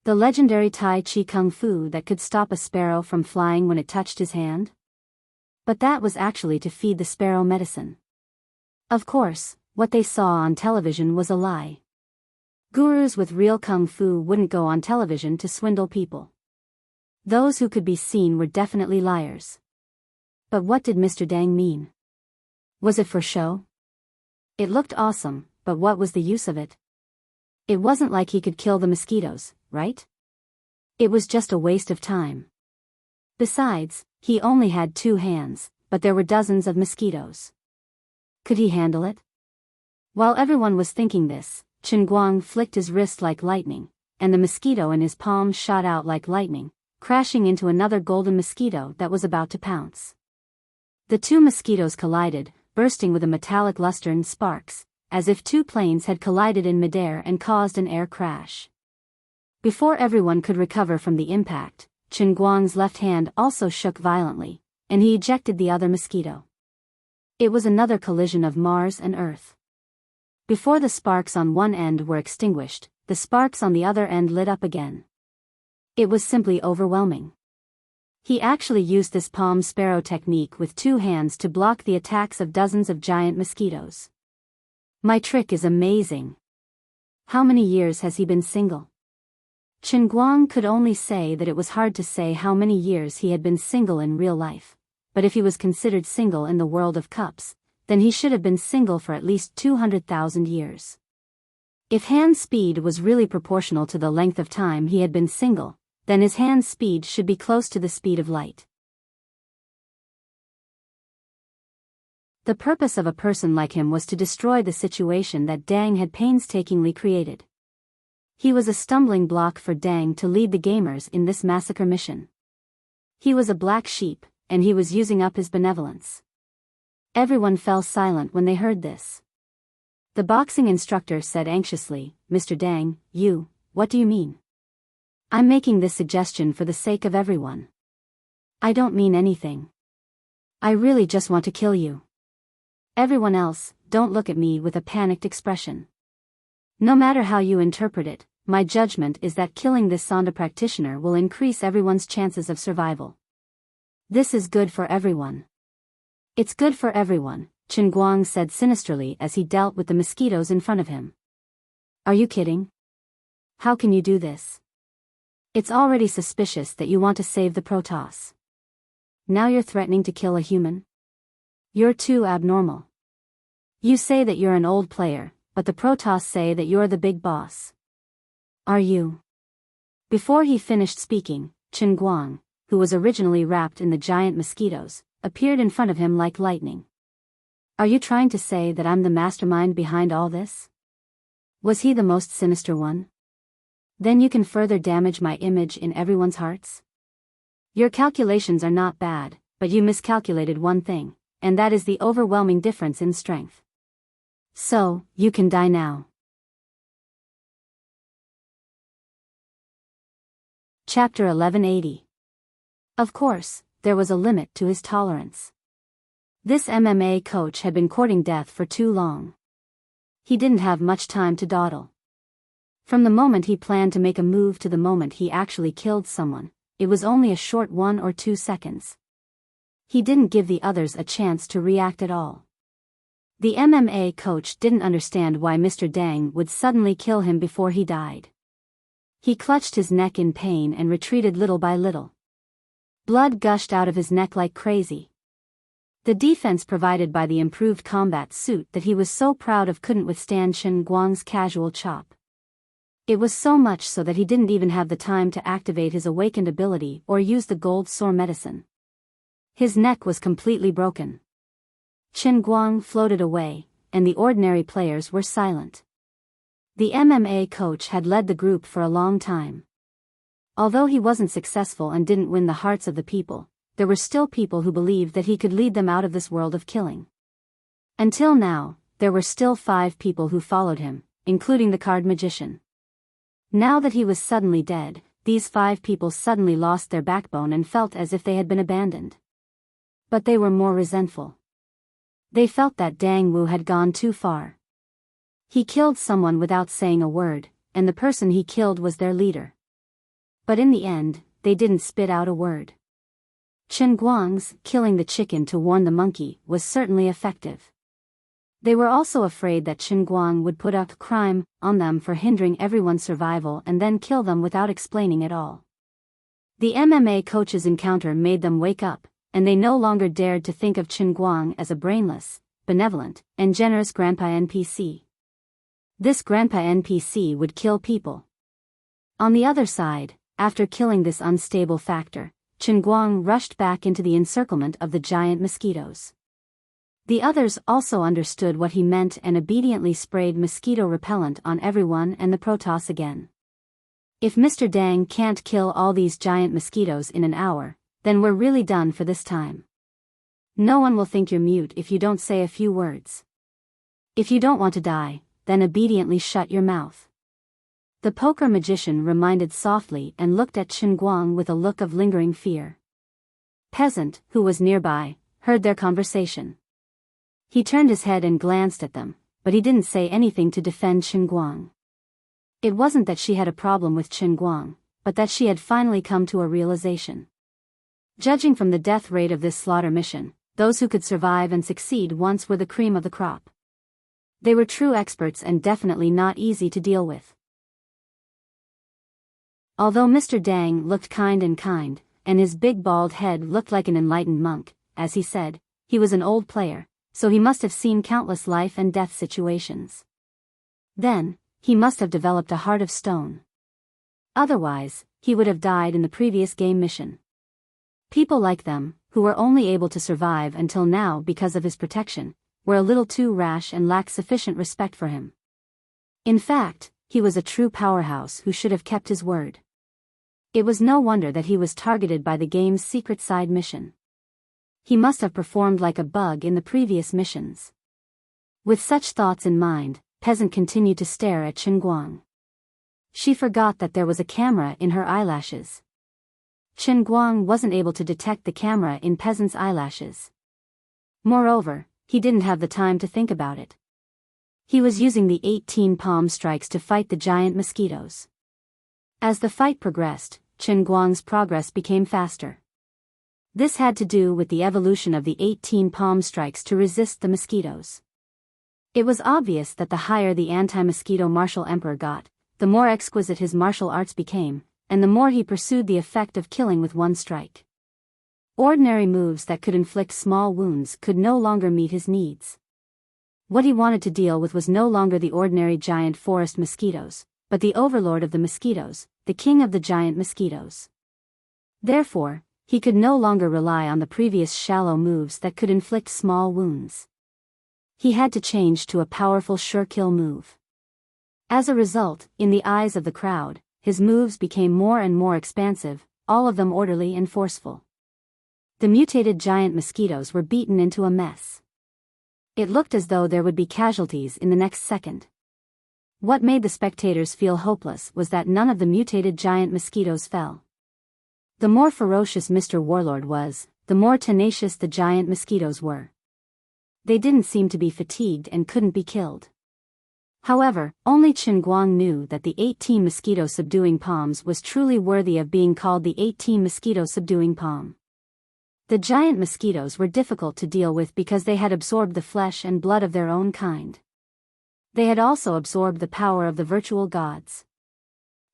The legendary Tai Chi Kung Fu that could stop a sparrow from flying when it touched his hand? But that was actually to feed the sparrow medicine. Of course, what they saw on television was a lie. Gurus with real Kung Fu wouldn't go on television to swindle people. Those who could be seen were definitely liars. But what did Mr. Dang mean? Was it for show? It looked awesome, but what was the use of it? It wasn't like he could kill the mosquitoes, right? It was just a waste of time. Besides, he only had 2 hands, but there were dozens of mosquitoes. Could he handle it? While everyone was thinking this, Chen Guang flicked his wrist like lightning, and the mosquito in his palm shot out like lightning, crashing into another golden mosquito that was about to pounce. The 2 mosquitoes collided, bursting with a metallic luster and sparks, as if 2 planes had collided in midair and caused an air crash. Before everyone could recover from the impact, Chen Guang's left hand also shook violently, and he ejected the other mosquito. It was another collision of Mars and Earth. Before the sparks on one end were extinguished, the sparks on the other end lit up again. It was simply overwhelming. He actually used this palm sparrow technique with 2 hands to block the attacks of dozens of giant mosquitoes. My trick is amazing. How many years has he been single? Chen Guang could only say that it was hard to say how many years he had been single in real life, but if he was considered single in the world of cups, then he should have been single for at least 200,000 years. If hand speed was really proportional to the length of time he had been single, then his hand speed should be close to the speed of light. The purpose of a person like him was to destroy the situation that Dang had painstakingly created. He was a stumbling block for Dang to lead the gamers in this massacre mission. He was a black sheep, and he was using up his benevolence. Everyone fell silent when they heard this. The boxing instructor said anxiously, "Mr. Dang, what do you mean?" "I'm making this suggestion for the sake of everyone. I don't mean anything. I really just want to kill you. Everyone else, don't look at me with a panicked expression. No matter how you interpret it, my judgment is that killing this Sonda practitioner will increase everyone's chances of survival. This is good for everyone." "It's good for everyone," Chen Guang said sinisterly as he dealt with the mosquitoes in front of him. "Are you kidding? How can you do this? It's already suspicious that you want to save the Protoss. Now you're threatening to kill a human? You're too abnormal. You say that you're an old player, but the Protoss say that you're the big boss. Are you?" Before he finished speaking, Chen Guang, who was originally wrapped in the giant mosquitoes, appeared in front of him like lightning. "Are you trying to say that I'm the mastermind behind all this? Was he the most sinister one? Then you can further damage my image in everyone's hearts? Your calculations are not bad, but you miscalculated one thing, and that is the overwhelming difference in strength. So, you can die now." Chapter 1180. Of course, there was a limit to his tolerance. This MMA coach had been courting death for too long. He didn't have much time to dawdle. From the moment he planned to make a move to the moment he actually killed someone, it was only a short 1 or 2 seconds. He didn't give the others a chance to react at all. The MMA coach didn't understand why Mr. Dang would suddenly kill him before he died. He clutched his neck in pain and retreated little by little. Blood gushed out of his neck like crazy. The defense provided by the improved combat suit that he was so proud of couldn't withstand Chen Guang's casual chop. It was so much so that he didn't even have the time to activate his awakened ability or use the gold sore medicine. His neck was completely broken. Chen Guang floated away, and the ordinary players were silent. The MMA coach had led the group for a long time. Although he wasn't successful and didn't win the hearts of the people, there were still people who believed that he could lead them out of this world of killing. Until now, there were still 5 people who followed him, including the card magician. Now that he was suddenly dead, these 5 people suddenly lost their backbone and felt as if they had been abandoned. But they were more resentful. They felt that Dang Wu had gone too far. He killed someone without saying a word, and the person he killed was their leader. But in the end, they didn't spit out a word. Chen Guang's killing the chicken to warn the monkey was certainly effective. They were also afraid that Chen Guang would put a crime on them for hindering everyone's survival and then kill them without explaining at all. The MMA coach's encounter made them wake up, and they no longer dared to think of Chen Guang as a brainless, benevolent, and generous grandpa NPC. This grandpa NPC would kill people. On the other side, after killing this unstable factor, Chen Guang rushed back into the encirclement of the giant mosquitoes. The others also understood what he meant and obediently sprayed mosquito repellent on everyone and the Protoss again. If Mr. Dang can't kill all these giant mosquitoes in an hour, then we're really done for this time. No one will think you're mute if you don't say a few words. If you don't want to die, then obediently shut your mouth. The poker magician reminded softly and looked at Chen Guang with a look of lingering fear. Peasant, who was nearby, heard their conversation. He turned his head and glanced at them, but he didn't say anything to defend Chen Guang. It wasn't that she had a problem with Chen Guang, but that she had finally come to a realization. Judging from the death rate of this slaughter mission, those who could survive and succeed once were the cream of the crop. They were true experts and definitely not easy to deal with. Although Mr. Dang looked kind, and his big bald head looked like an enlightened monk, as he said, he was an old player, so he must have seen countless life and death situations. Then, he must have developed a heart of stone. Otherwise, he would have died in the previous game mission. People like them, who were only able to survive until now because of his protection, were a little too rash and lacked sufficient respect for him. In fact, he was a true powerhouse who should have kept his word. It was no wonder that he was targeted by the game's secret side mission. He must have performed like a bug in the previous missions. With such thoughts in mind, Peasant continued to stare at Chen Guang. She forgot that there was a camera in her eyelashes. Chen Guang wasn't able to detect the camera in Peasant's eyelashes. Moreover, he didn't have the time to think about it. He was using the 18 palm strikes to fight the giant mosquitoes. As the fight progressed, Chen Guang's progress became faster. This had to do with the evolution of the 18 palm strikes to resist the mosquitoes. It was obvious that the higher the anti-mosquito martial emperor got, the more exquisite his martial arts became, and the more he pursued the effect of killing with one strike. Ordinary moves that could inflict small wounds could no longer meet his needs. What he wanted to deal with was no longer the ordinary giant forest mosquitoes, but the overlord of the mosquitoes, the king of the giant mosquitoes. Therefore, he could no longer rely on the previous shallow moves that could inflict small wounds. He had to change to a powerful sure-kill move. As a result, in the eyes of the crowd, his moves became more and more expansive, all of them orderly and forceful. The mutated giant mosquitoes were beaten into a mess. It looked as though there would be casualties in the next second. What made the spectators feel hopeless was that none of the mutated giant mosquitoes fell. The more ferocious Mr. Warlord was, the more tenacious the giant mosquitoes were. They didn't seem to be fatigued and couldn't be killed. However, only Chen Guang knew that the 18 mosquito-subduing palms was truly worthy of being called the 18 mosquito-subduing palm. The giant mosquitoes were difficult to deal with because they had absorbed the flesh and blood of their own kind. They had also absorbed the power of the virtual gods.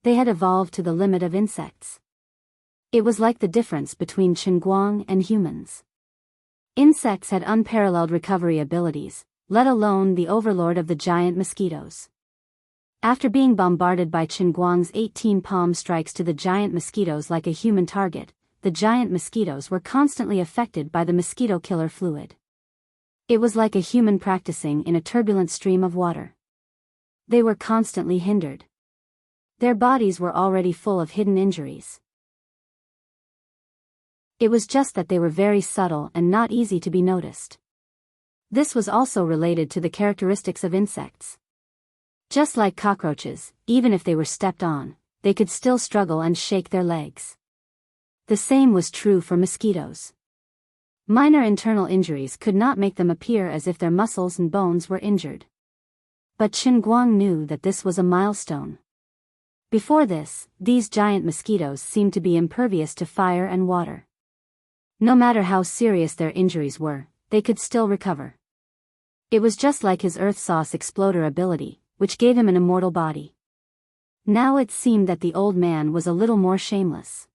They had evolved to the limit of insects. It was like the difference between Chen Guang and humans. Insects had unparalleled recovery abilities, let alone the overlord of the giant mosquitoes. After being bombarded by Chen Guang's 18 palm strikes to the giant mosquitoes like a human target, the giant mosquitoes were constantly affected by the mosquito killer fluid. It was like a human practicing in a turbulent stream of water. They were constantly hindered. Their bodies were already full of hidden injuries. It was just that they were very subtle and not easy to be noticed. This was also related to the characteristics of insects. Just like cockroaches, even if they were stepped on, they could still struggle and shake their legs. The same was true for mosquitoes. Minor internal injuries could not make them appear as if their muscles and bones were injured. But Chen Guang knew that this was a milestone. Before this, these giant mosquitoes seemed to be impervious to fire and water. No matter how serious their injuries were, they could still recover. It was just like his Earth Sauce Exploder ability, which gave him an immortal body. Now it seemed that the old man was a little more shameless.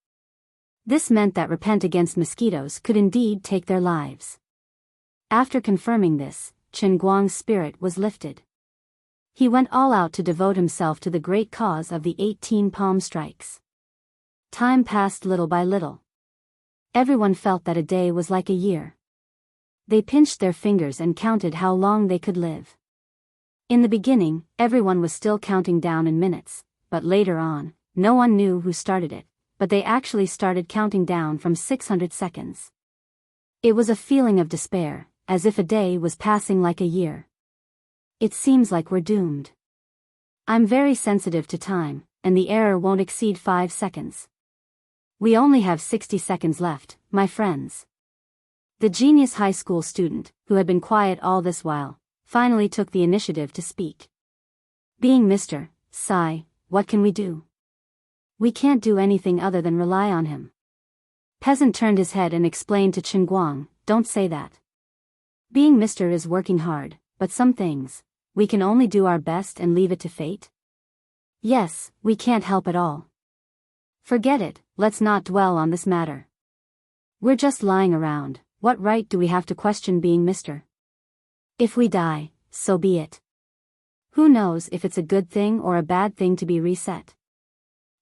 This meant that repent against mosquitoes could indeed take their lives. After confirming this, Chen Guang's spirit was lifted. He went all out to devote himself to the great cause of the 18 palm strikes. Time passed little by little. Everyone felt that a day was like a year. They pinched their fingers and counted how long they could live. In the beginning, everyone was still counting down in minutes, but later on, no one knew who started it, but they actually started counting down from 600 seconds. It was a feeling of despair, as if a day was passing like a year. It seems like we're doomed. I'm very sensitive to time, and the error won't exceed 5 seconds. We only have 60 seconds left, my friends. The genius high school student, who had been quiet all this while, finally took the initiative to speak. Being Mr. Sai, what can we do? We can't do anything other than rely on him. Peasant turned his head and explained to Chen Guang, don't say that. Being Mr. is working hard, but some things, we can only do our best and leave it to fate. Yes, we can't help at all. Forget it, let's not dwell on this matter. We're just lying around, what right do we have to question being Mr.? If we die, so be it. Who knows if it's a good thing or a bad thing to be reset?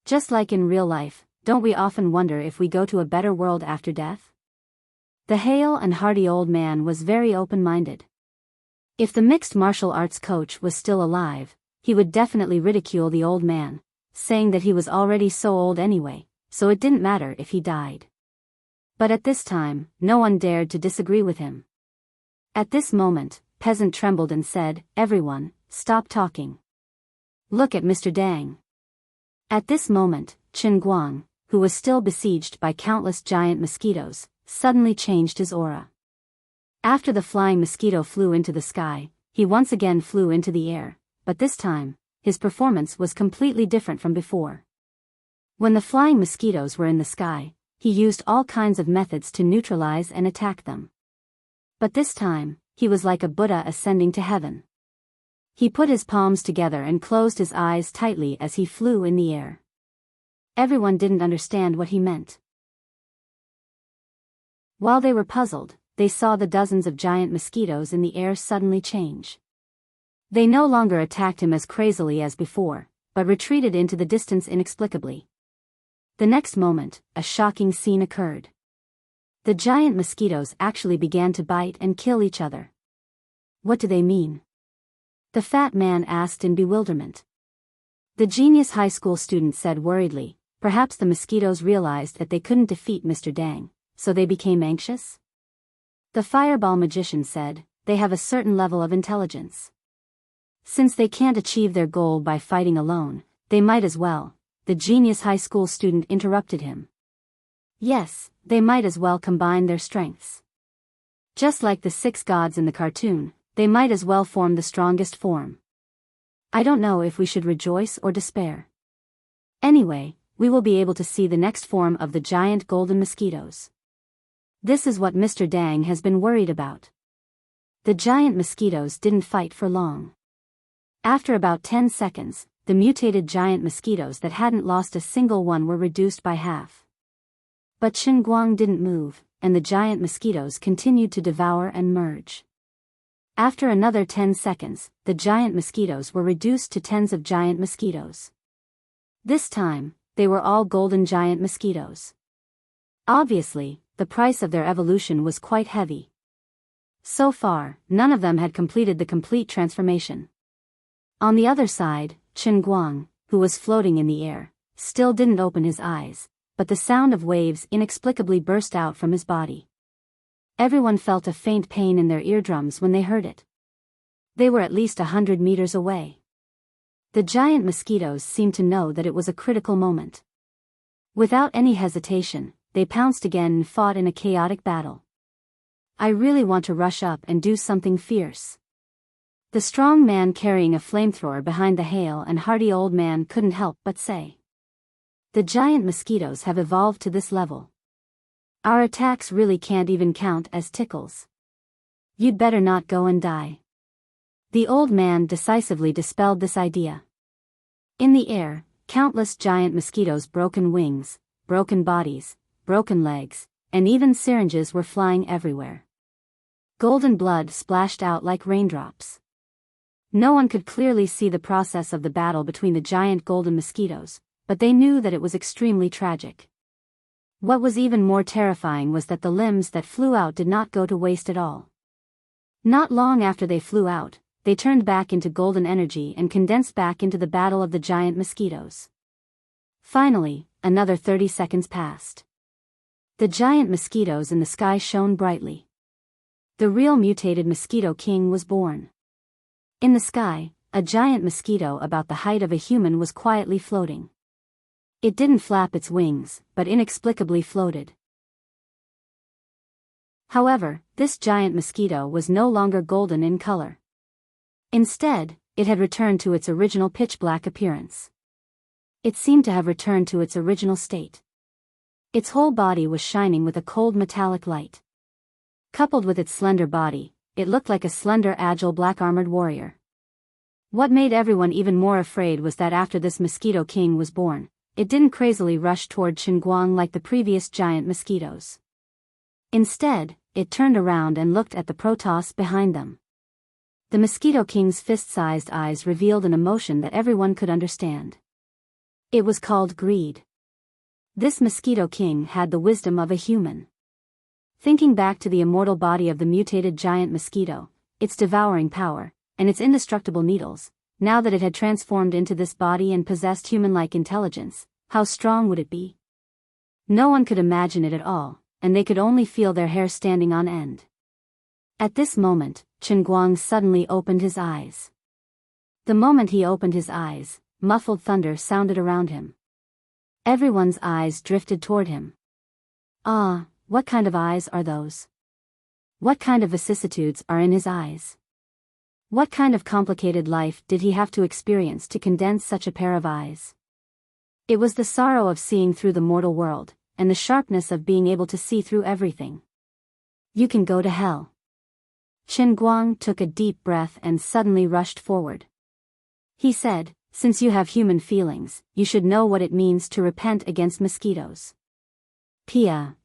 Just like in real life, don't we often wonder if we go to a better world after death? The hale and hearty old man was very open-minded. If the mixed martial arts coach was still alive, he would definitely ridicule the old man, saying that he was already so old anyway, so it didn't matter if he died. But at this time, no one dared to disagree with him. At this moment, Peasant trembled and said, "Everyone, stop talking. Look at Mr. Dang." At this moment, Chen Guang, who was still besieged by countless giant mosquitoes, suddenly changed his aura. After the flying mosquito flew into the sky, he once again flew into the air, but this time, his performance was completely different from before. When the flying mosquitoes were in the sky, he used all kinds of methods to neutralize and attack them. But this time, he was like a Buddha ascending to heaven. He put his palms together and closed his eyes tightly as he flew in the air. Everyone didn't understand what he meant. While they were puzzled, they saw the dozens of giant mosquitoes in the air suddenly change. They no longer attacked him as crazily as before, but retreated into the distance inexplicably. The next moment, a shocking scene occurred. The giant mosquitoes actually began to bite and kill each other. What do they mean? The fat man asked in bewilderment. The genius high school student said worriedly, perhaps the mosquitoes realized that they couldn't defeat Mr. Dang, so they became anxious? The fireball magician said, they have a certain level of intelligence. Since they can't achieve their goal by fighting alone, they might as well. The genius high school student interrupted him. Yes, they might as well combine their strengths. Just like the 6 gods in the cartoon, they might as well form the strongest form. I don't know if we should rejoice or despair. Anyway, we will be able to see the next form of the giant golden mosquitoes. This is what Mr. Dang has been worried about. The giant mosquitoes didn't fight for long. After about 10 seconds, the mutated giant mosquitoes that hadn't lost a single one were reduced by half. But Chen Guang didn't move, and the giant mosquitoes continued to devour and merge. After another 10 seconds, the giant mosquitoes were reduced to tens of giant mosquitoes. This time, they were all golden giant mosquitoes. Obviously, the price of their evolution was quite heavy. So far, none of them had completed the complete transformation. On the other side, Chen Guang, who was floating in the air, still didn't open his eyes, but the sound of waves inexplicably burst out from his body. Everyone felt a faint pain in their eardrums when they heard it. They were at least 100 meters away. The giant mosquitoes seemed to know that it was a critical moment. Without any hesitation, they pounced again and fought in a chaotic battle. I really want to rush up and do something fierce. The strong man carrying a flamethrower behind the hale and hearty old man couldn't help but say. The giant mosquitoes have evolved to this level. Our attacks really can't even count as tickles. You'd better not go and die. The old man decisively dispelled this idea. In the air, countless giant mosquitoes' broken wings, broken bodies, broken legs, and even syringes were flying everywhere. Golden blood splashed out like raindrops. No one could clearly see the process of the battle between the giant golden mosquitoes, but they knew that it was extremely tragic. What was even more terrifying was that the limbs that flew out did not go to waste at all. Not long after they flew out, they turned back into golden energy and condensed back into the battle of the giant mosquitoes. Finally, another 30 seconds passed. The giant mosquitoes in the sky shone brightly. The real mutated mosquito king was born. In the sky, a giant mosquito about the height of a human was quietly floating. It didn't flap its wings, but inexplicably floated. However, this giant mosquito was no longer golden in color. Instead, it had returned to its original pitch-black appearance. It seemed to have returned to its original state. Its whole body was shining with a cold metallic light. Coupled with its slender body, it looked like a slender, agile black-armored warrior. What made everyone even more afraid was that after this mosquito king was born, it didn't crazily rush toward Chen Guang like the previous giant mosquitoes. Instead, it turned around and looked at the Protoss behind them. The mosquito king's fist-sized eyes revealed an emotion that everyone could understand. It was called greed. This mosquito king had the wisdom of a human. Thinking back to the immortal body of the mutated giant mosquito, its devouring power, and its indestructible needles, now that it had transformed into this body and possessed human-like intelligence, how strong would it be? No one could imagine it at all, and they could only feel their hair standing on end. At this moment, Chen Guang suddenly opened his eyes. The moment he opened his eyes, muffled thunder sounded around him. Everyone's eyes drifted toward him. Ah, what kind of eyes are those? What kind of vicissitudes are in his eyes? What kind of complicated life did he have to experience to condense such a pair of eyes? It was the sorrow of seeing through the mortal world, and the sharpness of being able to see through everything. You can go to hell. Chen Guang took a deep breath and suddenly rushed forward. He said, since you have human feelings, you should know what it means to repent against mosquitoes. Pia.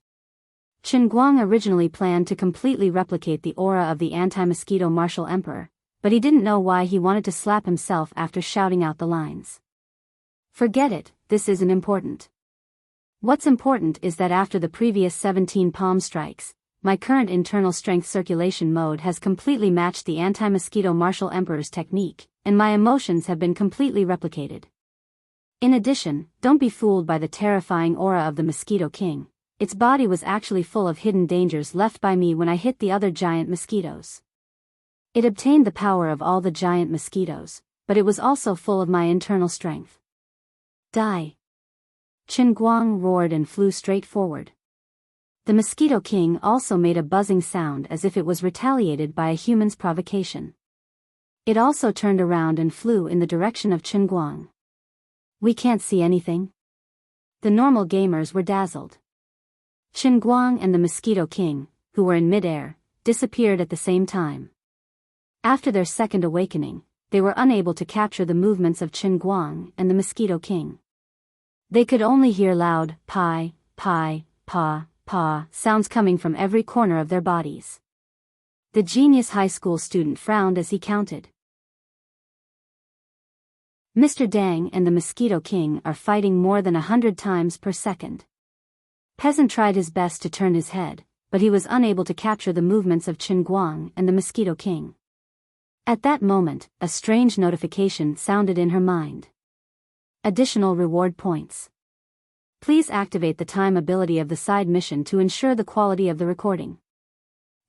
Chen Guang originally planned to completely replicate the aura of the anti-mosquito martial emperor, but he didn't know why he wanted to slap himself after shouting out the lines. Forget it, this isn't important. What's important is that after the previous 17 palm strikes, my current internal strength circulation mode has completely matched the anti-mosquito martial emperor's technique, and my emotions have been completely replicated. In addition, don't be fooled by the terrifying aura of the Mosquito King. Its body was actually full of hidden dangers left by me when I hit the other giant mosquitoes. It obtained the power of all the giant mosquitoes, but it was also full of my internal strength. Die! Chen Guang roared and flew straight forward. The Mosquito King also made a buzzing sound as if it was retaliated by a human's provocation. It also turned around and flew in the direction of Chen Guang. We can't see anything. The normal gamers were dazzled. Chen Guang and the Mosquito King, who were in midair, disappeared at the same time. After their second awakening, they were unable to capture the movements of Chen Guang and the Mosquito King. They could only hear loud pi, pi, pa, pa sounds coming from every corner of their bodies. The genius high school student frowned as he counted. Mr. Dang and the Mosquito King are fighting more than 100 times per second. Peasant tried his best to turn his head, but he was unable to capture the movements of Chen Guang and the Mosquito King. At that moment, a strange notification sounded in her mind. Additional reward points. Please activate the time ability of the side mission to ensure the quality of the recording.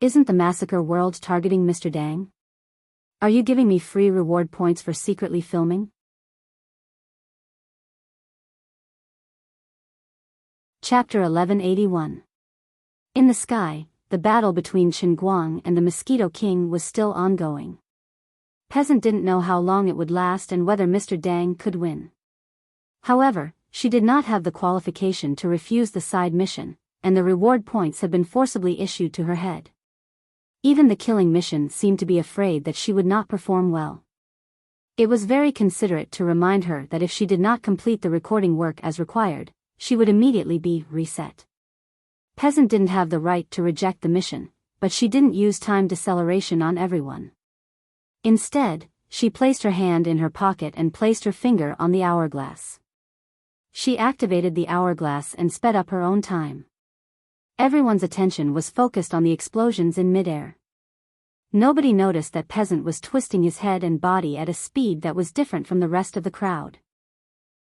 Isn't the Massacre World targeting Mr. Dang? Are you giving me free reward points for secretly filming? Chapter 1181. In the sky, the battle between Chen Guang and the Mosquito King was still ongoing. Peasant didn't know how long it would last and whether Mr. Dang could win. However, she did not have the qualification to refuse the side mission, and the reward points had been forcibly issued to her head. Even the killing mission seemed to be afraid that she would not perform well. It was very considerate to remind her that if she did not complete the recording work as required, she would immediately be reset. Peasant didn't have the right to reject the mission, but she didn't use time deceleration on everyone. Instead, she placed her hand in her pocket and placed her finger on the hourglass. She activated the hourglass and sped up her own time. Everyone's attention was focused on the explosions in midair. Nobody noticed that Peasant was twisting his head and body at a speed that was different from the rest of the crowd.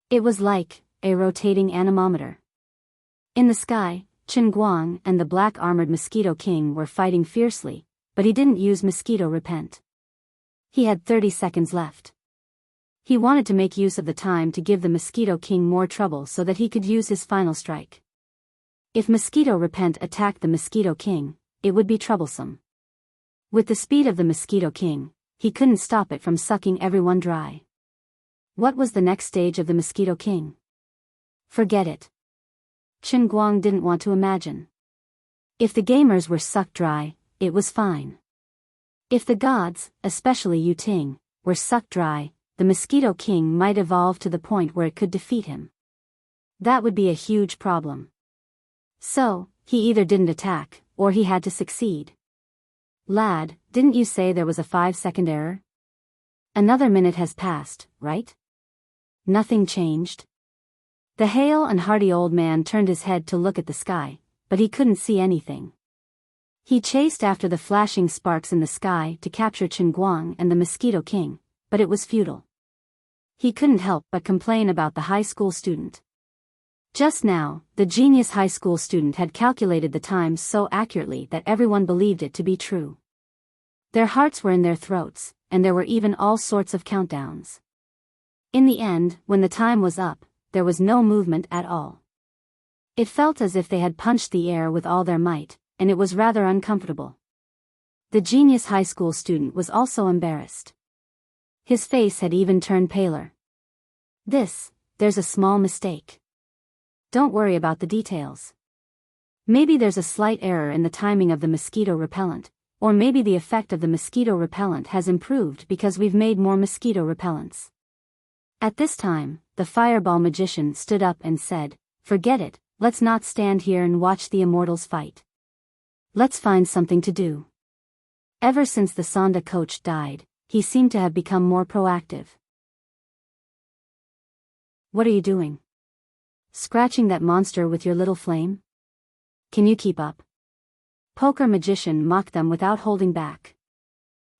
It was like a rotating anemometer. In the sky, Chen Guang and the black-armored Mosquito King were fighting fiercely, but he didn't use mosquito repent. He had 30 seconds left. He wanted to make use of the time to give the Mosquito King more trouble so that he could use his final strike. If mosquito repent attacked the Mosquito King, it would be troublesome. With the speed of the Mosquito King, he couldn't stop it from sucking everyone dry. What was the next stage of the Mosquito King? Forget it. Chen Guang didn't want to imagine. If the gamers were sucked dry, it was fine. If the gods, especially Yu Ting, were sucked dry, the Mosquito King might evolve to the point where it could defeat him. That would be a huge problem. So, he either didn't attack, or he had to succeed. Lad, didn't you say there was a 5-second error? Another minute has passed, right? Nothing changed. The hale and hearty old man turned his head to look at the sky, but he couldn't see anything. He chased after the flashing sparks in the sky to capture Chen Guang and the Mosquito King, but it was futile. He couldn't help but complain about the high school student. Just now, the genius high school student had calculated the time so accurately that everyone believed it to be true. Their hearts were in their throats, and there were even all sorts of countdowns. In the end, when the time was up, there was no movement at all. It felt as if they had punched the air with all their might, and it was rather uncomfortable. The genius high school student was also embarrassed. His face had even turned paler. There's a small mistake. Don't worry about the details. Maybe there's a slight error in the timing of the mosquito repellent, or maybe the effect of the mosquito repellent has improved because we've made more mosquito repellents. At this time, the fireball magician stood up and said, "Forget it, let's not stand here and watch the immortals fight. Let's find something to do." Ever since the Sonda coach died, he seemed to have become more proactive. "What are you doing? Scratching that monster with your little flame? Can you keep up?" Poker magician mocked them without holding back.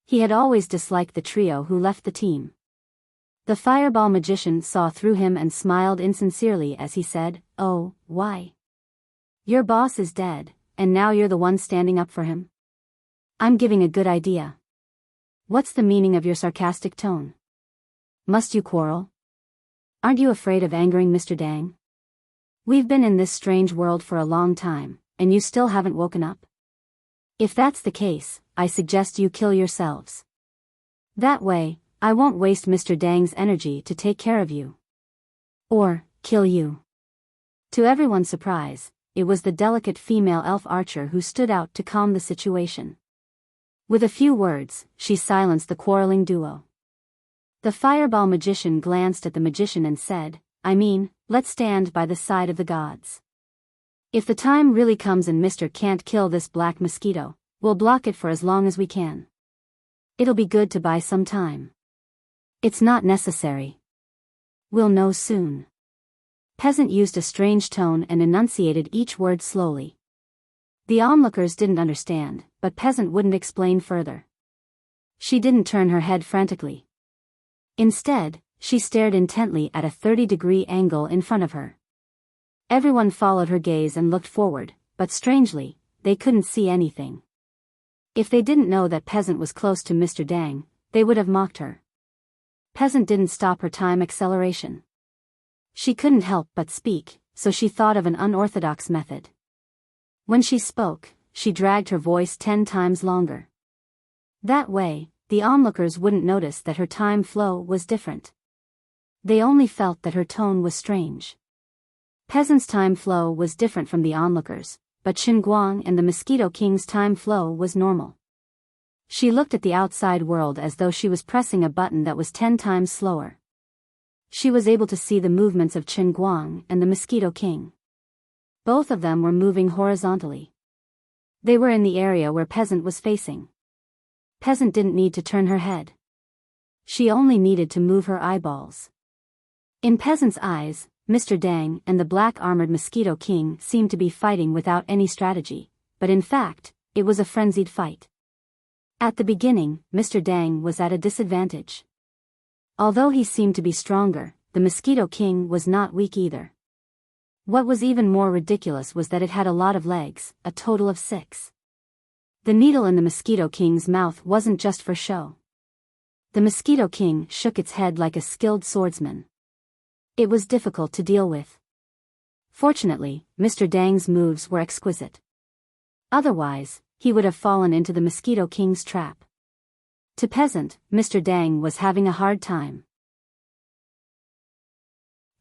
He had always disliked the trio who left the team. The fireball magician saw through him and smiled insincerely as he said, "Oh, why? Your boss is dead, and now you're the one standing up for him? I'm giving a good idea. What's the meaning of your sarcastic tone? Must you quarrel? Aren't you afraid of angering Mr. Dang? We've been in this strange world for a long time, and you still haven't woken up? If that's the case, I suggest you kill yourselves. That way, I won't waste Mr. Dang's energy to take care of you. Or, kill you." To everyone's surprise, it was the delicate female elf archer who stood out to calm the situation. With a few words, she silenced the quarreling duo. The fireball magician glanced at the magician and said, "Let's stand by the side of the gods. If the time really comes and Mr. can't kill this black mosquito, we'll block it for as long as we can. It'll be good to buy some time. It's not necessary. We'll know soon." Peasant used a strange tone and enunciated each word slowly. The onlookers didn't understand, but Peasant wouldn't explain further. She didn't turn her head frantically. Instead, she stared intently at a 30-degree angle in front of her. Everyone followed her gaze and looked forward, but strangely, they couldn't see anything. If they didn't know that Peasant was close to Mr. Dang, they would have mocked her. Peasant didn't stop her time acceleration. She couldn't help but speak, so she thought of an unorthodox method. When she spoke, she dragged her voice 10 times longer. That way, the onlookers wouldn't notice that her time flow was different. They only felt that her tone was strange. Peasant's time flow was different from the onlookers, but Guang and the Mosquito King's time flow was normal. She looked at the outside world as though she was pressing a button that was 10 times slower. She was able to see the movements of Guang and the Mosquito King. Both of them were moving horizontally. They were in the area where Peasant was facing. Peasant didn't need to turn her head. She only needed to move her eyeballs. In Peasant's eyes, Mr. Dang and the black-armored Mosquito King seemed to be fighting without any strategy, but in fact, it was a frenzied fight. At the beginning, Mr. Dang was at a disadvantage. Although he seemed to be stronger, the Mosquito King was not weak either. What was even more ridiculous was that it had a lot of legs, a total of 6. The needle in the Mosquito King's mouth wasn't just for show. The Mosquito King shook its head like a skilled swordsman. It was difficult to deal with. Fortunately, Mr. Dang's moves were exquisite. Otherwise, he would have fallen into the Mosquito King's trap. To Peasant, Mr. Dang was having a hard time.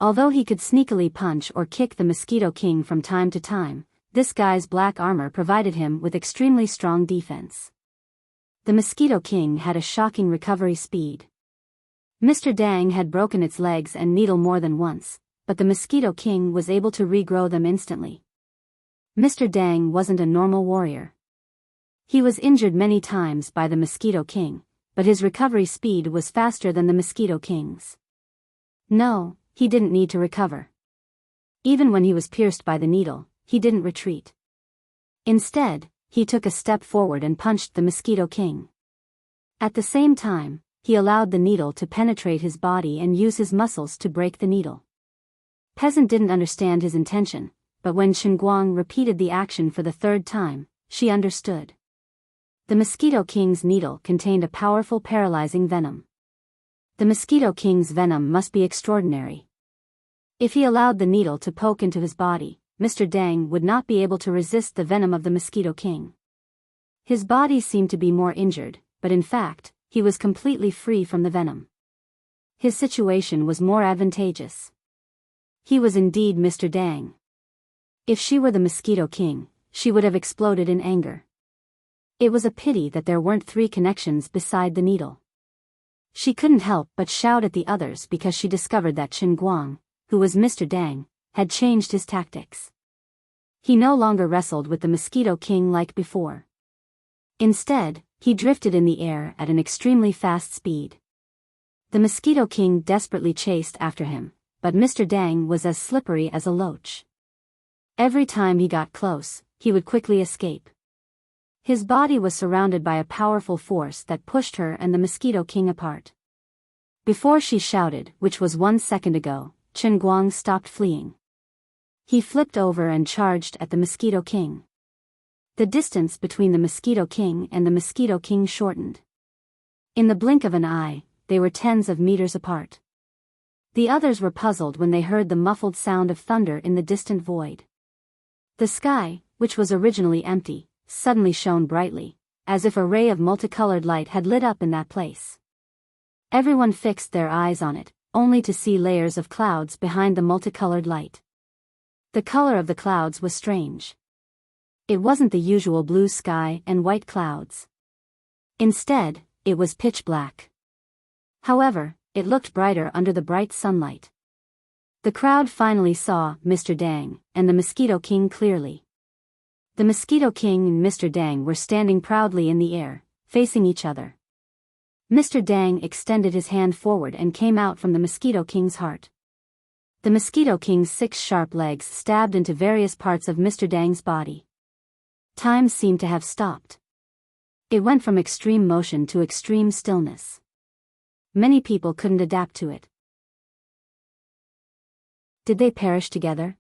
Although he could sneakily punch or kick the Mosquito King from time to time, this guy's black armor provided him with extremely strong defense. The Mosquito King had a shocking recovery speed. Mr. Dang had broken its legs and needle more than once, but the Mosquito King was able to regrow them instantly. Mr. Dang wasn't a normal warrior. He was injured many times by the Mosquito King, but his recovery speed was faster than the Mosquito King's. No, he didn't need to recover. Even when he was pierced by the needle, he didn't retreat. Instead, he took a step forward and punched the Mosquito King. At the same time, he allowed the needle to penetrate his body and use his muscles to break the needle. Peasant didn't understand his intention, but when Chen Guang repeated the action for the third time, she understood. The Mosquito King's needle contained a powerful paralyzing venom. The Mosquito King's venom must be extraordinary. If he allowed the needle to poke into his body, Mr. Dang would not be able to resist the venom of the Mosquito King. His body seemed to be more injured, but in fact, he was completely free from the venom. His situation was more advantageous. He was indeed Mr. Dang. If she were the Mosquito King, she would have exploded in anger. It was a pity that there weren't 3 connections beside the needle. She couldn't help but shout at the others because she discovered that Chen Guang, who was Mr. Dang, had changed his tactics. He no longer wrestled with the Mosquito King like before. Instead, he drifted in the air at an extremely fast speed. The Mosquito King desperately chased after him, but Mr. Dang was as slippery as a loach. Every time he got close, he would quickly escape. His body was surrounded by a powerful force that pushed her and the Mosquito King apart. Before she shouted, which was 1 second ago, Chen Guang stopped fleeing. He flipped over and charged at the Mosquito King. The distance between the Mosquito King and the Mosquito King shortened. In the blink of an eye, they were tens of meters apart. The others were puzzled when they heard the muffled sound of thunder in the distant void. The sky, which was originally empty, suddenly shone brightly, as if a ray of multicolored light had lit up in that place. Everyone fixed their eyes on it, only to see layers of clouds behind the multicolored light. The color of the clouds was strange. It wasn't the usual blue sky and white clouds. Instead, it was pitch black. However, it looked brighter under the bright sunlight. The crowd finally saw Mr. Dang and the Mosquito King clearly. The Mosquito King and Mr. Dang were standing proudly in the air, facing each other. Mr. Dang extended his hand forward and came out from the Mosquito King's heart. The Mosquito King's 6 sharp legs stabbed into various parts of Mr. Dang's body. Time seemed to have stopped. It went from extreme motion to extreme stillness. Many people couldn't adapt to it. Did they perish together?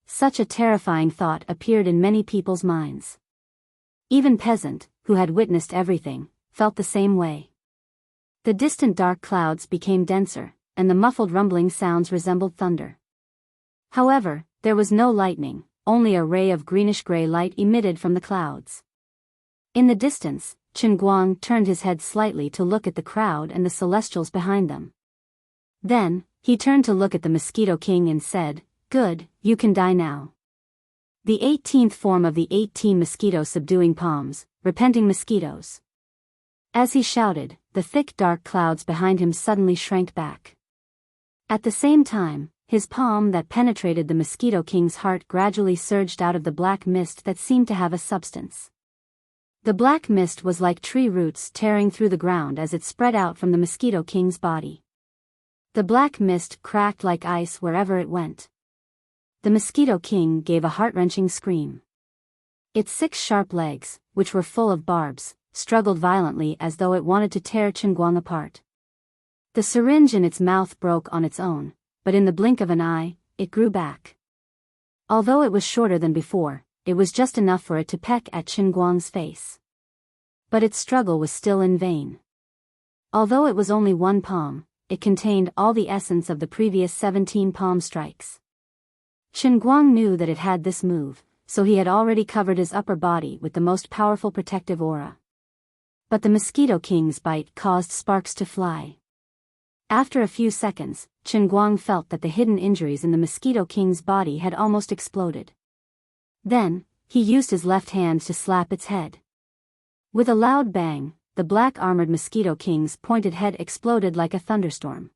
Such a terrifying thought appeared in many people's minds. Even Peasant, who had witnessed everything, felt the same way. The distant dark clouds became denser, and the muffled rumbling sounds resembled thunder. However, there was no lightning, only a ray of greenish-gray light emitted from the clouds. In the distance, Chen Guang turned his head slightly to look at the crowd and the celestials behind them. Then, he turned to look at the Mosquito King and said, "Good, you can die now." The 18th form of the 18 mosquito subduing palms, repenting mosquitoes. As he shouted, the thick dark clouds behind him suddenly shrank back. At the same time, his palm that penetrated the Mosquito King's heart gradually surged out of the black mist that seemed to have a substance. The black mist was like tree roots tearing through the ground as it spread out from the Mosquito King's body. The black mist cracked like ice wherever it went. The Mosquito King gave a heart-wrenching scream. Its 6 sharp legs, which were full of barbs, struggled violently as though it wanted to tear Chen Guang apart. The syringe in its mouth broke on its own, but in the blink of an eye, it grew back. Although it was shorter than before, it was just enough for it to peck at Chen Guang's face. But its struggle was still in vain. Although it was only 1 palm, it contained all the essence of the previous 17 palm strikes. Chen Guang knew that it had this move, so he had already covered his upper body with the most powerful protective aura. But the Mosquito King's bite caused sparks to fly. After a few seconds, Chen Guang felt that the hidden injuries in the Mosquito King's body had almost exploded. Then, he used his left hand to slap its head. With a loud bang, the black-armored Mosquito King's pointed head exploded like a thunderstorm.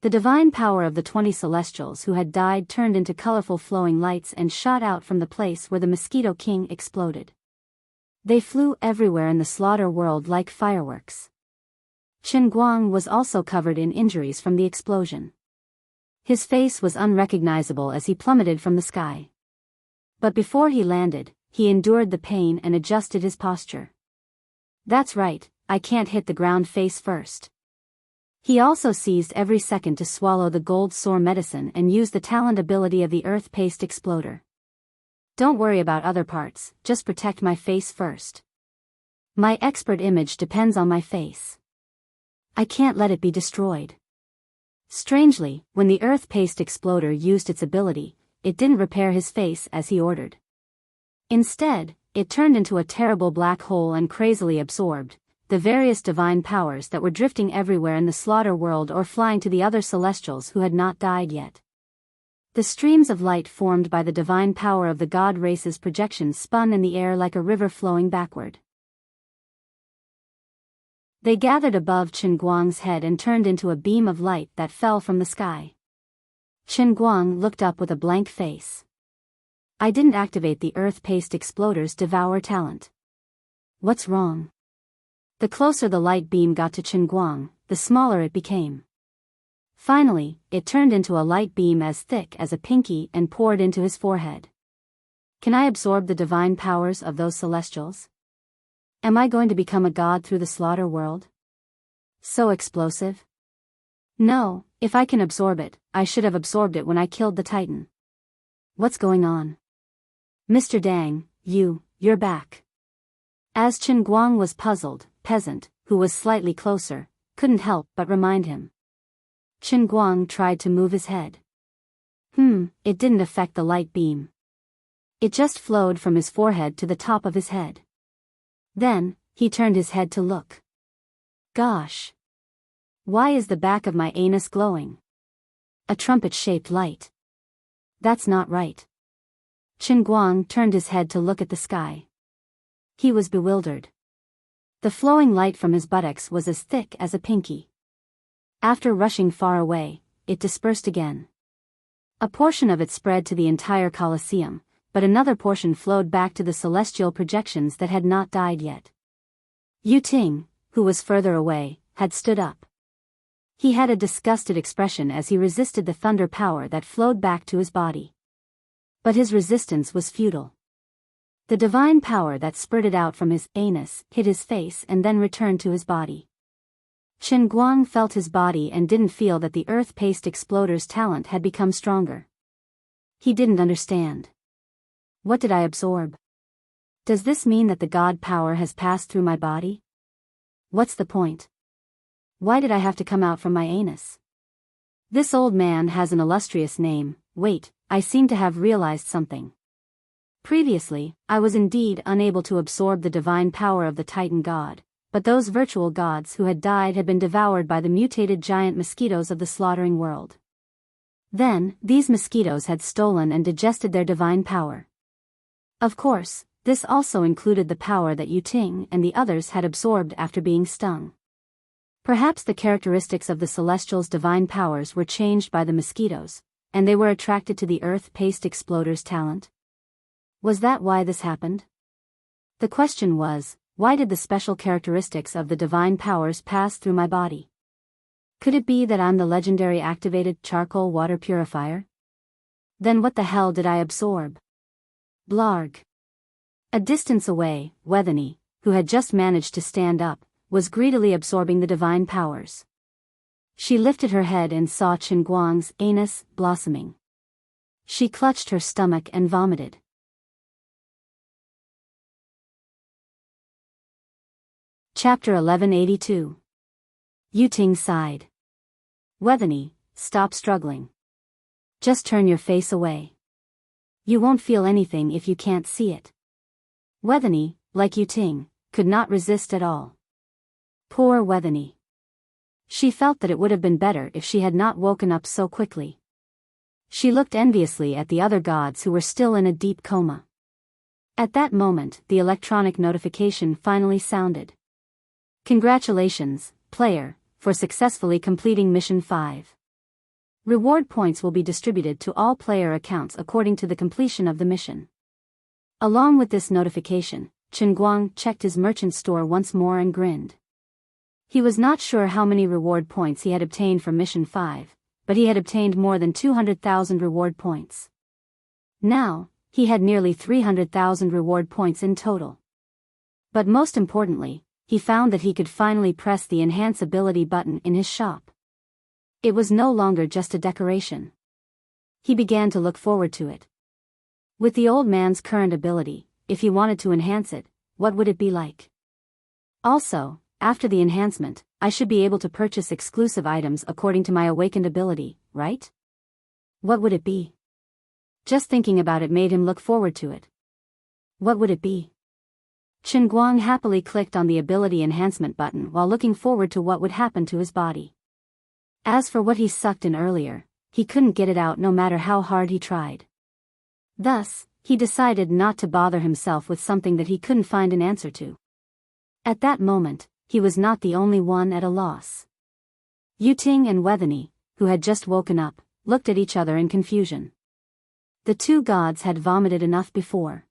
The divine power of the 20 celestials who had died turned into colorful flowing lights and shot out from the place where the Mosquito King exploded. They flew everywhere in the slaughter world like fireworks. Chen Guang was also covered in injuries from the explosion. His face was unrecognizable as he plummeted from the sky. But before he landed, he endured the pain and adjusted his posture. "That's right, I can't hit the ground face first." He also seized every second to swallow the gold sore medicine and use the talent ability of the earth paste exploder. Don't worry about other parts, just protect my face first. My expert image depends on my face. I can't let it be destroyed. Strangely, when the earth paste exploder used its ability, it didn't repair his face as he ordered. Instead, it turned into a terrible black hole and crazily absorbed the various divine powers that were drifting everywhere in the slaughter world or flying to the other celestials who had not died yet. The streams of light formed by the divine power of the god race's projections spun in the air like a river flowing backward. They gathered above Chen Guang's head and turned into a beam of light that fell from the sky. Chen Guang looked up with a blank face. I didn't activate the earth paste exploder's devour talent. What's wrong? The closer the light beam got to Chen Guang, the smaller it became. Finally, it turned into a light beam as thick as a pinky and poured into his forehead. Can I absorb the divine powers of those celestials? Am I going to become a god through the slaughter world? So explosive? No, if I can absorb it, I should have absorbed it when I killed the Titan. What's going on? Mr. Dang, you're back. As Chen Guang was puzzled, Peasant, who was slightly closer, couldn't help but remind him. Chen Guang tried to move his head. It didn't affect the light beam. It just flowed from his forehead to the top of his head. Then, he turned his head to look. Gosh! Why is the back of my anus glowing? A trumpet-shaped light. That's not right. Chen Guang turned his head to look at the sky. He was bewildered. The flowing light from his buttocks was as thick as a pinky. After rushing far away, it dispersed again. A portion of it spread to the entire Colosseum, but another portion flowed back to the celestial projections that had not died yet. Yu Ting, who was further away, had stood up. He had a disgusted expression as he resisted the thunder power that flowed back to his body. But his resistance was futile. The divine power that spurted out from his anus hit his face and then returned to his body. Chen Guang felt his body and didn't feel that the earth paste exploder's talent had become stronger. He didn't understand. What did I absorb? Does this mean that the god power has passed through my body? What's the point? Why did I have to come out from my anus? This old man has an illustrious name. Wait, I seem to have realized something. Previously, I was indeed unable to absorb the divine power of the Titan god, but those virtual gods who had died had been devoured by the mutated giant mosquitoes of the slaughtering world. Then, these mosquitoes had stolen and digested their divine power. Of course, this also included the power that Yu Ting and the others had absorbed after being stung. Perhaps the characteristics of the Celestials' divine powers were changed by the mosquitoes, and they were attracted to the earth paste exploder's talent. Was that why this happened? The question was, why did the special characteristics of the divine powers pass through my body? Could it be that I'm the legendary activated charcoal water purifier? Then what the hell did I absorb? Blarg. A distance away, Wethany, who had just managed to stand up, was greedily absorbing the divine powers. She lifted her head and saw Chen Guang's anus blossoming. She clutched her stomach and vomited. Chapter 1182. Yu Ting sighed. Wethany, stop struggling. Just turn your face away. You won't feel anything if you can't see it. Wethany, like Yu Ting, could not resist at all. Poor Wethany. She felt that it would have been better if she had not woken up so quickly. She looked enviously at the other gods who were still in a deep coma. At that moment, the electronic notification finally sounded. Congratulations, player, for successfully completing Mission 5. Reward points will be distributed to all player accounts according to the completion of the mission. Along with this notification, Chen Guang checked his merchant store once more and grinned. He was not sure how many reward points he had obtained from Mission 5, but he had obtained more than 200,000 reward points. Now, he had nearly 300,000 reward points in total. But most importantly, he found that he could finally press the Enhance Ability button in his shop. It was no longer just a decoration. He began to look forward to it. With the old man's current ability, if he wanted to enhance it, what would it be like? Also, after the enhancement, I should be able to purchase exclusive items according to my awakened ability, right? What would it be? Just thinking about it made him look forward to it. What would it be? Chen Guang happily clicked on the ability enhancement button while looking forward to what would happen to his body. As for what he sucked in earlier, he couldn't get it out no matter how hard he tried. Thus, he decided not to bother himself with something that he couldn't find an answer to. At that moment, he was not the only one at a loss. Yuting and Wethany, who had just woken up, looked at each other in confusion. The two gods had vomited enough before.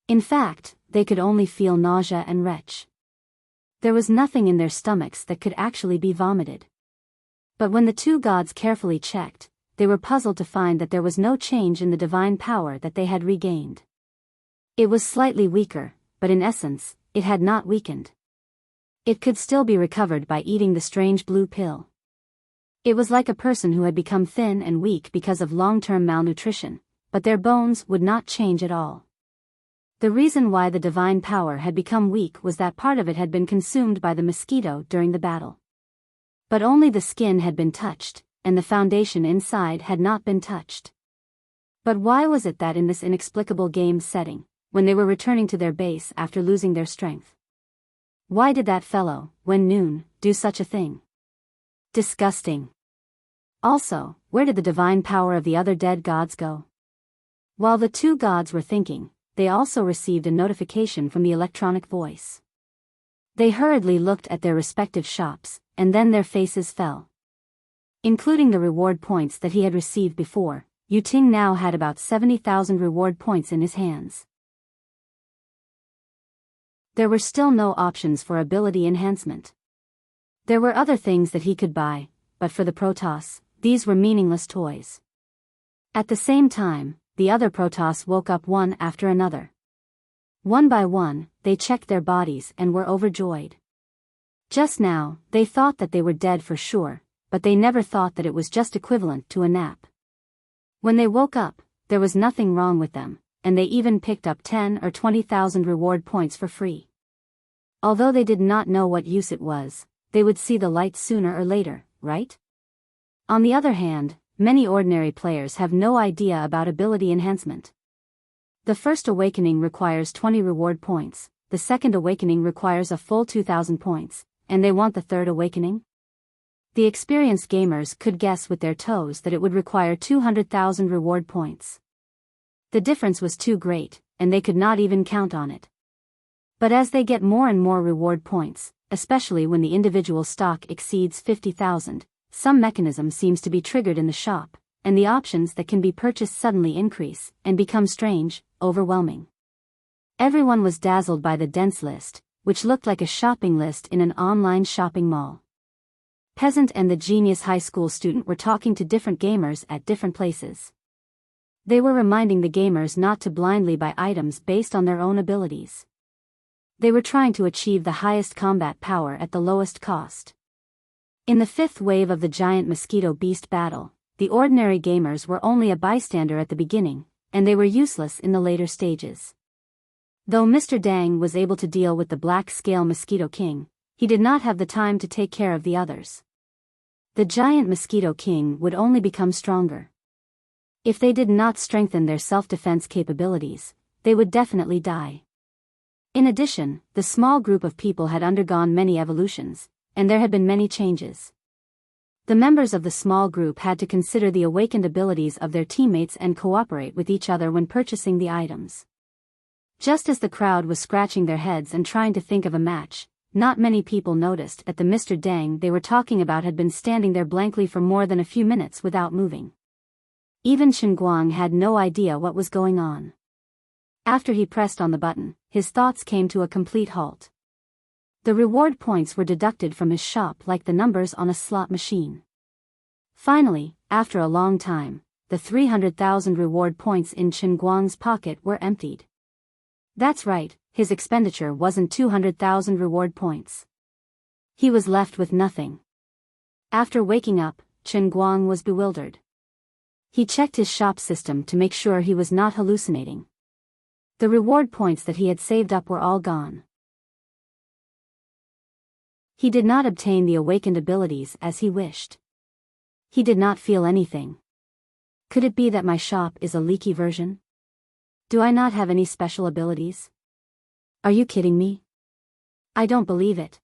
In fact, they could only feel nausea and retch. There was nothing in their stomachs that could actually be vomited. But when the two gods carefully checked, they were puzzled to find that there was no change in the divine power that they had regained. It was slightly weaker, but in essence, it had not weakened. It could still be recovered by eating the strange blue pill. It was like a person who had become thin and weak because of long-term malnutrition, but their bones would not change at all. The reason why the divine power had become weak was that part of it had been consumed by the mosquito during the battle. But only the skin had been touched, and the foundation inside had not been touched. But why was it that in this inexplicable game setting, when they were returning to their base after losing their strength? Why did that fellow, Wen Noon, do such a thing? Disgusting. Also, where did the divine power of the other dead gods go? While the two gods were thinking, they also received a notification from the electronic voice. They hurriedly looked at their respective shops, and then their faces fell. Including the reward points that he had received before, Yuting now had about 70,000 reward points in his hands. There were still no options for ability enhancement. There were other things that he could buy, but for the Protoss, these were meaningless toys. At the same time, the other Protoss woke up one after another. One by one, they checked their bodies and were overjoyed. Just now, they thought that they were dead for sure, but they never thought that it was just equivalent to a nap. When they woke up, there was nothing wrong with them, and they even picked up 10 or 20,000 reward points for free. Although they did not know what use it was, they would see the light sooner or later, right? On the other hand, many ordinary players have no idea about ability enhancement. The first awakening requires 20 reward points, the second awakening requires a full 2,000 points, and they want the third awakening? The experienced gamers could guess with their toes that it would require 200,000 reward points. The difference was too great, and they could not even count on it. But as they get more and more reward points, especially when the individual stock exceeds 50,000, some mechanism seems to be triggered in the shop, and the options that can be purchased suddenly increase, and become strange, overwhelming. Everyone was dazzled by the dense list, which looked like a shopping list in an online shopping mall. Peasant and the genius high school student were talking to different gamers at different places. They were reminding the gamers not to blindly buy items based on their own abilities. They were trying to achieve the highest combat power at the lowest cost. In the fifth wave of the giant mosquito beast battle, the ordinary gamers were only a bystander at the beginning, and they were useless in the later stages. Though Mr. Dang was able to deal with the black scale mosquito king, he did not have the time to take care of the others. The giant mosquito king would only become stronger. If they did not strengthen their self-defense capabilities, they would definitely die. In addition, the small group of people had undergone many evolutions, and there had been many changes. The members of the small group had to consider the awakened abilities of their teammates and cooperate with each other when purchasing the items. Just as the crowd was scratching their heads and trying to think of a match, not many people noticed that the Mr. Dang they were talking about had been standing there blankly for more than a few minutes without moving. Even Chen Guang had no idea what was going on. After he pressed on the button, his thoughts came to a complete halt. The reward points were deducted from his shop like the numbers on a slot machine. Finally, after a long time, the 300,000 reward points in Chen Guang's pocket were emptied. That's right, his expenditure wasn't 200,000 reward points. He was left with nothing. After waking up, Chen Guang was bewildered. He checked his shop system to make sure he was not hallucinating. The reward points that he had saved up were all gone. He did not obtain the awakened abilities as he wished. He did not feel anything. Could it be that my shop is a leaky version? Do I not have any special abilities? Are you kidding me? I don't believe it.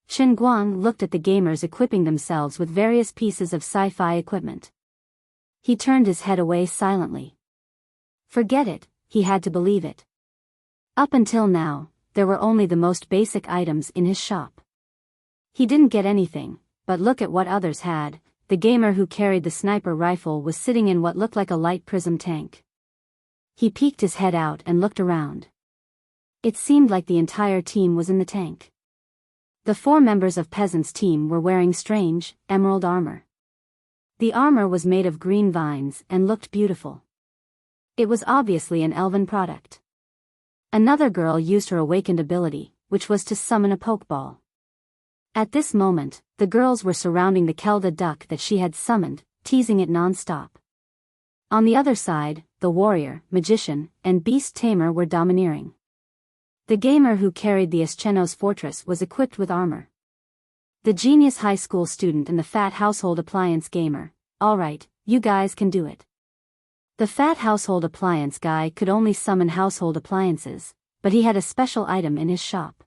Chen Guang looked at the gamers equipping themselves with various pieces of sci-fi equipment. He turned his head away silently. Forget it, he had to believe it. Up until now, there were only the most basic items in his shop. He didn't get anything, but look at what others had. The gamer who carried the sniper rifle was sitting in what looked like a light prism tank. He peeked his head out and looked around. It seemed like the entire team was in the tank. The 4 members of Peasant's team were wearing strange, emerald armor. The armor was made of green vines and looked beautiful. It was obviously an elven product. Another girl used her awakened ability, which was to summon a pokeball. At this moment, the girls were surrounding the Kelda duck that she had summoned, teasing it non-stop. On the other side, the warrior, magician, and beast tamer were domineering. The gamer who carried the Escheno's fortress was equipped with armor. The genius high school student and the fat household appliance gamer. Alright, you guys can do it. The fat household appliance guy could only summon household appliances, but he had a special item in his shop.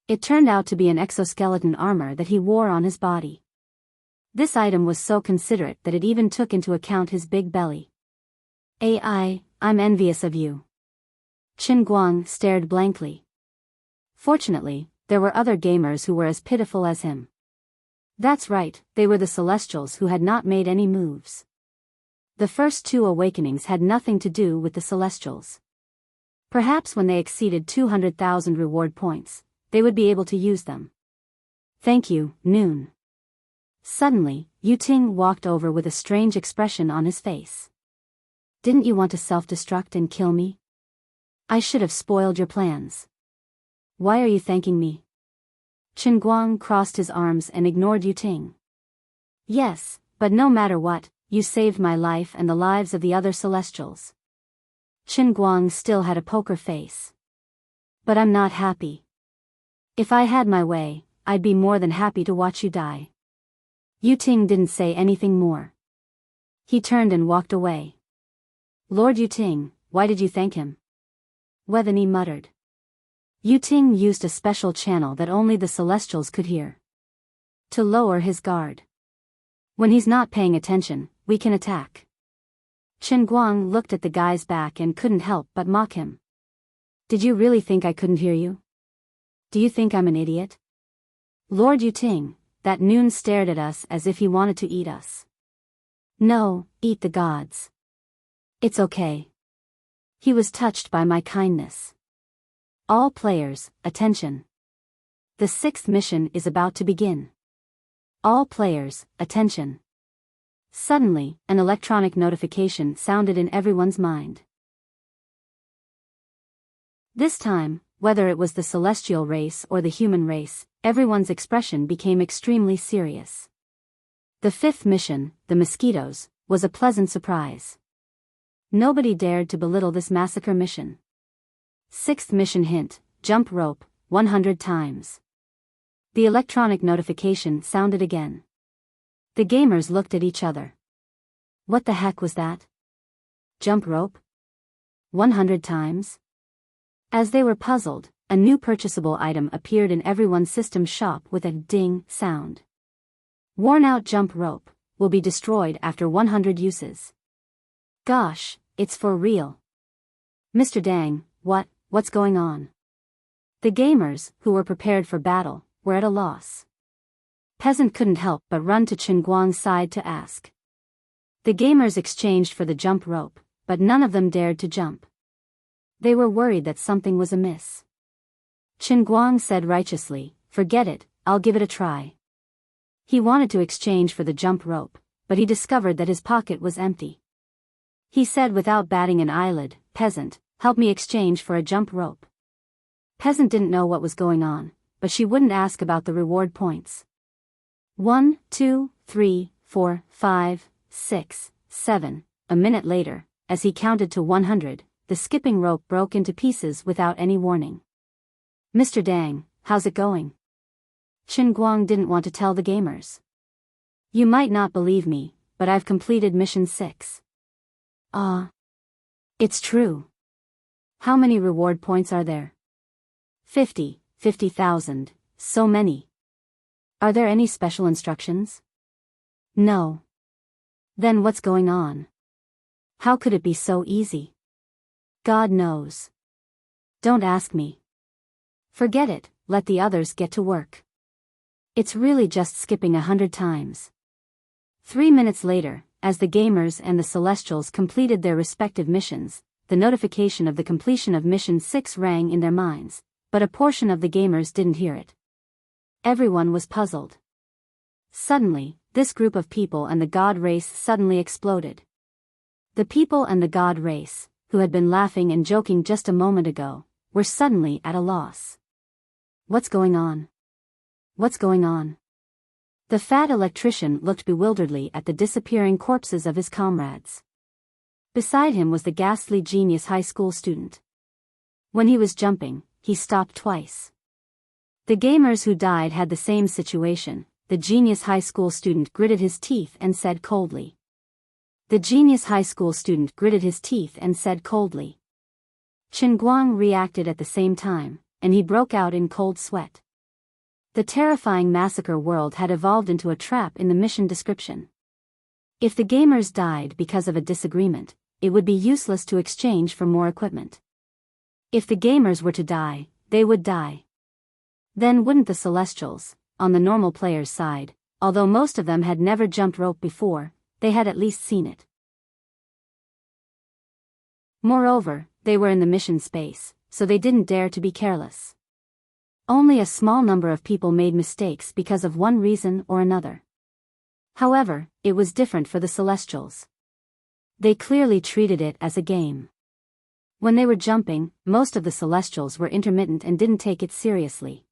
It turned out to be an exoskeleton armor that he wore on his body. This item was so considerate that it even took into account his big belly. I'm envious of you. Chen Guang stared blankly. Fortunately, there were other gamers who were as pitiful as him. That's right, they were the Celestials who had not made any moves. The first 2 awakenings had nothing to do with the Celestials. Perhaps when they exceeded 200,000 reward points, they would be able to use them. Thank you, Noon. Suddenly, Yu Ting walked over with a strange expression on his face. Didn't you want to self-destruct and kill me? I should have spoiled your plans. Why are you thanking me? Chen Guang crossed his arms and ignored Yu Ting. Yes, but no matter what, you saved my life and the lives of the other Celestials. Chen Guang still had a poker face. But I'm not happy. If I had my way, I'd be more than happy to watch you die. Yu Ting didn't say anything more. He turned and walked away. Lord Yu Ting, why did you thank him? Wethany muttered. Yu Ting used a special channel that only the Celestials could hear. To lower his guard. When he's not paying attention, we can attack. Chen Guang looked at the guy's back and couldn't help but mock him. Did you really think I couldn't hear you? Do you think I'm an idiot? Lord Yu Ting, that Noon stared at us as if he wanted to eat us. No, eat the gods. It's okay. He was touched by my kindness. All players, attention. The 6th mission is about to begin. All players, attention. Suddenly, an electronic notification sounded in everyone's mind. This time, whether it was the celestial race or the human race, everyone's expression became extremely serious. The 5th mission, the mosquitoes, was a pleasant surprise. Nobody dared to belittle this massacre mission. 6th mission hint, jump rope, 100 times. The electronic notification sounded again. The gamers looked at each other. What the heck was that? Jump rope? 100 times? As they were puzzled, a new purchasable item appeared in everyone's system shop with a ding sound. Worn-out jump rope will be destroyed after 100 uses. Gosh, it's for real. Mr. Dang, what's going on? The gamers, who were prepared for battle, were at a loss. Peasant couldn't help but run to Chen Guang's side to ask. The gamers exchanged for the jump rope, but none of them dared to jump. They were worried that something was amiss. Chen Guang said righteously, forget it, I'll give it a try. He wanted to exchange for the jump rope, but he discovered that his pocket was empty. He said without batting an eyelid, Peasant, help me exchange for a jump rope. Peasant didn't know what was going on, but she wouldn't ask about the reward points. 1, 2, 3, 4, 5, 6, 7. A minute later, as he counted to 100, the skipping rope broke into pieces without any warning. Mr. Dang, how's it going? Chen Guang didn't want to tell the gamers. You might not believe me, but I've completed mission 6. It's true. How many reward points are there? 50,000, so many. Are there any special instructions? No. Then what's going on? How could it be so easy? God knows. Don't ask me. Forget it, let the others get to work. It's really just skipping 100 times. 3 minutes later, as the gamers and the Celestials completed their respective missions, the notification of the completion of Mission 6 rang in their minds, but a portion of the gamers didn't hear it. Everyone was puzzled. Suddenly, this group of people and the God race suddenly exploded. The people and the God race, who had been laughing and joking just a moment ago, were suddenly at a loss. What's going on? What's going on? The fat electrician looked bewilderedly at the disappearing corpses of his comrades. Beside him was the ghastly genius high school student. When he was jumping, he stopped twice. The gamers who died had the same situation. The genius high school student gritted his teeth and said coldly. The genius high school student gritted his teeth and said coldly. Chen Guang reacted at the same time, and he broke out in cold sweat. The terrifying massacre world had evolved into a trap in the mission description. If the gamers died because of a disagreement, it would be useless to exchange for more equipment. If the gamers were to die, they would die. Then wouldn't the Celestials, on the normal player's side, although most of them had never jumped rope before, they had at least seen it. Moreover, they were in the mission space, so they didn't dare to be careless. Only a small number of people made mistakes because of one reason or another. However, it was different for the Celestials. They clearly treated it as a game. When they were jumping, most of the Celestials were intermittent and didn't take it seriously.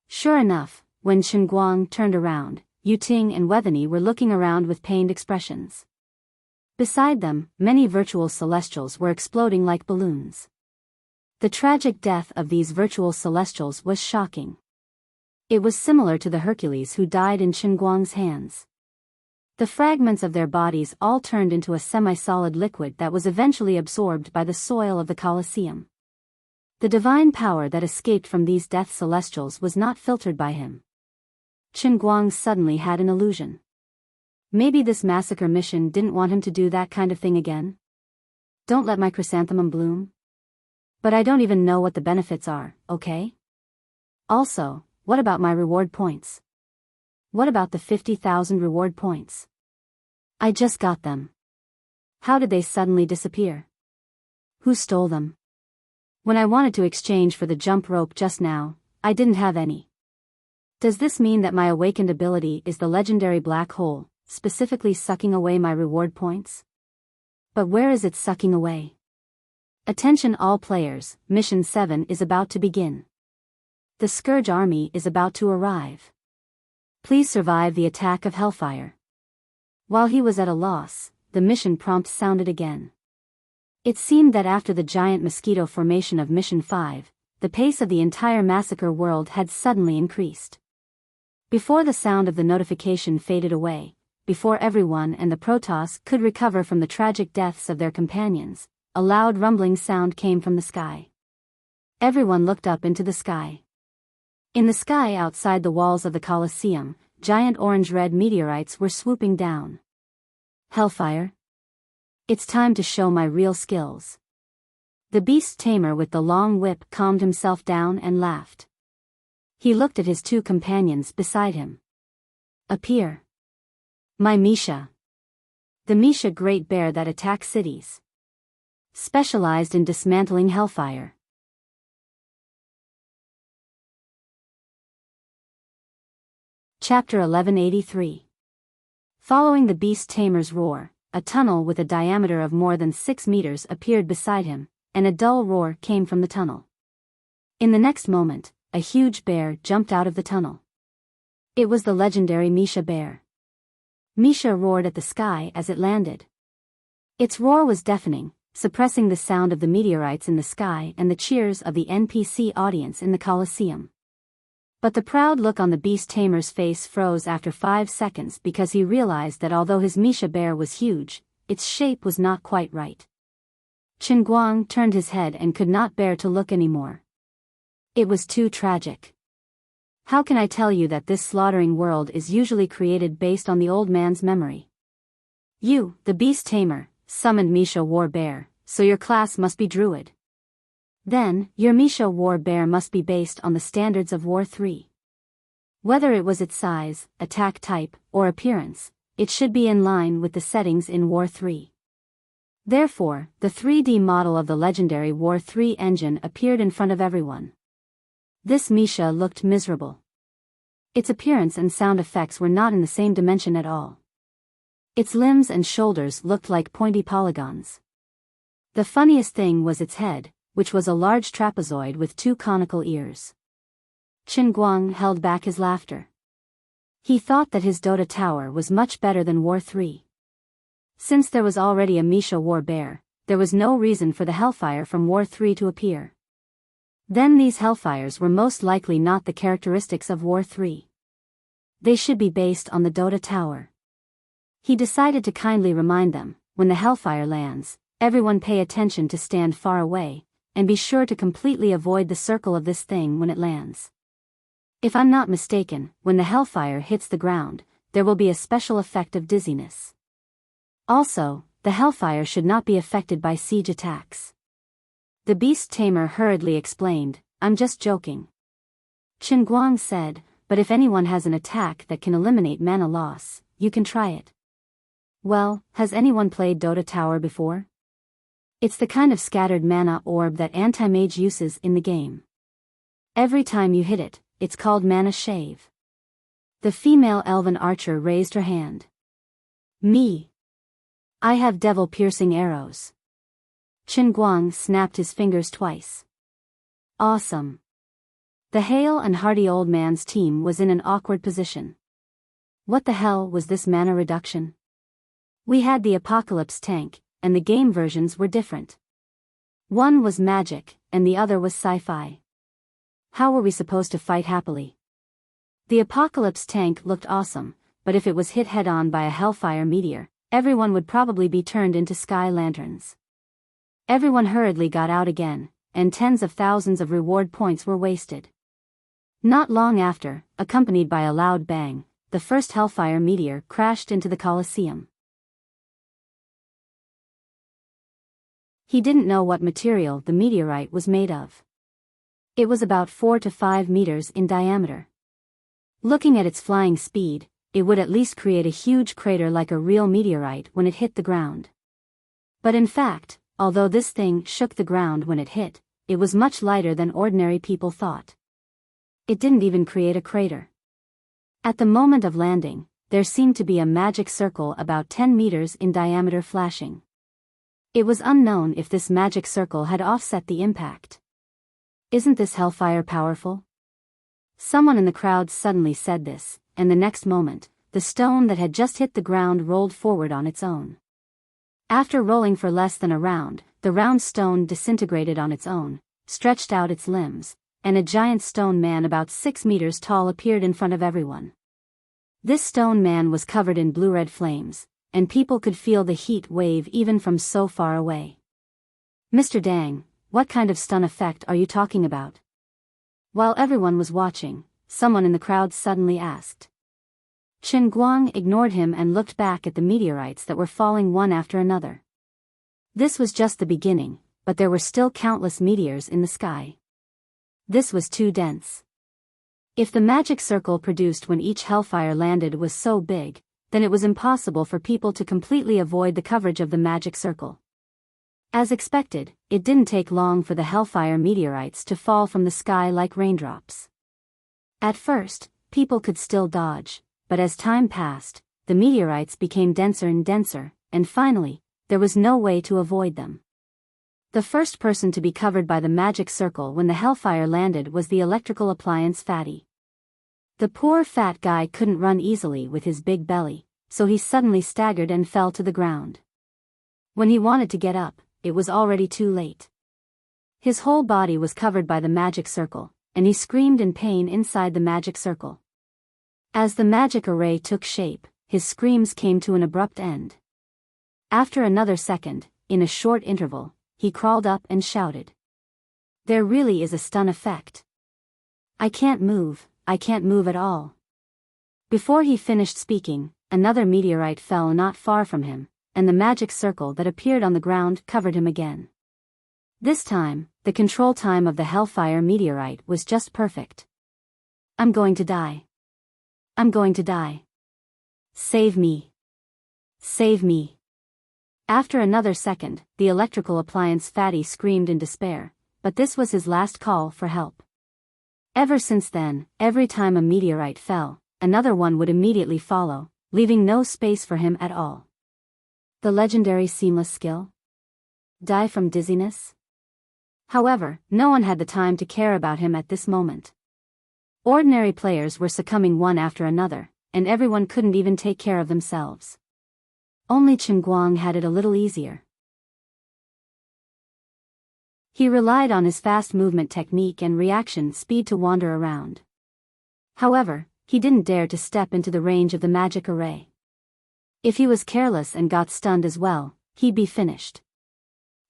Sure enough, when Chen Guang turned around, Yu Ting and Wethany were looking around with pained expressions. Beside them, many virtual Celestials were exploding like balloons. The tragic death of these virtual Celestials was shocking. It was similar to the Hercules who died in Chen Guang's hands. The fragments of their bodies all turned into a semi-solid liquid that was eventually absorbed by the soil of the Colosseum. The divine power that escaped from these death Celestials was not filtered by him. Chen Guang suddenly had an illusion. Maybe this massacre mission didn't want him to do that kind of thing again? Don't let my chrysanthemum bloom? But I don't even know what the benefits are, okay? Also, what about my reward points? What about the 50,000 reward points? I just got them. How did they suddenly disappear? Who stole them? When I wanted to exchange for the jump rope just now, I didn't have any. Does this mean that my awakened ability is the legendary black hole, specifically sucking away my reward points? But where is it sucking away? Attention all players, Mission 7 is about to begin. The Scourge Army is about to arrive. Please survive the attack of Hellfire. While he was at a loss, the mission prompt sounded again. It seemed that after the giant mosquito formation of Mission 5, the pace of the entire massacre world had suddenly increased. Before the sound of the notification faded away, before everyone and the Protoss could recover from the tragic deaths of their companions, a loud rumbling sound came from the sky. Everyone looked up into the sky. In the sky outside the walls of the Colosseum, giant orange-red meteorites were swooping down. Hellfire? It's time to show my real skills. The beast tamer with the long whip calmed himself down and laughed. He looked at his two companions beside him. Appear. My Misha. The Misha Great Bear that attacks cities. Specialized in dismantling Hellfire. Chapter 1183. Following the beast tamer's roar, a tunnel with a diameter of more than 6 meters appeared beside him, and a dull roar came from the tunnel. In the next moment, a huge bear jumped out of the tunnel. It was the legendary Misha bear. Misha roared at the sky as it landed. Its roar was deafening, suppressing the sound of the meteorites in the sky and the cheers of the NPC audience in the Colosseum. But the proud look on the beast tamer's face froze after 5 seconds because he realized that although his Misha bear was huge, its shape was not quite right. Chen Guang turned his head and could not bear to look anymore. It was too tragic. How can I tell you that this slaughtering world is usually created based on the old man's memory? You, the beast tamer, summoned Misha War Bear, so your class must be Druid. Then, your Misha War Bear must be based on the standards of War 3. Whether it was its size, attack type, or appearance, it should be in line with the settings in War 3. Therefore, the 3D model of the legendary War 3 engine appeared in front of everyone. This Misha looked miserable. Its appearance and sound effects were not in the same dimension at all. Its limbs and shoulders looked like pointy polygons. The funniest thing was its head, which was a large trapezoid with 2 conical ears. Chen Guang held back his laughter. He thought that his Dota Tower was much better than War 3. Since there was already a Misha War Bear, there was no reason for the Hellfire from War 3 to appear. Then these Hellfires were most likely not the characteristics of War 3. They should be based on the Dota Tower. He decided to kindly remind them, when the Hellfire lands, everyone pay attention to stand far away, and be sure to completely avoid the circle of this thing when it lands. If I'm not mistaken, when the Hellfire hits the ground, there will be a special effect of dizziness. Also, the Hellfire should not be affected by siege attacks. The beast tamer hurriedly explained, I'm just joking. Chen Guang said, but if anyone has an attack that can eliminate mana loss, you can try it. Well, has anyone played Dota Tower before? It's the kind of scattered mana orb that anti-mage uses in the game. Every time you hit it, it's called mana shave. The female elven archer raised her hand. Me. I have devil-piercing arrows. Chen Guang snapped his fingers twice. Awesome. The hale and hearty old man's team was in an awkward position. What the hell was this mana reduction? We had the Apocalypse tank, and the game versions were different. One was magic, and the other was sci-fi. How were we supposed to fight happily? The Apocalypse tank looked awesome, but if it was hit head-on by a Hellfire meteor, everyone would probably be turned into sky lanterns. Everyone hurriedly got out again, and tens of thousands of reward points were wasted. Not long after, accompanied by a loud bang, the first Hellfire meteor crashed into the Colosseum. He didn't know what material the meteorite was made of. It was about 4 to 5 meters in diameter. Looking at its flying speed, it would at least create a huge crater like a real meteorite when it hit the ground. But in fact, although this thing shook the ground when it hit, it was much lighter than ordinary people thought. It didn't even create a crater. At the moment of landing, there seemed to be a magic circle about 10 meters in diameter flashing. It was unknown if this magic circle had offset the impact. Isn't this Hellfire powerful? Someone in the crowd suddenly said this, and the next moment, the stone that had just hit the ground rolled forward on its own. After rolling for less than a round, the round stone disintegrated on its own, stretched out its limbs, and a giant stone man about 6 meters tall appeared in front of everyone. This stone man was covered in blue-red flames, and people could feel the heat wave even from so far away. Mr. Dang, what kind of stun effect are you talking about? While everyone was watching, someone in the crowd suddenly asked. Chen Guang ignored him and looked back at the meteorites that were falling one after another. This was just the beginning, but there were still countless meteors in the sky. This was too dense. If the magic circle produced when each Hellfire landed was so big, then it was impossible for people to completely avoid the coverage of the magic circle. As expected, it didn't take long for the Hellfire meteorites to fall from the sky like raindrops. At first, people could still dodge, but as time passed, the meteorites became denser and denser, and finally, there was no way to avoid them. The first person to be covered by the magic circle when the hellfire landed was the electrical appliance fatty. The poor fat guy couldn't run easily with his big belly, so he suddenly staggered and fell to the ground. When he wanted to get up, it was already too late. His whole body was covered by the magic circle, and he screamed in pain inside the magic circle. As the magic array took shape, his screams came to an abrupt end. After another second, in a short interval, he crawled up and shouted. "There really is a stun effect. I can't move at all." Before he finished speaking, another meteorite fell not far from him, and the magic circle that appeared on the ground covered him again. This time, the control time of the hellfire meteorite was just perfect. "I'm going to die. I'm going to die. Save me. Save me." After another second, the electrical appliance fatty screamed in despair, but this was his last call for help. Ever since then, every time a meteorite fell, another one would immediately follow, leaving no space for him at all. The legendary seamless skill? Die from dizziness? However, no one had the time to care about him at this moment. Ordinary players were succumbing one after another, and everyone couldn't even take care of themselves. Only Chen Guang had it a little easier. He relied on his fast movement technique and reaction speed to wander around. However, he didn't dare to step into the range of the magic array. If he was careless and got stunned as well, he'd be finished.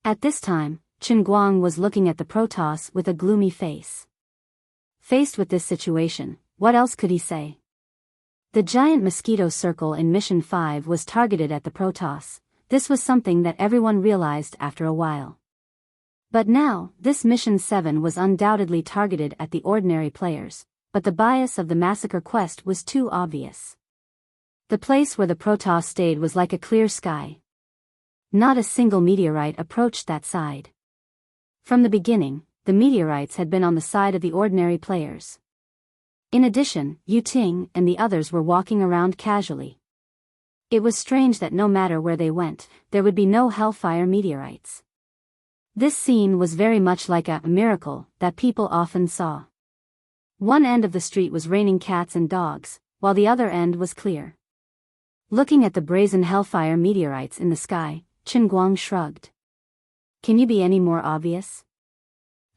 At this time, Chen Guang was looking at the Protoss with a gloomy face. Faced with this situation, what else could he say? The giant mosquito circle in Mission 5 was targeted at the Protoss. This was something that everyone realized after a while. But now, this Mission 7 was undoubtedly targeted at the ordinary players, but the bias of the massacre quest was too obvious. The place where the Protoss stayed was like a clear sky. Not a single meteorite approached that side. From the beginning, the meteorites had been on the side of the ordinary players. In addition, Yu Ting and the others were walking around casually. It was strange that no matter where they went, there would be no hellfire meteorites. This scene was very much like a miracle that people often saw. One end of the street was raining cats and dogs, while the other end was clear. Looking at the brazen hellfire meteorites in the sky, Chen Guang shrugged. Can you be any more obvious?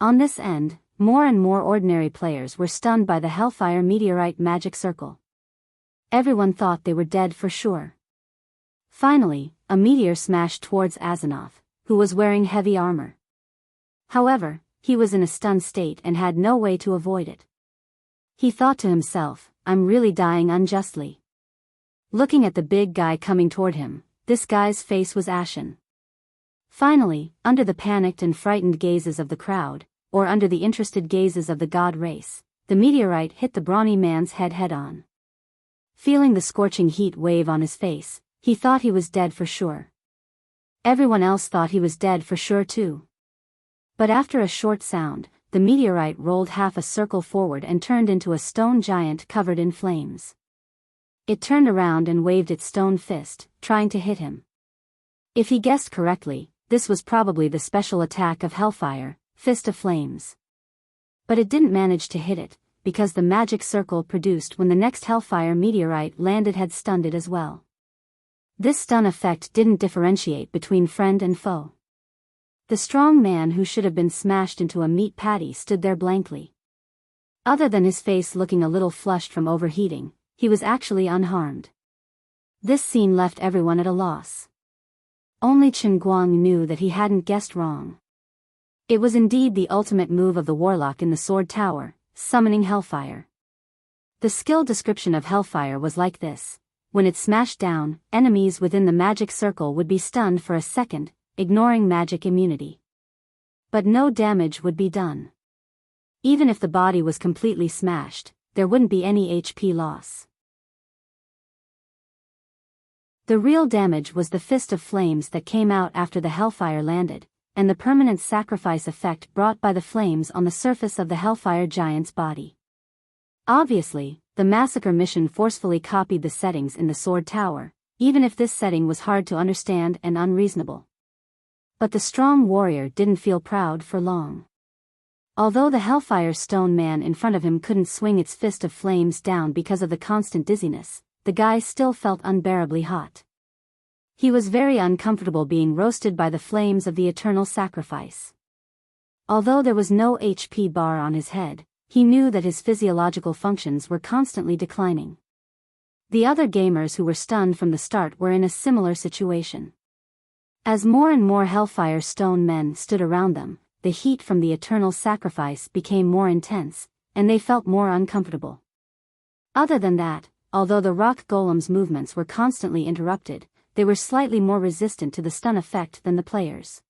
On this end, more and more ordinary players were stunned by the hellfire meteorite magic circle. Everyone thought they were dead for sure. Finally, a meteor smashed towards Azanoth, who was wearing heavy armor. However, he was in a stunned state and had no way to avoid it. He thought to himself, "I'm really dying unjustly." Looking at the big guy coming toward him, this guy's face was ashen. Finally, under the panicked and frightened gazes of the crowd, or under the interested gazes of the god race, the meteorite hit the brawny man's head head-on. Feeling the scorching heat wave on his face, he thought he was dead for sure. Everyone else thought he was dead for sure too. But after a short sound, the meteorite rolled half a circle forward and turned into a stone giant covered in flames. It turned around and waved its stone fist, trying to hit him. If he guessed correctly, this was probably the special attack of Hellfire, Fist of Flames. But it didn't manage to hit it, because the magic circle produced when the next Hellfire meteorite landed had stunned it as well. This stun effect didn't differentiate between friend and foe. The strong man who should have been smashed into a meat patty stood there blankly. Other than his face looking a little flushed from overheating, he was actually unharmed. This scene left everyone at a loss. Only Chen Guang knew that he hadn't guessed wrong. It was indeed the ultimate move of the warlock in the Sword Tower, summoning Hellfire. The skill description of Hellfire was like this: when it smashed down, enemies within the magic circle would be stunned for a second, ignoring magic immunity. But no damage would be done. Even if the body was completely smashed, there wouldn't be any HP loss. The real damage was the Fist of Flames that came out after the Hellfire landed, and the permanent sacrifice effect brought by the flames on the surface of the Hellfire giant's body. Obviously, the massacre mission forcefully copied the settings in the Sword Tower, even if this setting was hard to understand and unreasonable. But the strong warrior didn't feel proud for long. Although the Hellfire Stone man in front of him couldn't swing its fist of flames down because of the constant dizziness, the guy still felt unbearably hot. He was very uncomfortable being roasted by the flames of the eternal sacrifice. Although there was no HP bar on his head, he knew that his physiological functions were constantly declining. The other gamers who were stunned from the start were in a similar situation. As more and more Hellfire Stone men stood around them, the heat from the eternal sacrifice became more intense, and they felt more uncomfortable. Other than that, although the rock golem's movements were constantly interrupted, they were slightly more resistant to the stun effect than the players.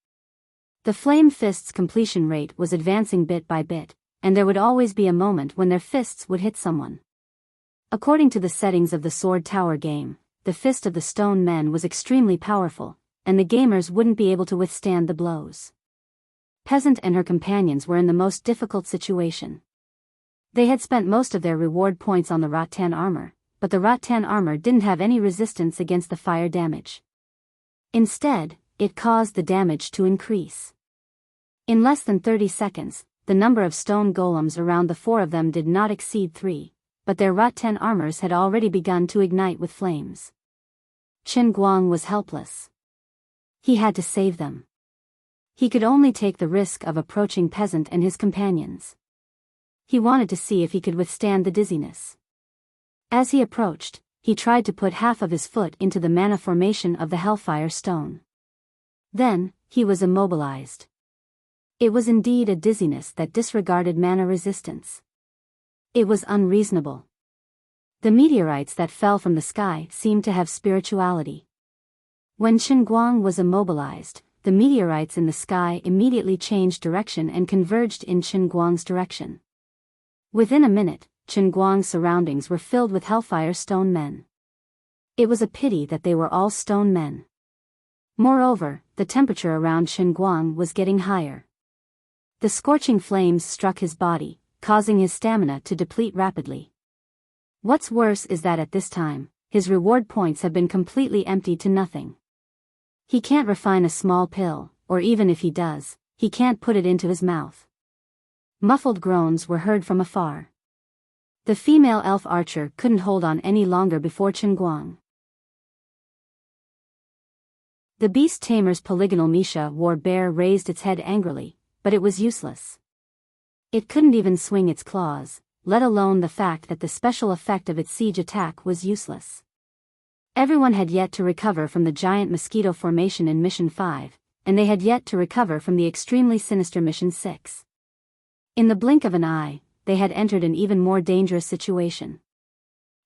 The Flame Fist's completion rate was advancing bit by bit, and there would always be a moment when their fists would hit someone. According to the settings of the Sword Tower game, the Fist of the Stone Men was extremely powerful, and the gamers wouldn't be able to withstand the blows. Peasant and her companions were in the most difficult situation. They had spent most of their reward points on the rattan armor, but the rattan armor didn't have any resistance against the fire damage. Instead, it caused the damage to increase. In less than 30 seconds, the number of stone golems around the four of them did not exceed 3, but their rattan armors had already begun to ignite with flames. Qin Guang was helpless. He had to save them. He could only take the risk of approaching Peasant and his companions. He wanted to see if he could withstand the dizziness. As he approached, he tried to put half of his foot into the mana formation of the Hellfire Stone. Then, he was immobilized. It was indeed a dizziness that disregarded mana resistance. It was unreasonable. The meteorites that fell from the sky seemed to have spirituality. When Qin Guang was immobilized, the meteorites in the sky immediately changed direction and converged in Qin Guang's direction. Within a minute, Qin Guang's surroundings were filled with Hellfire Stone men. It was a pity that they were all stone men. Moreover, the temperature around Qin Guang was getting higher. The scorching flames struck his body, causing his stamina to deplete rapidly. What's worse is that at this time, his reward points have been completely emptied to nothing. He can't refine a small pill, or even if he does, he can't put it into his mouth. Muffled groans were heard from afar. The female elf archer couldn't hold on any longer before Qin Guang. The beast tamer's polygonal Misha war bear raised its head angrily, but it was useless. It couldn't even swing its claws, let alone the fact that the special effect of its siege attack was useless. Everyone had yet to recover from the giant mosquito formation in Mission 5, and they had yet to recover from the extremely sinister Mission 6. In the blink of an eye, they had entered an even more dangerous situation.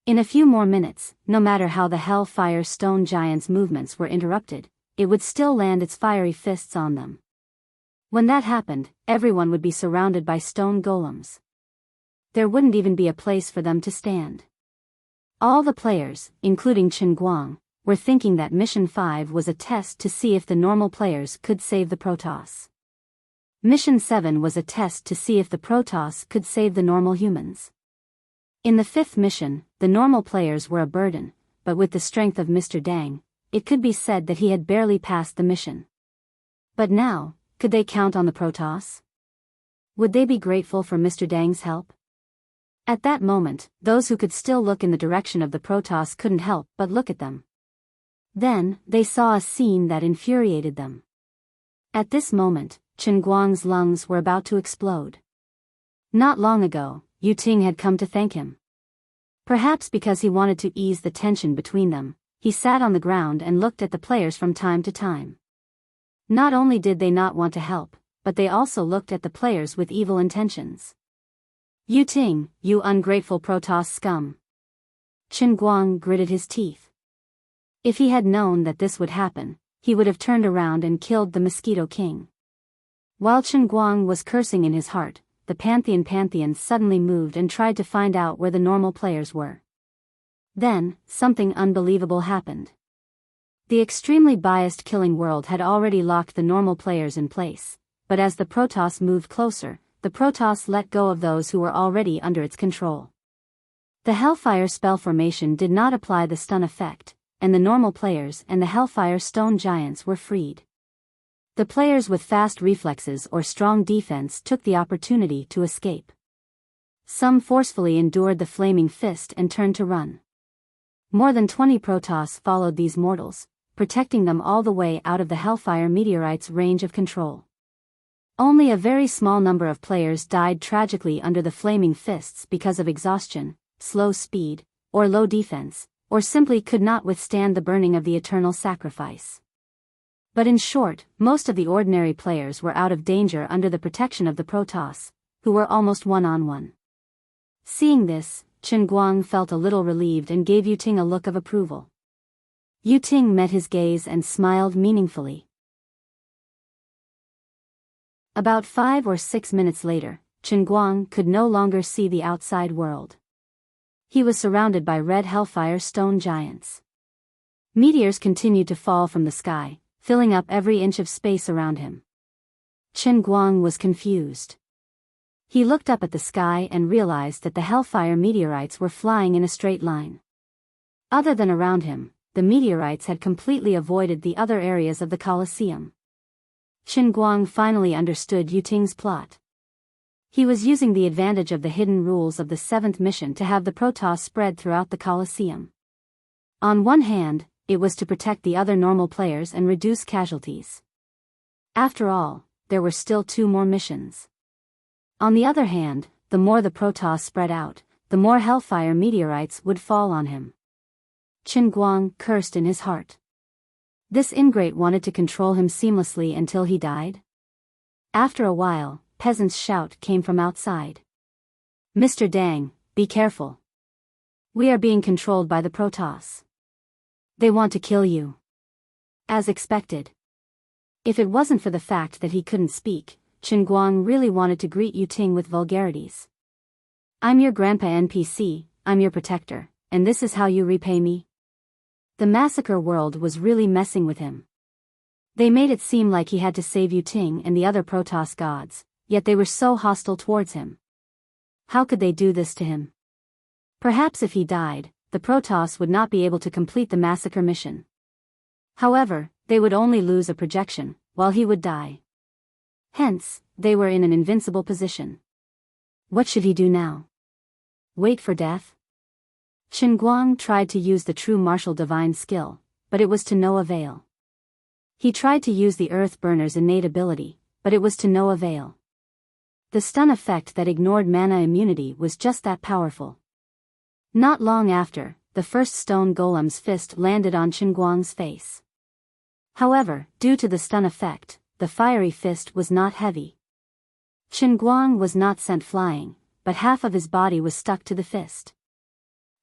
In a few more minutes, no matter how the Hellfire Stone Giant's movements were interrupted, it would still land its fiery fists on them. When that happened, everyone would be surrounded by stone golems. There wouldn't even be a place for them to stand. All the players, including Qin Guang, were thinking that Mission 5 was a test to see if the normal players could save the Protoss. Mission 7 was a test to see if the Protoss could save the normal humans. In the 5th mission, the normal players were a burden, but with the strength of Mr. Dang, it could be said that he had barely passed the mission. But now, could they count on the Protoss? Would they be grateful for Mr. Dang's help? At that moment, those who could still look in the direction of the Protoss couldn't help but look at them. Then, they saw a scene that infuriated them. At this moment, Qin Guang's lungs were about to explode. Not long ago, Yu Ting had come to thank him. Perhaps because he wanted to ease the tension between them, he sat on the ground and looked at the players from time to time. Not only did they not want to help, but they also looked at the players with evil intentions. Yu Ting, you ungrateful Protoss scum. Qin Guang gritted his teeth. If he had known that this would happen, he would have turned around and killed the Mosquito King. While Qin Guang was cursing in his heart, the Pantheon suddenly moved and tried to find out where the normal players were. Then, something unbelievable happened. The extremely biased Killing World had already locked the normal players in place, but as the Protoss moved closer, the Protoss let go of those who were already under its control. The Hellfire spell formation did not apply the stun effect, and the normal players and the Hellfire Stone Giants were freed. The players with fast reflexes or strong defense took the opportunity to escape. Some forcefully endured the flaming fist and turned to run. More than 20 Protoss followed these mortals, protecting them all the way out of the Hellfire meteorite's range of control. Only a very small number of players died tragically under the flaming fists because of exhaustion, slow speed, or low defense, or simply could not withstand the burning of the eternal sacrifice. But in short, most of the ordinary players were out of danger under the protection of the Protoss, who were almost one-on-one. Seeing this, Chen Guang felt a little relieved and gave Yu Ting a look of approval. Yu Ting met his gaze and smiled meaningfully. About 5 or 6 minutes later, Chen Guang could no longer see the outside world. He was surrounded by red hellfire stone giants. Meteors continued to fall from the sky, filling up every inch of space around him. Chen Guang was confused. He looked up at the sky and realized that the hellfire meteorites were flying in a straight line. Other than around him, the meteorites had completely avoided the other areas of the Colosseum. Chen Guang finally understood Yu Ting's plot. He was using the advantage of the hidden rules of the 7th mission to have the Protoss spread throughout the Colosseum. On one hand, it was to protect the other normal players and reduce casualties. After all, there were still 2 more missions. On the other hand, the more the Protoss spread out, the more hellfire meteorites would fall on him. Chen Guang cursed in his heart. This ingrate wanted to control him seamlessly until he died? After a while, peasants' shout came from outside. "Mr. Dang, be careful. We are being controlled by the Protoss. They want to kill you." As expected. If it wasn't for the fact that he couldn't speak, Chen Guang really wanted to greet Yu Ting with vulgarities. "I'm your grandpa NPC, I'm your protector, and this is how you repay me?" The massacre world was really messing with him. They made it seem like he had to save Yu Ting and the other Protoss gods, yet they were so hostile towards him. How could they do this to him? Perhaps if he died, the Protoss would not be able to complete the massacre mission. However, they would only lose a projection, while he would die. Hence, they were in an invincible position. What should he do now? Wait for death? Chen Guang tried to use the true martial divine skill, but it was to no avail. He tried to use the Earth Burner's innate ability, but it was to no avail. The stun effect that ignored mana immunity was just that powerful. Not long after, the first stone golem's fist landed on Chen Guang's face. However, due to the stun effect, the fiery fist was not heavy. Chen Guang was not sent flying, but half of his body was stuck to the fist.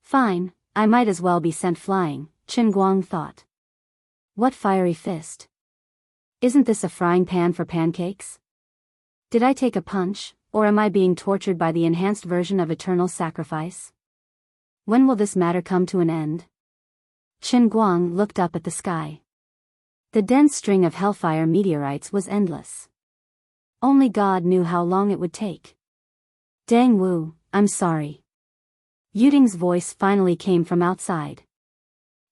Fine, I might as well be sent flying, Chen Guang thought. What fiery fist? Isn't this a frying pan for pancakes? Did I take a punch, or am I being tortured by the enhanced version of eternal sacrifice? When will this matter come to an end? Chen Guang looked up at the sky. The dense string of hellfire meteorites was endless. Only God knew how long it would take. Dang Wu, I'm sorry. Yu Ting's voice finally came from outside.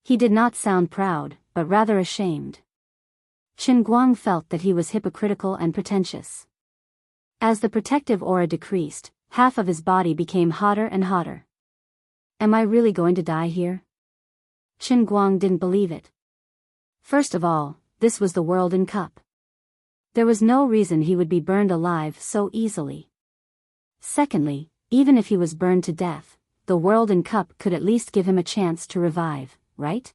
He did not sound proud, but rather ashamed. Chen Guang felt that he was hypocritical and pretentious. As the protective aura decreased, half of his body became hotter and hotter. Am I really going to die here? Chen Guang didn't believe it. First of all, this was the World Cup. There was no reason he would be burned alive so easily. Secondly, even if he was burned to death, the World Cup could at least give him a chance to revive, right?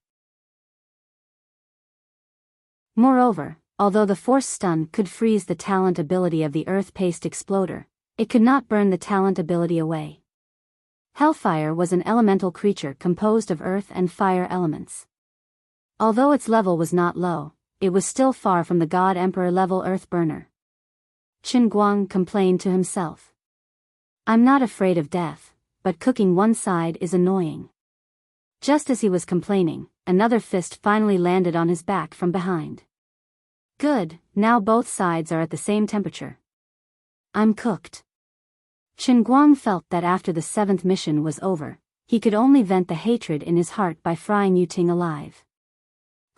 Moreover, although the force stun could freeze the talent ability of the earth-paced exploder, it could not burn the talent ability away. Hellfire was an elemental creature composed of earth and fire elements. Although its level was not low, it was still far from the God Emperor level earth burner. Chen Guang complained to himself. I'm not afraid of death, but cooking one side is annoying. Just as he was complaining, another fist finally landed on his back from behind. Good, now both sides are at the same temperature. I'm cooked. Chen Guang felt that after the 7th mission was over, he could only vent the hatred in his heart by frying Yu Ting alive.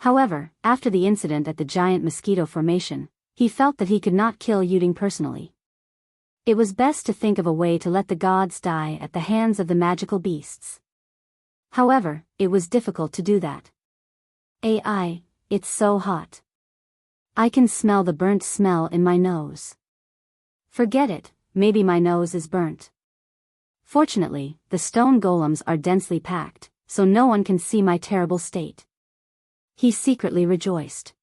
However, after the incident at the giant mosquito formation, he felt that he could not kill Yuting personally. It was best to think of a way to let the gods die at the hands of the magical beasts. However, it was difficult to do that. It's so hot. I can smell the burnt smell in my nose. Forget it, maybe my nose is burnt. Fortunately, the stone golems are densely packed, so no one can see my terrible state. He secretly rejoiced.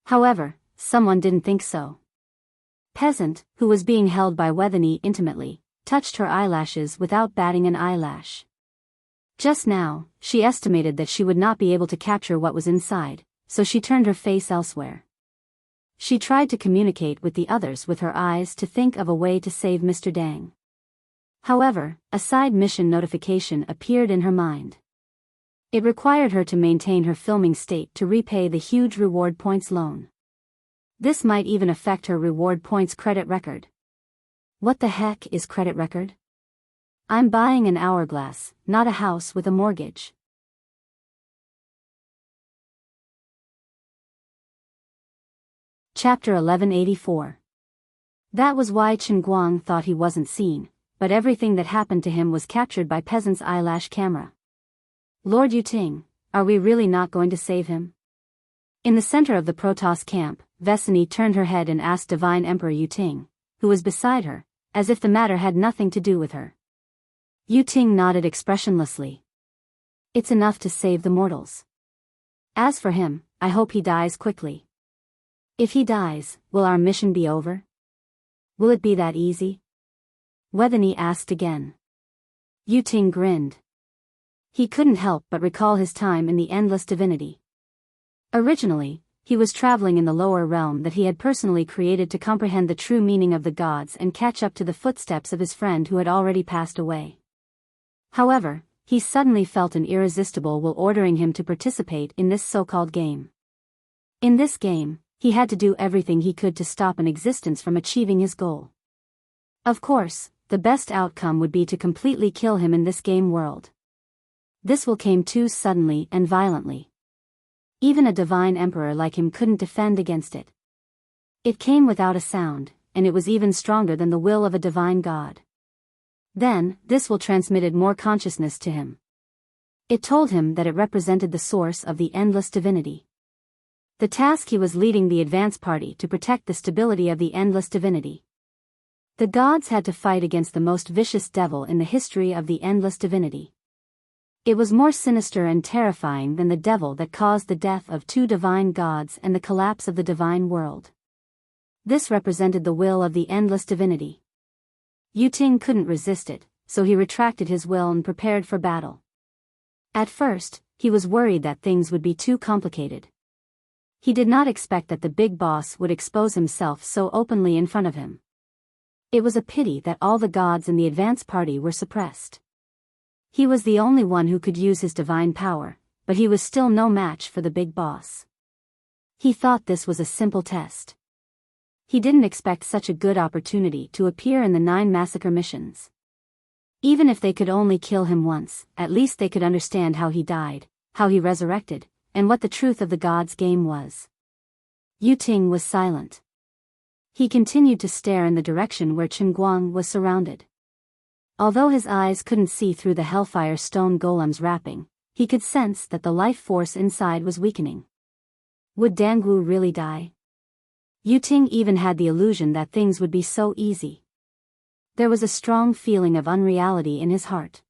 However, someone didn't think so. Peasant, who was being held by Wethany intimately, touched her eyelashes without batting an eyelash. Just now, she estimated that she would not be able to capture what was inside, so she turned her face elsewhere. She tried to communicate with the others with her eyes to think of a way to save Mr. Dang. However, a side mission notification appeared in her mind. It required her to maintain her filming state to repay the huge reward points loan. This might even affect her reward points credit record. What the heck is credit record? I'm buying an hourglass, not a house with a mortgage. Chapter 1184. That was why Chen Guang thought he wasn't seen, but everything that happened to him was captured by Peasant's eyelash camera. Lord Yuting, are we really not going to save him? In the center of the Protoss camp, Vesini turned her head and asked Divine Emperor Yuting, who was beside her, as if the matter had nothing to do with her. Yuting nodded expressionlessly. It's enough to save the mortals. As for him, I hope he dies quickly. If he dies, will our mission be over? Will it be that easy? Wethany asked again. Yuting grinned. He couldn't help but recall his time in the Endless Divinity. Originally, he was traveling in the lower realm that he had personally created to comprehend the true meaning of the gods and catch up to the footsteps of his friend who had already passed away. However, he suddenly felt an irresistible will ordering him to participate in this so-called game. In this game, he had to do everything he could to stop an existence from achieving his goal. Of course, the best outcome would be to completely kill him in this game world. This will came too suddenly and violently. Even a divine emperor like him couldn't defend against it. It came without a sound, and it was even stronger than the will of a divine god. Then, this will transmitted more consciousness to him. It told him that it represented the source of the endless divinity. The task he was leading the advance party to protect the stability of the endless divinity. The gods had to fight against the most vicious devil in the history of the endless divinity. It was more sinister and terrifying than the devil that caused the death of 2 divine gods and the collapse of the divine world. This represented the will of the endless divinity. Yuting couldn't resist it, so he retracted his will and prepared for battle. At first, he was worried that things would be too complicated. He did not expect that the big boss would expose himself so openly in front of him. It was a pity that all the gods in the advance party were suppressed. He was the only one who could use his divine power, but he was still no match for the big boss. He thought this was a simple test. He didn't expect such a good opportunity to appear in the 9 massacre missions. Even if they could only kill him once, at least they could understand how he died, how he resurrected, and what the truth of the gods' game was. Yuting was silent. He continued to stare in the direction where Chen Guang was surrounded. Although his eyes couldn't see through the hellfire stone golem's wrapping, he could sense that the life force inside was weakening. Would Dangwu really die? Yuting even had the illusion that things would be so easy. There was a strong feeling of unreality in his heart.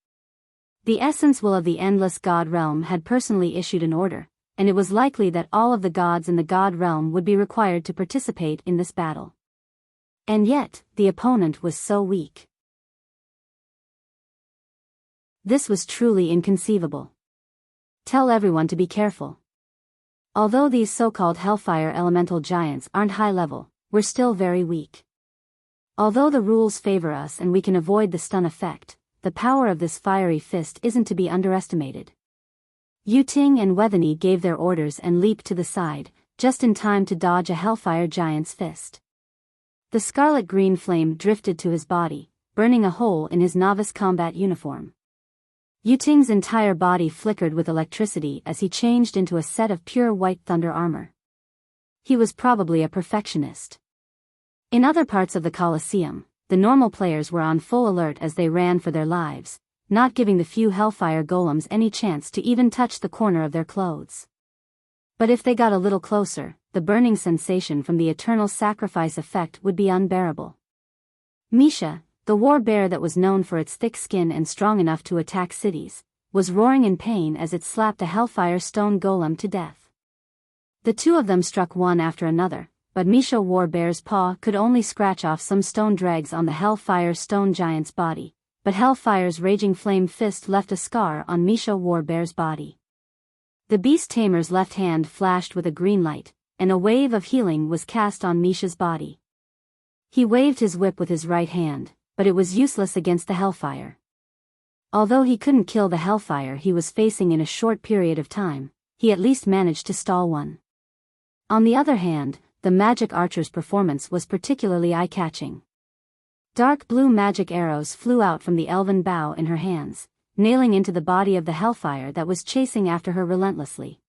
The essence will of the endless god realm had personally issued an order, and it was likely that all of the gods in the god realm would be required to participate in this battle. And yet, the opponent was so weak. This was truly inconceivable. Tell everyone to be careful. Although these so-called hellfire elemental giants aren't high level, we're still very weak. Although the rules favor us and we can avoid the stun effect, the power of this fiery fist isn't to be underestimated. Yuting and Wethany gave their orders and leaped to the side, just in time to dodge a hellfire giant's fist. The scarlet-green flame drifted to his body, burning a hole in his novice combat uniform. Yuting's entire body flickered with electricity as he changed into a set of pure white thunder armor. He was probably a perfectionist. In other parts of the Colosseum, the normal players were on full alert as they ran for their lives, not giving the few Hellfire golems any chance to even touch the corner of their clothes. But if they got a little closer, the burning sensation from the eternal sacrifice effect would be unbearable. Misha, the war bear that was known for its thick skin and strong enough to attack cities, was roaring in pain as it slapped a Hellfire stone golem to death. The two of them struck one after another, but Misha war bear's paw could only scratch off some stone dregs on the Hellfire stone giant's body, but Hellfire's raging flame fist left a scar on Misha war bear's body. The beast tamer's left hand flashed with a green light, and a wave of healing was cast on Misha's body. He waved his whip with his right hand, but it was useless against the Hellfire. Although he couldn't kill the Hellfire he was facing in a short period of time, he at least managed to stall one. On the other hand, the magic archer's performance was particularly eye-catching. Dark blue magic arrows flew out from the elven bow in her hands, nailing into the body of the Hellfire that was chasing after her relentlessly.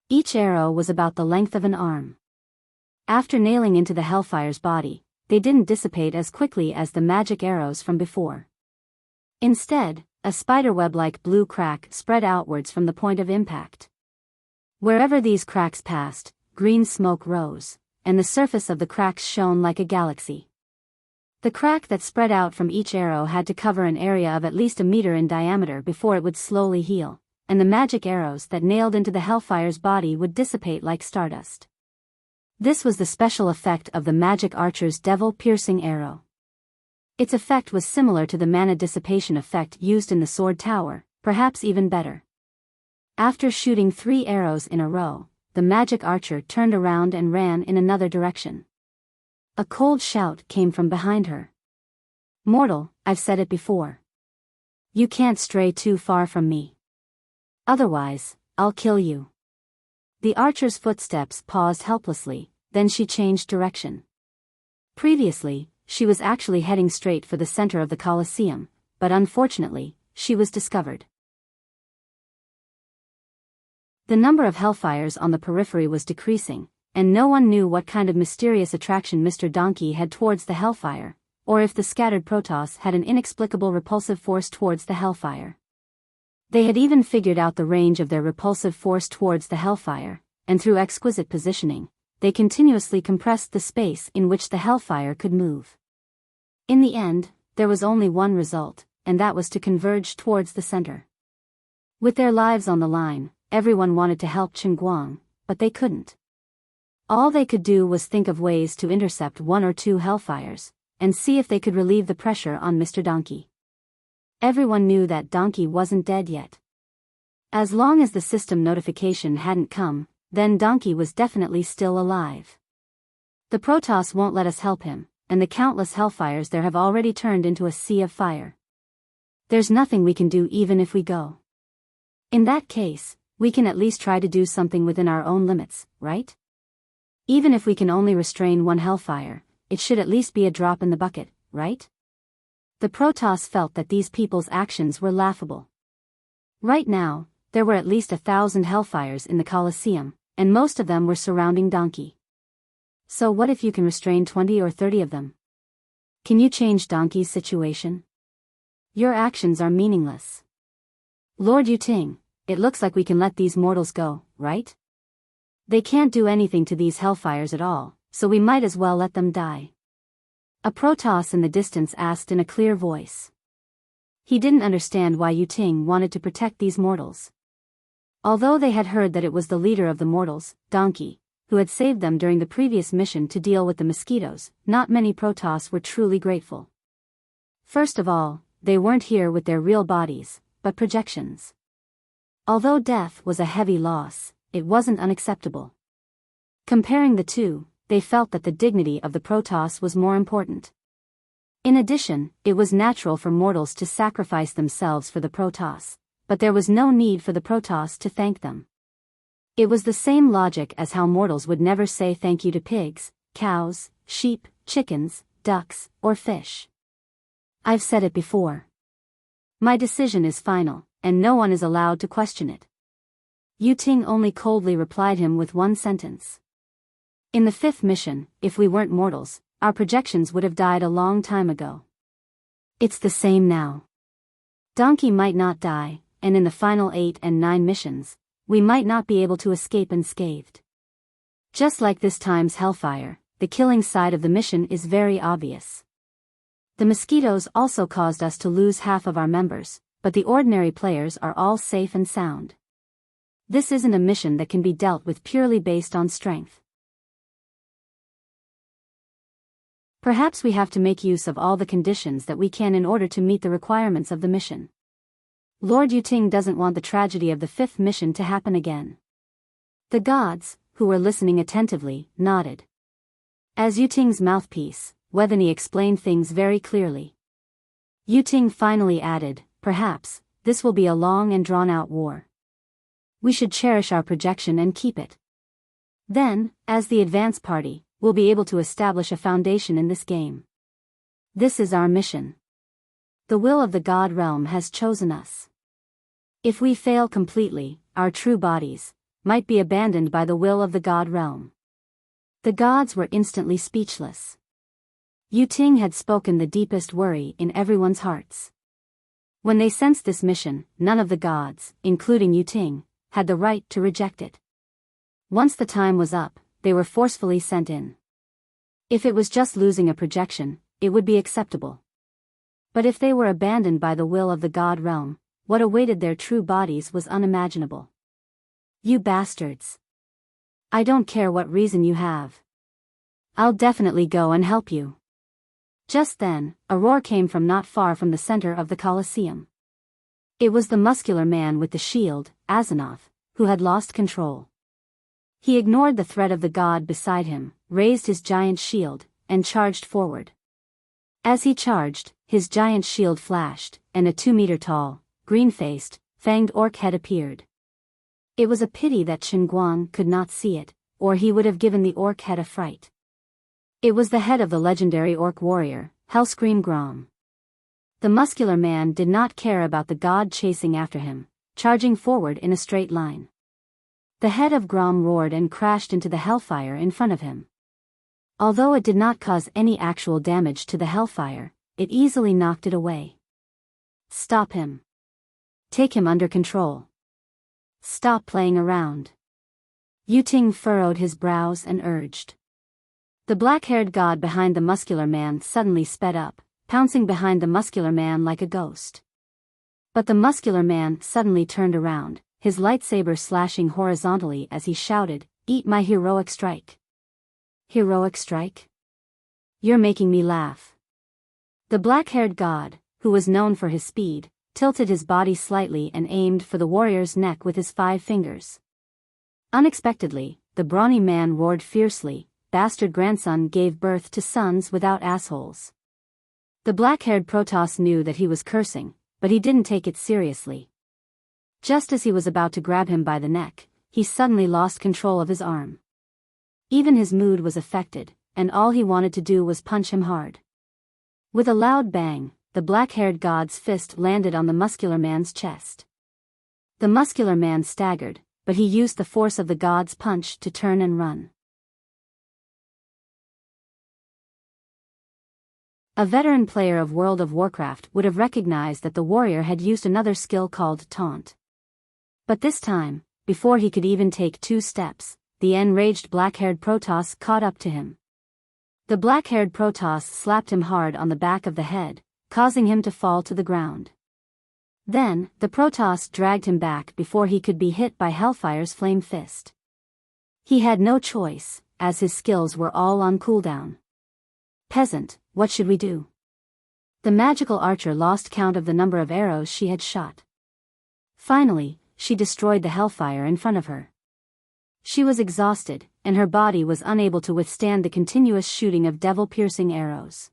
Each arrow was about the length of an arm. After nailing into the Hellfire's body, they didn't dissipate as quickly as the magic arrows from before. Instead, a spiderweb-like blue crack spread outwards from the point of impact. Wherever these cracks passed, green smoke rose, and the surface of the cracks shone like a galaxy. The crack that spread out from each arrow had to cover an area of at least a meter in diameter before it would slowly heal, and the magic arrows that nailed into the Hellfire's body would dissipate like stardust. This was the special effect of the magic archer's devil-piercing arrow. Its effect was similar to the mana dissipation effect used in the Sword Tower, perhaps even better. After shooting 3 arrows in a row, the magic archer turned around and ran in another direction. A cold shout came from behind her. "Mortal, I've said it before. You can't stray too far from me. Otherwise, I'll kill you." The archer's footsteps paused helplessly, then she changed direction. Previously, she was actually heading straight for the center of the Colosseum, but unfortunately, she was discovered. The number of Hellfires on the periphery was decreasing, and no one knew what kind of mysterious attraction Mr. Donkey had towards the Hellfire, or if the scattered Protoss had an inexplicable repulsive force towards the Hellfire. They had even figured out the range of their repulsive force towards the Hellfire, and through exquisite positioning, they continuously compressed the space in which the Hellfire could move. In the end, there was only one result, and that was to converge towards the center. With their lives on the line, everyone wanted to help Qingguang, but they couldn't. All they could do was think of ways to intercept 1 or 2 Hellfires, and see if they could relieve the pressure on Mr. Donkey. Everyone knew that Donkey wasn't dead yet. As long as the system notification hadn't come, then Donkey was definitely still alive. The Protoss won't let us help him, and the countless Hellfires there have already turned into a sea of fire. There's nothing we can do even if we go. In that case, we can at least try to do something within our own limits, right? Even if we can only restrain 1 Hellfire, it should at least be a drop in the bucket, right? The Protoss felt that these people's actions were laughable. Right now, there were at least 1,000 Hellfires in the Colosseum, and most of them were surrounding Donkey. So what if you can restrain 20 or 30 of them? Can you change Donkey's situation? Your actions are meaningless. Lord Yuting, it looks like we can let these mortals go, right? They can't do anything to these Hellfires at all, so we might as well let them die. A Protoss in the distance asked in a clear voice. He didn't understand why Yuting wanted to protect these mortals. Although they had heard that it was the leader of the mortals, Donkey, who had saved them during the previous mission to deal with the mosquitoes, not many Protoss were truly grateful. First of all, they weren't here with their real bodies, but projections. Although death was a heavy loss, it wasn't unacceptable. Comparing the two, they felt that the dignity of the Protoss was more important. In addition, it was natural for mortals to sacrifice themselves for the Protoss, but there was no need for the Protoss to thank them. It was the same logic as how mortals would never say thank you to pigs, cows, sheep, chickens, ducks, or fish. I've said it before. My decision is final, and no one is allowed to question it. Yuting only coldly replied him with one sentence. In the fifth mission, if we weren't mortals, our projections would have died a long time ago. It's the same now. Donkey might not die, and in the final 8 and 9 missions, we might not be able to escape unscathed. Just like this time's hellfire, the killing side of the mission is very obvious. The mosquitoes also caused us to lose half of our members, but the ordinary players are all safe and sound. This isn't a mission that can be dealt with purely based on strength. Perhaps we have to make use of all the conditions that we can in order to meet the requirements of the mission. Lord Yuting doesn't want the tragedy of the fifth mission to happen again. The gods, who were listening attentively, nodded. As Yuting's mouthpiece, Wethany explained things very clearly. Yuting finally added, perhaps, this will be a long and drawn-out war. We should cherish our projection and keep it. Then, as the advance party, we'll be able to establish a foundation in this game. This is our mission. The will of the God realm has chosen us. If we fail completely, our true bodies might be abandoned by the will of the God realm. The gods were instantly speechless. Yuting had spoken the deepest worry in everyone's hearts. When they sensed this mission, none of the gods, including Yuting, had the right to reject it. Once the time was up, they were forcefully sent in. If it was just losing a projection, it would be acceptable. But if they were abandoned by the will of the God realm, what awaited their true bodies was unimaginable. You bastards. I don't care what reason you have. I'll definitely go and help you. Just then, a roar came from not far from the center of the Colosseum. It was the muscular man with the shield, Asenath, who had lost control. He ignored the threat of the god beside him, raised his giant shield, and charged forward. As he charged, his giant shield flashed, and a 2-meter-tall, green-faced, fanged orc head appeared. It was a pity that Qinguang could not see it, or he would have given the orc head a fright. It was the head of the legendary orc warrior, Hellscream Grom. The muscular man did not care about the god chasing after him, charging forward in a straight line. The head of Grom roared and crashed into the hellfire in front of him. Although it did not cause any actual damage to the hellfire, it easily knocked it away. Stop him. Take him under control. Stop playing around. Yuting furrowed his brows and urged. The black-haired god behind the muscular man suddenly sped up, pouncing behind the muscular man like a ghost. But the muscular man suddenly turned around, his lightsaber slashing horizontally as he shouted, "Eat my heroic strike." Heroic strike? You're making me laugh. The black-haired god, who was known for his speed, tilted his body slightly and aimed for the warrior's neck with his 5 fingers. Unexpectedly, the brawny man roared fiercely, "Bastard grandson gave birth to sons without assholes." The black-haired Protoss knew that he was cursing, but he didn't take it seriously. Just as he was about to grab him by the neck, he suddenly lost control of his arm. Even his mood was affected, and all he wanted to do was punch him hard. With a loud bang, the black-haired god's fist landed on the muscular man's chest. The muscular man staggered, but he used the force of the god's punch to turn and run. A veteran player of World of Warcraft would have recognized that the warrior had used another skill called Taunt. But this time, before he could even take 2 steps, the enraged black-haired Protoss caught up to him. The black-haired Protoss slapped him hard on the back of the head, causing him to fall to the ground. Then, the Protoss dragged him back before he could be hit by Hellfire's flame fist. He had no choice, as his skills were all on cooldown. "Peasant, what should we do?" The magical archer lost count of the number of arrows she had shot. Finally, she destroyed the hellfire in front of her. She was exhausted, and her body was unable to withstand the continuous shooting of devil-piercing arrows.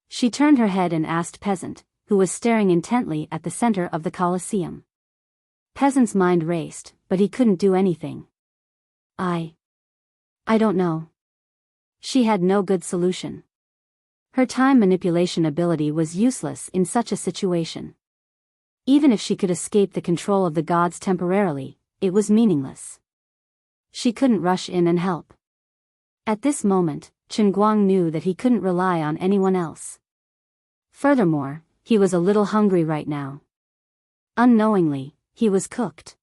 She turned her head and asked Peasant, who was staring intently at the center of the Colosseum. Peasant's mind raced, but he couldn't do anything. I don't know. She had no good solution. Her time manipulation ability was useless in such a situation. Even if she could escape the control of the gods temporarily, it was meaningless. She couldn't rush in and help. At this moment, Chen Guang knew that he couldn't rely on anyone else. Furthermore, he was a little hungry right now. Unknowingly, he was cooked.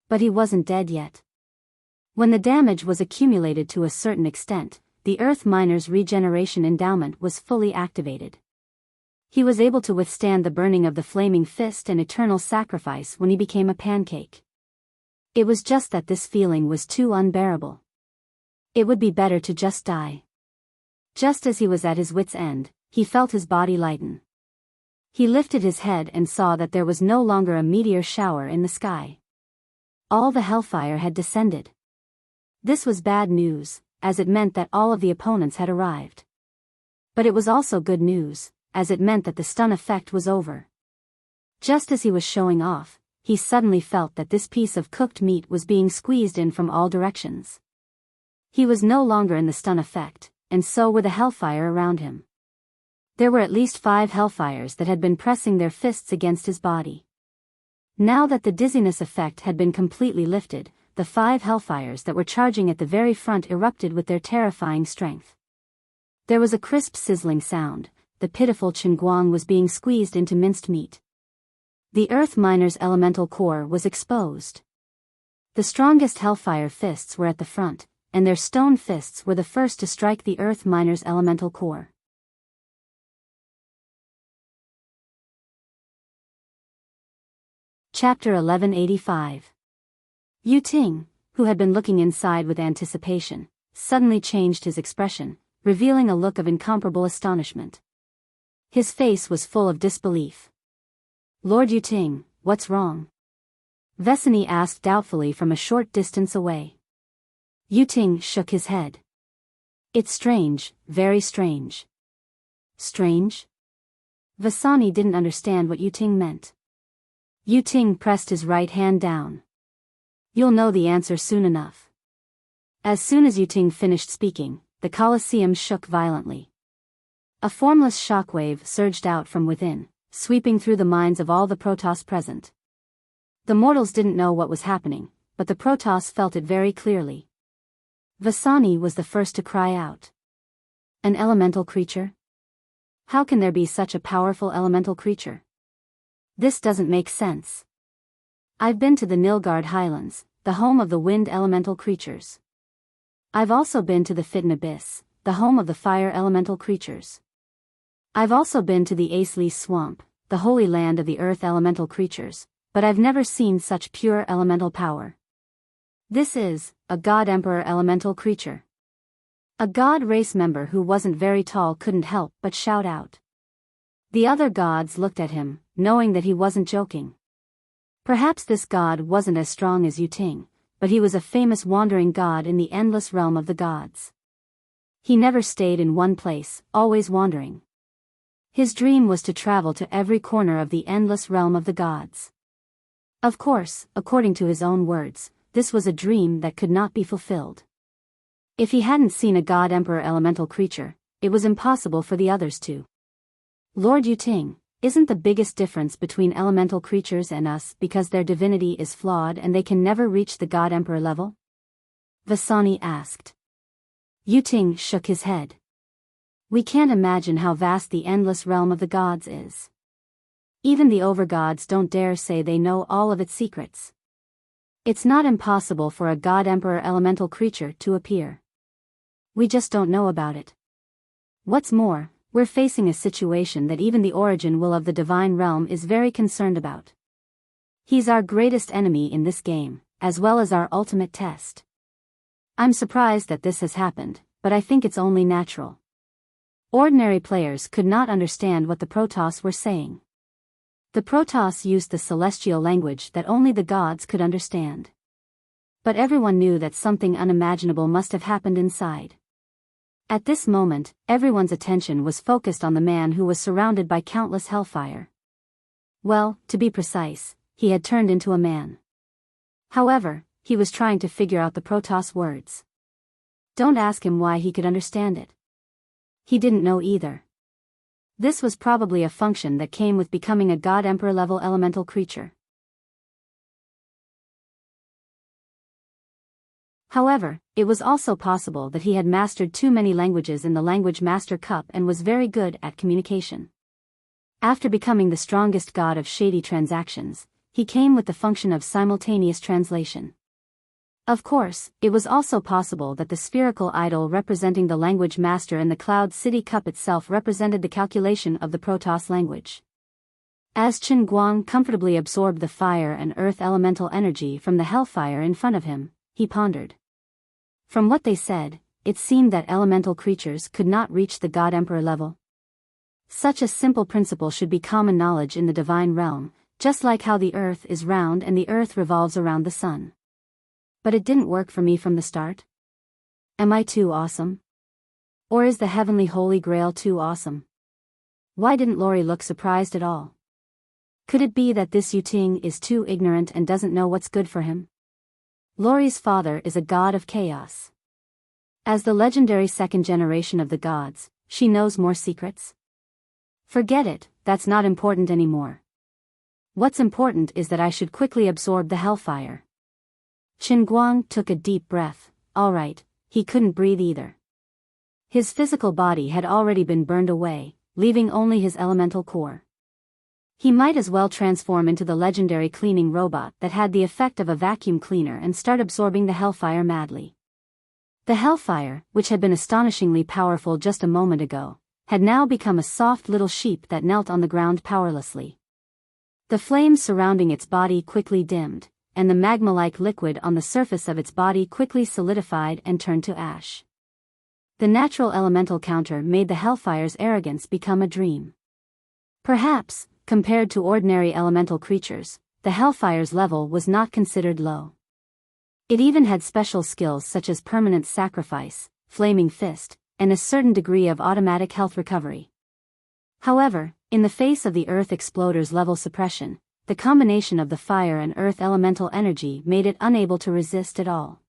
But he wasn't dead yet. When the damage was accumulated to a certain extent, the Earth Miner's regeneration endowment was fully activated. He was able to withstand the burning of the flaming fist and eternal sacrifice when he became a pancake. It was just that this feeling was too unbearable. It would be better to just die. Just as he was at his wit's end, he felt his body lighten. He lifted his head and saw that there was no longer a meteor shower in the sky. All the hellfire had descended. This was bad news, as it meant that all of the opponents had arrived. But it was also good news, as it meant that the stun effect was over. Just as he was showing off, he suddenly felt that this piece of cooked meat was being squeezed in from all directions. He was no longer in the stun effect, and so were the hellfire around him. There were at least 5 hellfires that had been pressing their fists against his body. Now that the dizziness effect had been completely lifted, the 5 hellfires that were charging at the very front erupted with their terrifying strength. There was a crisp sizzling sound. The pitiful Chen Guang was being squeezed into minced meat. The Earth Miner's elemental core was exposed. The strongest hellfire fists were at the front, and their stone fists were the first to strike the Earth Miner's elemental core. Chapter 1185. Yu Ting, who had been looking inside with anticipation, suddenly changed his expression, revealing a look of incomparable astonishment. His face was full of disbelief. "Lord Yu Ting, what's wrong?" Vesani asked doubtfully from a short distance away. Yu Ting shook his head. "It's strange, very strange." "Strange?" Vesani didn't understand what Yu Ting meant. Yu Ting pressed his right hand down. "You'll know the answer soon enough." As soon as Yu Ting finished speaking, the Colosseum shook violently. A formless shockwave surged out from within, sweeping through the minds of all the Protoss present. The mortals didn't know what was happening, but the Protoss felt it very clearly. Vasani was the first to cry out. "An elemental creature? How can there be such a powerful elemental creature? This doesn't make sense. I've been to the Nilgard Highlands, the home of the wind elemental creatures. I've also been to the Fitten Abyss, the home of the fire elemental creatures. I've also been to the Aesli Swamp, the holy land of the earth elemental creatures, but I've never seen such pure elemental power. This is a god emperor elemental creature." A god race member who wasn't very tall couldn't help but shout out. The other gods looked at him, knowing that he wasn't joking. Perhaps this god wasn't as strong as Yu Ting, but he was a famous wandering god in the endless realm of the gods. He never stayed in one place, always wandering. His dream was to travel to every corner of the endless realm of the gods. Of course, according to his own words, this was a dream that could not be fulfilled. If he hadn't seen a god emperor elemental creature, it was impossible for the others to. "Lord Yu Ting, isn't the biggest difference between elemental creatures and us because their divinity is flawed and they can never reach the god emperor level?" Vasani asked. Yu Ting shook his head. "We can't imagine how vast the endless realm of the gods is. Even the overgods don't dare say they know all of its secrets. It's not impossible for a god emperor elemental creature to appear. We just don't know about it. What's more, we're facing a situation that even the origin will of the divine realm is very concerned about. He's our greatest enemy in this game, as well as our ultimate test. I'm surprised that this has happened, but I think it's only natural." Ordinary players could not understand what the Protoss were saying. The Protoss used the celestial language that only the gods could understand. But everyone knew that something unimaginable must have happened inside. At this moment, everyone's attention was focused on the man who was surrounded by countless hellfire. Well, to be precise, he had turned into a man. However, he was trying to figure out the Protoss words. Don't ask him why he could understand it. He didn't know either. This was probably a function that came with becoming a God Emperor level elemental creature. However, it was also possible that he had mastered too many languages in the Language Master Cup and was very good at communication. After becoming the strongest god of shady transactions, he came with the function of simultaneous translation. Of course, it was also possible that the spherical idol representing the Language Master and the Cloud City Cup itself represented the calculation of the Protoss language. As Chen Guang comfortably absorbed the fire and earth elemental energy from the hellfire in front of him, he pondered. From what they said, it seemed that elemental creatures could not reach the God Emperor level. Such a simple principle should be common knowledge in the divine realm, just like how the earth is round and the earth revolves around the sun. But it didn't work for me from the start. Am I too awesome? Or is the heavenly Holy Grail too awesome? Why didn't Lori look surprised at all? Could it be that this Yuting is too ignorant and doesn't know what's good for him? Lori's father is a god of chaos. As the legendary second generation of the gods, she knows more secrets. Forget it, that's not important anymore. What's important is that I should quickly absorb the hellfire. Chen Guang took a deep breath. All right, he couldn't breathe either. His physical body had already been burned away, leaving only his elemental core. He might as well transform into the legendary cleaning robot that had the effect of a vacuum cleaner and start absorbing the hellfire madly. The hellfire, which had been astonishingly powerful just a moment ago, had now become a soft little sheep that knelt on the ground powerlessly. The flames surrounding its body quickly dimmed, and the magma-like liquid on the surface of its body quickly solidified and turned to ash. The natural elemental counter made the hellfire's arrogance become a dream. Perhaps, compared to ordinary elemental creatures, the hellfire's level was not considered low. It even had special skills such as permanent sacrifice, flaming fist, and a certain degree of automatic health recovery. However, in the face of the Earth Exploder's level suppression, the combination of the fire and earth elemental energy made it unable to resist at all.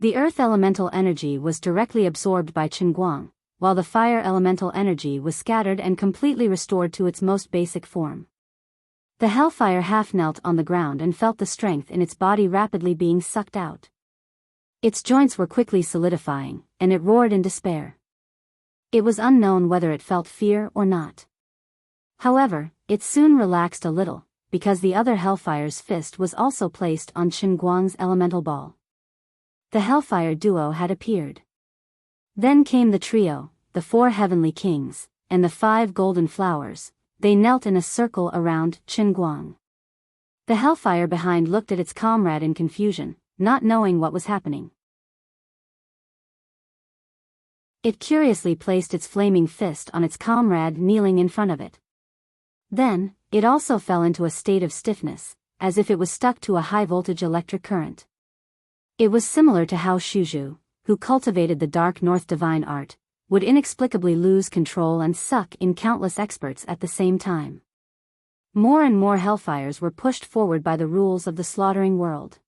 The earth elemental energy was directly absorbed by Chen Guang, while the fire elemental energy was scattered and completely restored to its most basic form. The hellfire half knelt on the ground and felt the strength in its body rapidly being sucked out. Its joints were quickly solidifying, and it roared in despair. It was unknown whether it felt fear or not. However, it soon relaxed a little, because the other hellfire's fist was also placed on Chen Guang's elemental ball. The hellfire duo had appeared. Then came the trio, the 4 heavenly kings, and the 5 golden flowers. They knelt in a circle around Chen Guang. The hellfire behind looked at its comrade in confusion, not knowing what was happening. It curiously placed its flaming fist on its comrade kneeling in front of it. Then, it also fell into a state of stiffness, as if it was stuck to a high-voltage electric current. It was similar to how Shuzhu, who cultivated the Dark North divine art, would inexplicably lose control and suck in countless experts at the same time. More and more hellfires were pushed forward by the rules of the slaughtering world.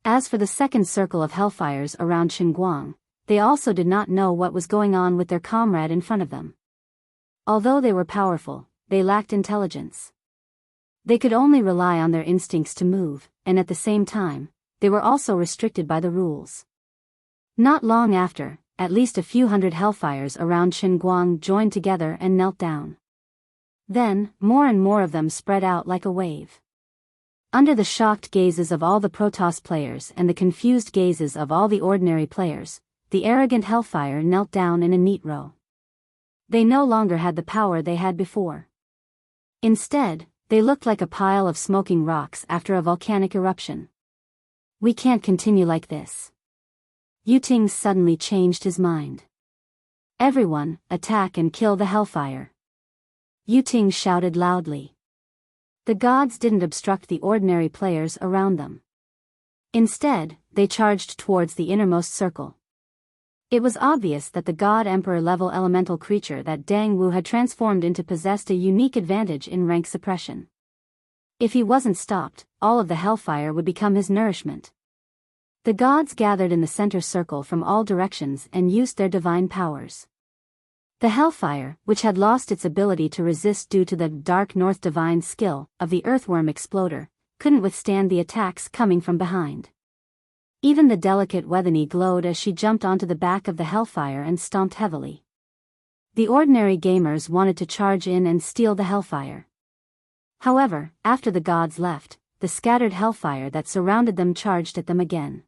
As for the second circle of hellfires around Chen Guang, they also did not know what was going on with their comrade in front of them. Although they were powerful, they lacked intelligence. They could only rely on their instincts to move, and at the same time, they were also restricted by the rules. Not long after, at least a few hundred hellfires around Chen Guang joined together and knelt down. Then, more and more of them spread out like a wave. Under the shocked gazes of all the Protoss players and the confused gazes of all the ordinary players, the arrogant hellfire knelt down in a neat row. They no longer had the power they had before. Instead, they looked like a pile of smoking rocks after a volcanic eruption. We can't continue like this. Yuting suddenly changed his mind. Everyone, attack and kill the hellfire. Yuting shouted loudly. The gods didn't obstruct the ordinary players around them. Instead, they charged towards the innermost circle. It was obvious that the God Emperor level elemental creature that Dang Wu had transformed into possessed a unique advantage in rank suppression. If he wasn't stopped, all of the hellfire would become his nourishment. The gods gathered in the center circle from all directions and used their divine powers. The hellfire, which had lost its ability to resist due to the Dark North divine skill of the earthworm exploder, couldn't withstand the attacks coming from behind. Even the delicate Weathany glowed as she jumped onto the back of the Hellfire and stomped heavily. The ordinary gamers wanted to charge in and steal the Hellfire. However, after the gods left, the scattered Hellfire that surrounded them charged at them again.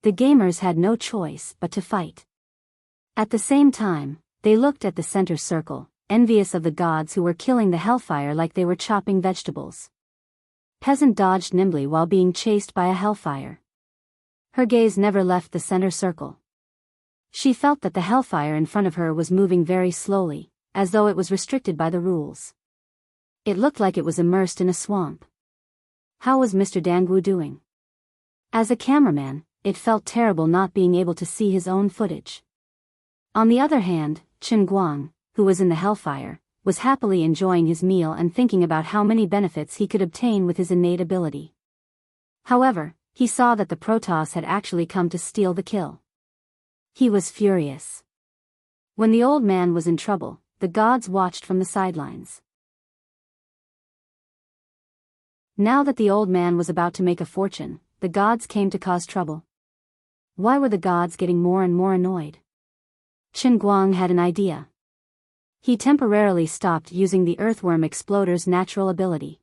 The gamers had no choice but to fight. At the same time, they looked at the center circle, envious of the gods who were killing the Hellfire like they were chopping vegetables. Peasant dodged nimbly while being chased by a Hellfire. Her gaze never left the center circle. She felt that the Hellfire in front of her was moving very slowly, as though it was restricted by the rules. It looked like it was immersed in a swamp. How was Mr. Dangwu doing? As a cameraman, it felt terrible not being able to see his own footage. On the other hand, Chen Guang, who was in the Hellfire, was happily enjoying his meal and thinking about how many benefits he could obtain with his innate ability. However, he saw that the Protoss had actually come to steal the kill. He was furious. When the old man was in trouble, the gods watched from the sidelines. Now that the old man was about to make a fortune, the gods came to cause trouble. Why were the gods getting more and more annoyed? Chen Guang had an idea. He temporarily stopped using the earthworm exploder's natural ability.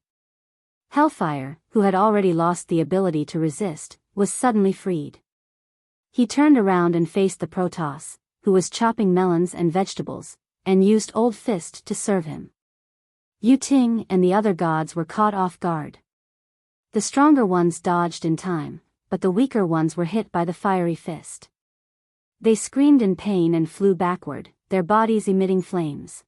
Hellfire, who had already lost the ability to resist, was suddenly freed. He turned around and faced the Protoss, who was chopping melons and vegetables, and used Old Fist to serve him. Yu Ting and the other gods were caught off guard. The stronger ones dodged in time, but the weaker ones were hit by the fiery fist. They screamed in pain and flew backward, their bodies emitting flames.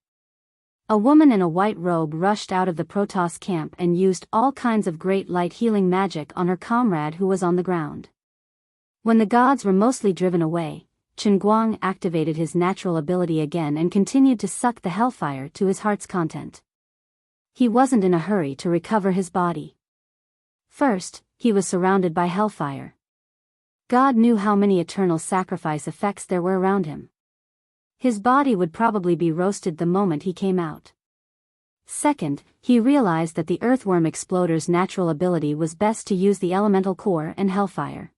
A woman in a white robe rushed out of the Protoss camp and used all kinds of great light healing magic on her comrade who was on the ground. When the gods were mostly driven away, Chen Guang activated his natural ability again and continued to suck the Hellfire to his heart's content. He wasn't in a hurry to recover his body. First, he was surrounded by Hellfire. God knew how many eternal sacrifice effects there were around him. His body would probably be roasted the moment he came out. Second, he realized that the earthworm exploder's natural ability was best to use the elemental core and Hellfire.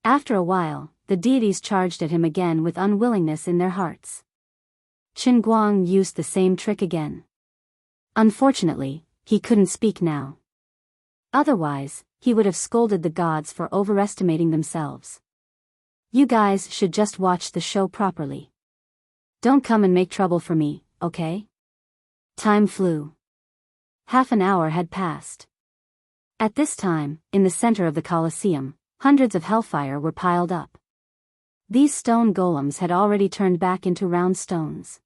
After a while, the deities charged at him again with unwillingness in their hearts. Chen Guang used the same trick again. Unfortunately, he couldn't speak now. Otherwise, he would have scolded the gods for overestimating themselves. You guys should just watch the show properly. Don't come and make trouble for me, okay? Time flew. Half an hour had passed. At this time, in the center of the Colosseum, hundreds of Hellfire were piled up. These stone golems had already turned back into round stones.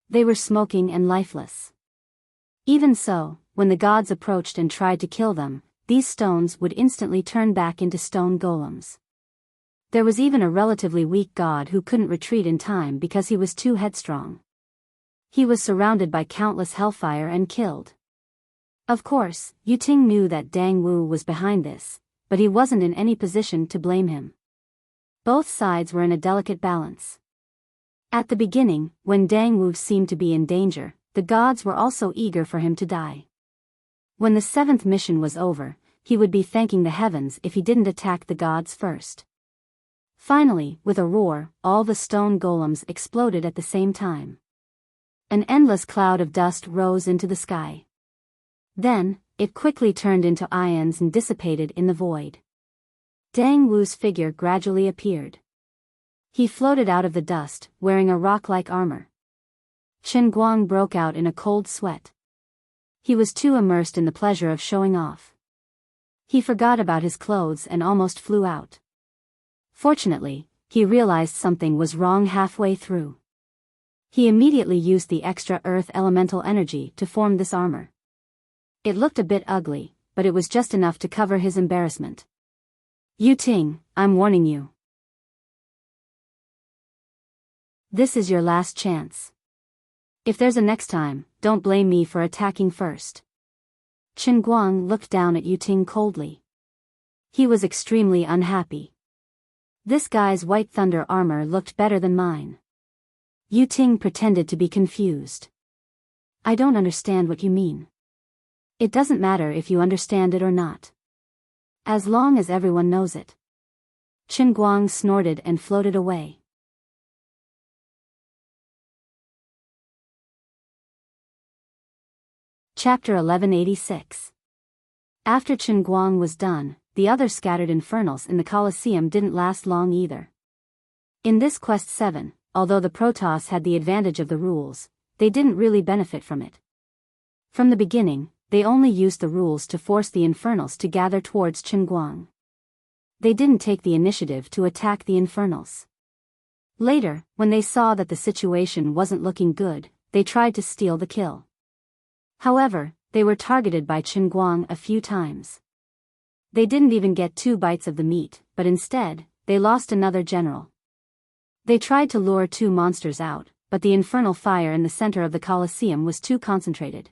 They were smoking and lifeless. Even so, when the gods approached and tried to kill them, these stones would instantly turn back into stone golems. There was even a relatively weak god who couldn't retreat in time because he was too headstrong. He was surrounded by countless Hellfire and killed. Of course, Yu Ting knew that Dang Wu was behind this, but he wasn't in any position to blame him. Both sides were in a delicate balance. At the beginning, when Dang Wu seemed to be in danger, the gods were also eager for him to die. When the 7th mission was over, he would be thanking the heavens if he didn't attack the gods first. Finally, with a roar, all the stone golems exploded at the same time. An endless cloud of dust rose into the sky. Then, it quickly turned into ions and dissipated in the void. Dang Wu's figure gradually appeared. He floated out of the dust, wearing a rock-like armor. Chen Guang broke out in a cold sweat. He was too immersed in the pleasure of showing off. He forgot about his clothes and almost flew out. Fortunately, he realized something was wrong halfway through. He immediately used the extra earth elemental energy to form this armor. It looked a bit ugly, but it was just enough to cover his embarrassment. Yu Ting, I'm warning you. This is your last chance. If there's a next time, don't blame me for attacking first. Chen Guang looked down at Yu Ting coldly. He was extremely unhappy. This guy's white thunder armor looked better than mine. Yu Ting pretended to be confused. I don't understand what you mean. It doesn't matter if you understand it or not. As long as everyone knows it. Qin Guang snorted and floated away. Chapter 1186. After Qin Guang was done, the other scattered infernals in the Colosseum didn't last long either. In this Quest 7, although the Protoss had the advantage of the rules, they didn't really benefit from it. From the beginning, they only used the rules to force the infernals to gather towards Qin Guang. They didn't take the initiative to attack the infernals. Later, when they saw that the situation wasn't looking good, they tried to steal the kill. However, they were targeted by Qin Guang a few times. They didn't even get 2 bites of the meat, but instead, they lost another general. They tried to lure 2 monsters out, but the infernal fire in the center of the Colosseum was too concentrated.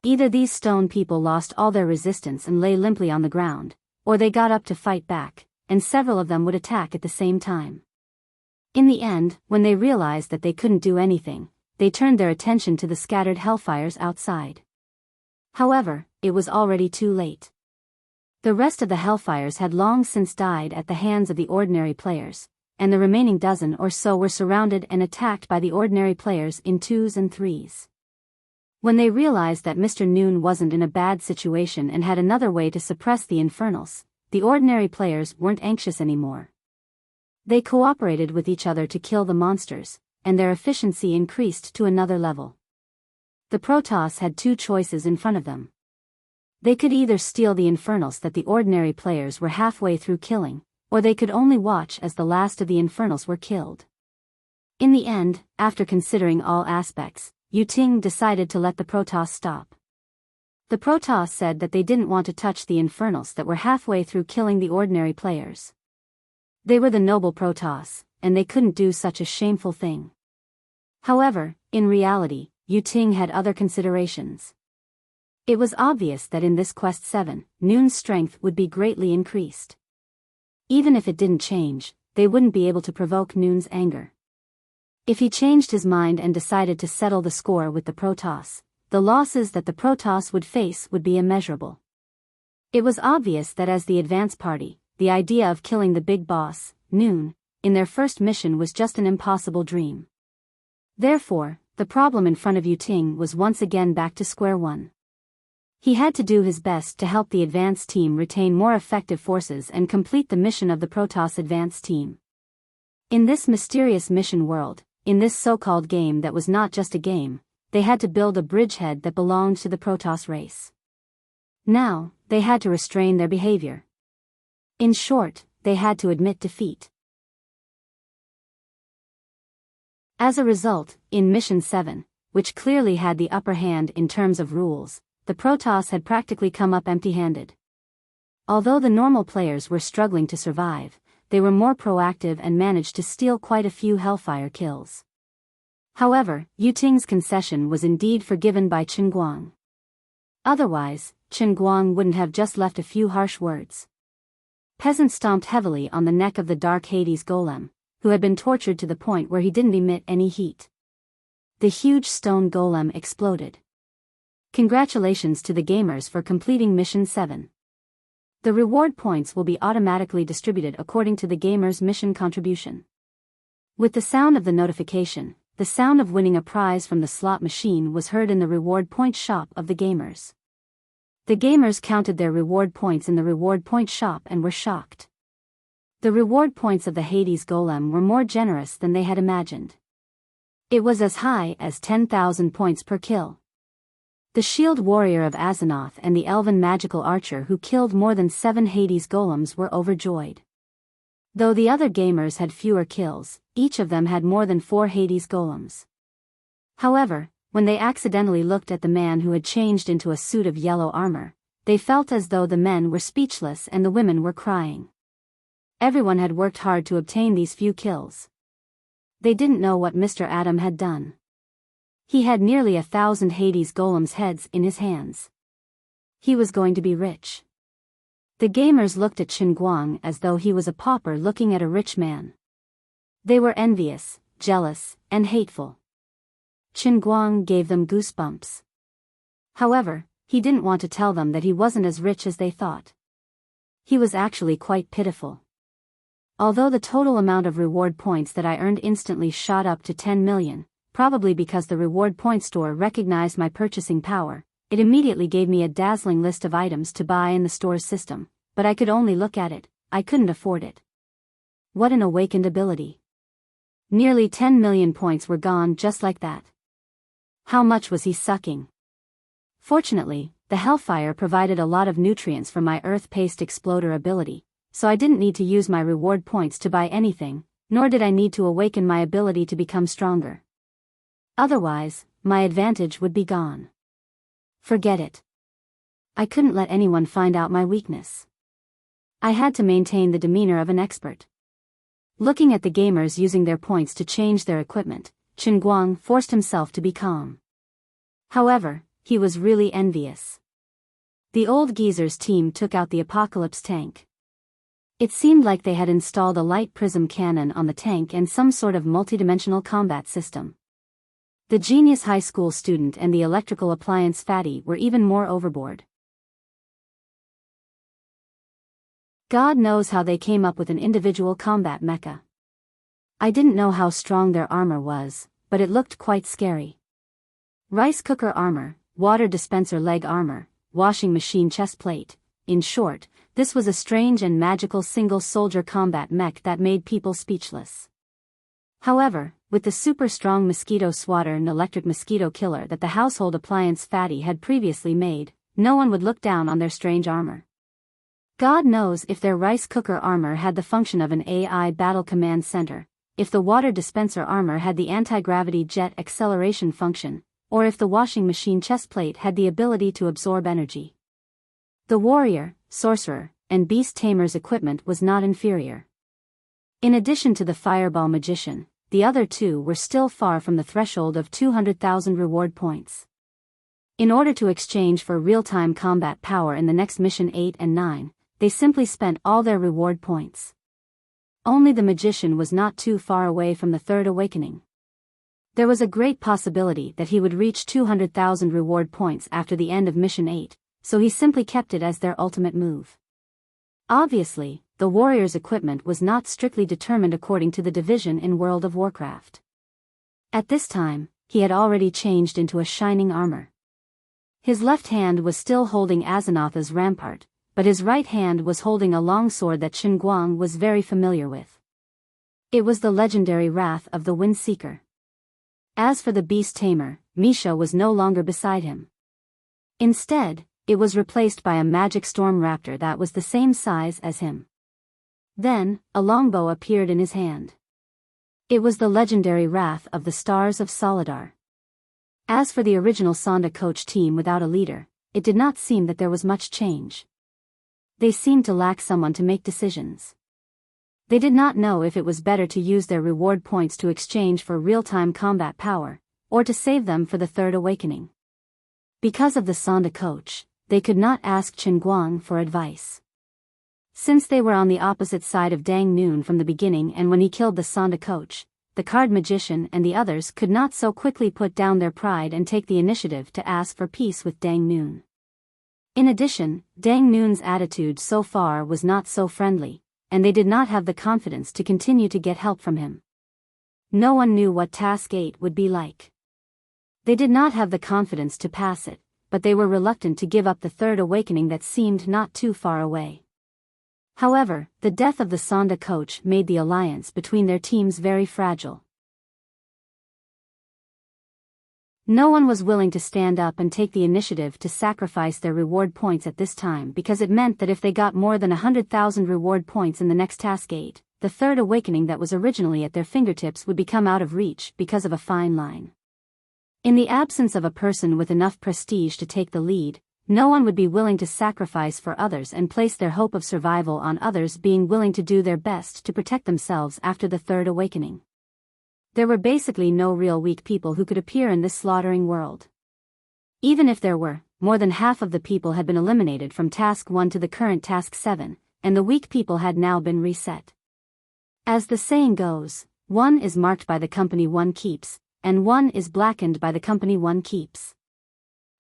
Either these stone people lost all their resistance and lay limply on the ground, or they got up to fight back, and several of them would attack at the same time. In the end, when they realized that they couldn't do anything, they turned their attention to the scattered hellfires outside. However, it was already too late. The rest of the hellfires had long since died at the hands of the ordinary players, and the remaining dozen or so were surrounded and attacked by the ordinary players in 2s and 3s. When they realized that Mr. Noon wasn't in a bad situation and had another way to suppress the infernals, the ordinary players weren't anxious anymore. They cooperated with each other to kill the monsters, and their efficiency increased to another level. The Protoss had 2 choices in front of them. They could either steal the infernals that the ordinary players were halfway through killing, or they could only watch as the last of the infernals were killed. In the end, after considering all aspects, Yuting decided to let the Protoss stop. The Protoss said that they didn't want to touch the infernals that were halfway through killing the ordinary players. They were the noble Protoss, and they couldn't do such a shameful thing. However, in reality, Yuting had other considerations. It was obvious that in this Quest 7, Noon's strength would be greatly increased. Even if it didn't change, they wouldn't be able to provoke Noon's anger. If he changed his mind and decided to settle the score with the Protoss, the losses that the Protoss would face would be immeasurable. It was obvious that as the advance party, the idea of killing the big boss, Noon, in their first mission was just an impossible dream. Therefore, the problem in front of Yuting was once again back to square one. He had to do his best to help the advance team retain more effective forces and complete the mission of the Protoss advance team. In this mysterious mission world, in this so-called game that was not just a game, they had to build a bridgehead that belonged to the Protoss race. Now, they had to restrain their behavior. In short, they had to admit defeat. As a result, in Mission 7, which clearly had the upper hand in terms of rules, the Protoss had practically come up empty-handed. Although the normal players were struggling to survive, they were more proactive and managed to steal quite a few Hellfire kills. However, Yuting's concession was indeed forgiven by Qin Guang. Otherwise, Qin Guang wouldn't have just left a few harsh words. Peasant stomped heavily on the neck of the Dark Hades golem, who had been tortured to the point where he didn't emit any heat. The huge stone golem exploded. Congratulations to the gamers for completing Mission 7. The reward points will be automatically distributed according to the gamer's mission contribution. With the sound of the notification, the sound of winning a prize from the slot machine was heard in the reward point shop of the gamers. The gamers counted their reward points in the reward point shop and were shocked. The reward points of the Hades golem were more generous than they had imagined. It was as high as 10,000 points per kill. The shield warrior of Azeroth and the elven magical archer who killed more than 7 Hades golems were overjoyed. Though the other gamers had fewer kills, each of them had more than 4 Hades golems. However, when they accidentally looked at the man who had changed into a suit of yellow armor, they felt as though the men were speechless and the women were crying. Everyone had worked hard to obtain these few kills. They didn't know what Mr. Adam had done. He had nearly 1,000 Hades golems' heads in his hands. He was going to be rich. The gamers looked at Qin Guang as though he was a pauper looking at a rich man. They were envious, jealous, and hateful. Qin Guang gave them goosebumps. However, he didn't want to tell them that he wasn't as rich as they thought. He was actually quite pitiful. Although the total amount of reward points that I earned instantly shot up to 10 million, probably because the reward point store recognized my purchasing power, it immediately gave me a dazzling list of items to buy in the store's system, but I could only look at it, I couldn't afford it. What an awakened ability. Nearly 10 million points were gone just like that. How much was he sucking? Fortunately, the Hellfire provided a lot of nutrients from my Earth-Paste Exploder ability, so I didn't need to use my reward points to buy anything, nor did I need to awaken my ability to become stronger. Otherwise, my advantage would be gone. Forget it. I couldn't let anyone find out my weakness. I had to maintain the demeanor of an expert. Looking at the gamers using their points to change their equipment, Chen Guang forced himself to be calm. However, he was really envious. The old geezer's team took out the Apocalypse tank. It seemed like they had installed a light prism cannon on the tank and some sort of multidimensional combat system. The genius high school student and the electrical appliance fatty were even more overboard. God knows how they came up with an individual combat mecha. I didn't know how strong their armor was, but it looked quite scary. Rice cooker armor, water dispenser leg armor, washing machine chest plate. In short, this was a strange and magical single soldier combat mech that made people speechless. However, with the super strong mosquito swatter and electric mosquito killer that the household appliance fatty had previously made, no one would look down on their strange armor. God knows if their rice cooker armor had the function of an AI battle command center, if the water dispenser armor had the anti-gravity jet acceleration function, or if the washing machine chest plate had the ability to absorb energy. The warrior, sorcerer, and beast tamer's equipment was not inferior. In addition to the fireball magician, the other two were still far from the threshold of 200,000 reward points. In order to exchange for real-time combat power in the next mission 8 and 9, they simply spent all their reward points. Only the magician was not too far away from the third awakening. There was a great possibility that he would reach 200,000 reward points after the end of mission 8, so he simply kept it as their ultimate move. Obviously, the warrior's equipment was not strictly determined according to the division in World of Warcraft. At this time, he had already changed into a shining armor. His left hand was still holding Azanatha's rampart, but his right hand was holding a long sword that Chen Guang was very familiar with. It was the legendary Wrath of the Windseeker. As for the beast tamer, Misha was no longer beside him. Instead, it was replaced by a magic storm raptor that was the same size as him. Then, a longbow appeared in his hand. It was the legendary Wrath of the Stars of Solidar. As for the original Sonda coach team without a leader, it did not seem that there was much change. They seemed to lack someone to make decisions. They did not know if it was better to use their reward points to exchange for real-time combat power, or to save them for the third awakening. Because of the Sonda coach, they could not ask Chen Guang for advice. Since they were on the opposite side of Dang Noon from the beginning, and when he killed the Sonda coach, the card magician and the others could not so quickly put down their pride and take the initiative to ask for peace with Dang Noon. In addition, Dang Noon's attitude so far was not so friendly, and they did not have the confidence to continue to get help from him. No one knew what Task 8 would be like. They did not have the confidence to pass it, but they were reluctant to give up the third awakening that seemed not too far away. However, the death of the Sonda coach made the alliance between their teams very fragile. No one was willing to stand up and take the initiative to sacrifice their reward points at this time, because it meant that if they got more than 100,000 reward points in the next Task 8, the third awakening that was originally at their fingertips would become out of reach because of a fine line. In the absence of a person with enough prestige to take the lead, no one would be willing to sacrifice for others and place their hope of survival on others being willing to do their best to protect themselves after the third awakening. There were basically no real weak people who could appear in this slaughtering world. Even if there were, more than half of the people had been eliminated from Task 1 to the current Task 7, and the weak people had now been reset. As the saying goes, one is marked by the company one keeps, and one is blackened by the company one keeps.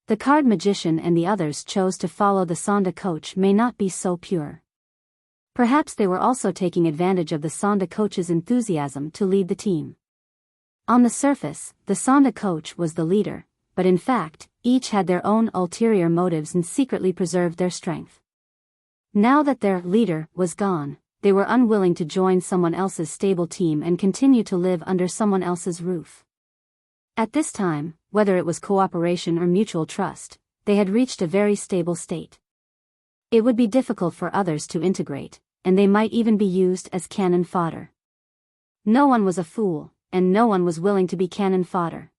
The card magician and the others chose to follow the Sonda coach may not be so pure. Perhaps they were also taking advantage of the Sonda coach's enthusiasm to lead the team. On the surface, the Sonda coach was the leader, but in fact, each had their own ulterior motives and secretly preserved their strength. Now that their leader was gone, they were unwilling to join someone else's stable team and continue to live under someone else's roof. At this time, whether it was cooperation or mutual trust, they had reached a very stable state. It would be difficult for others to integrate, and they might even be used as cannon fodder. No one was a fool, and no one was willing to be cannon fodder.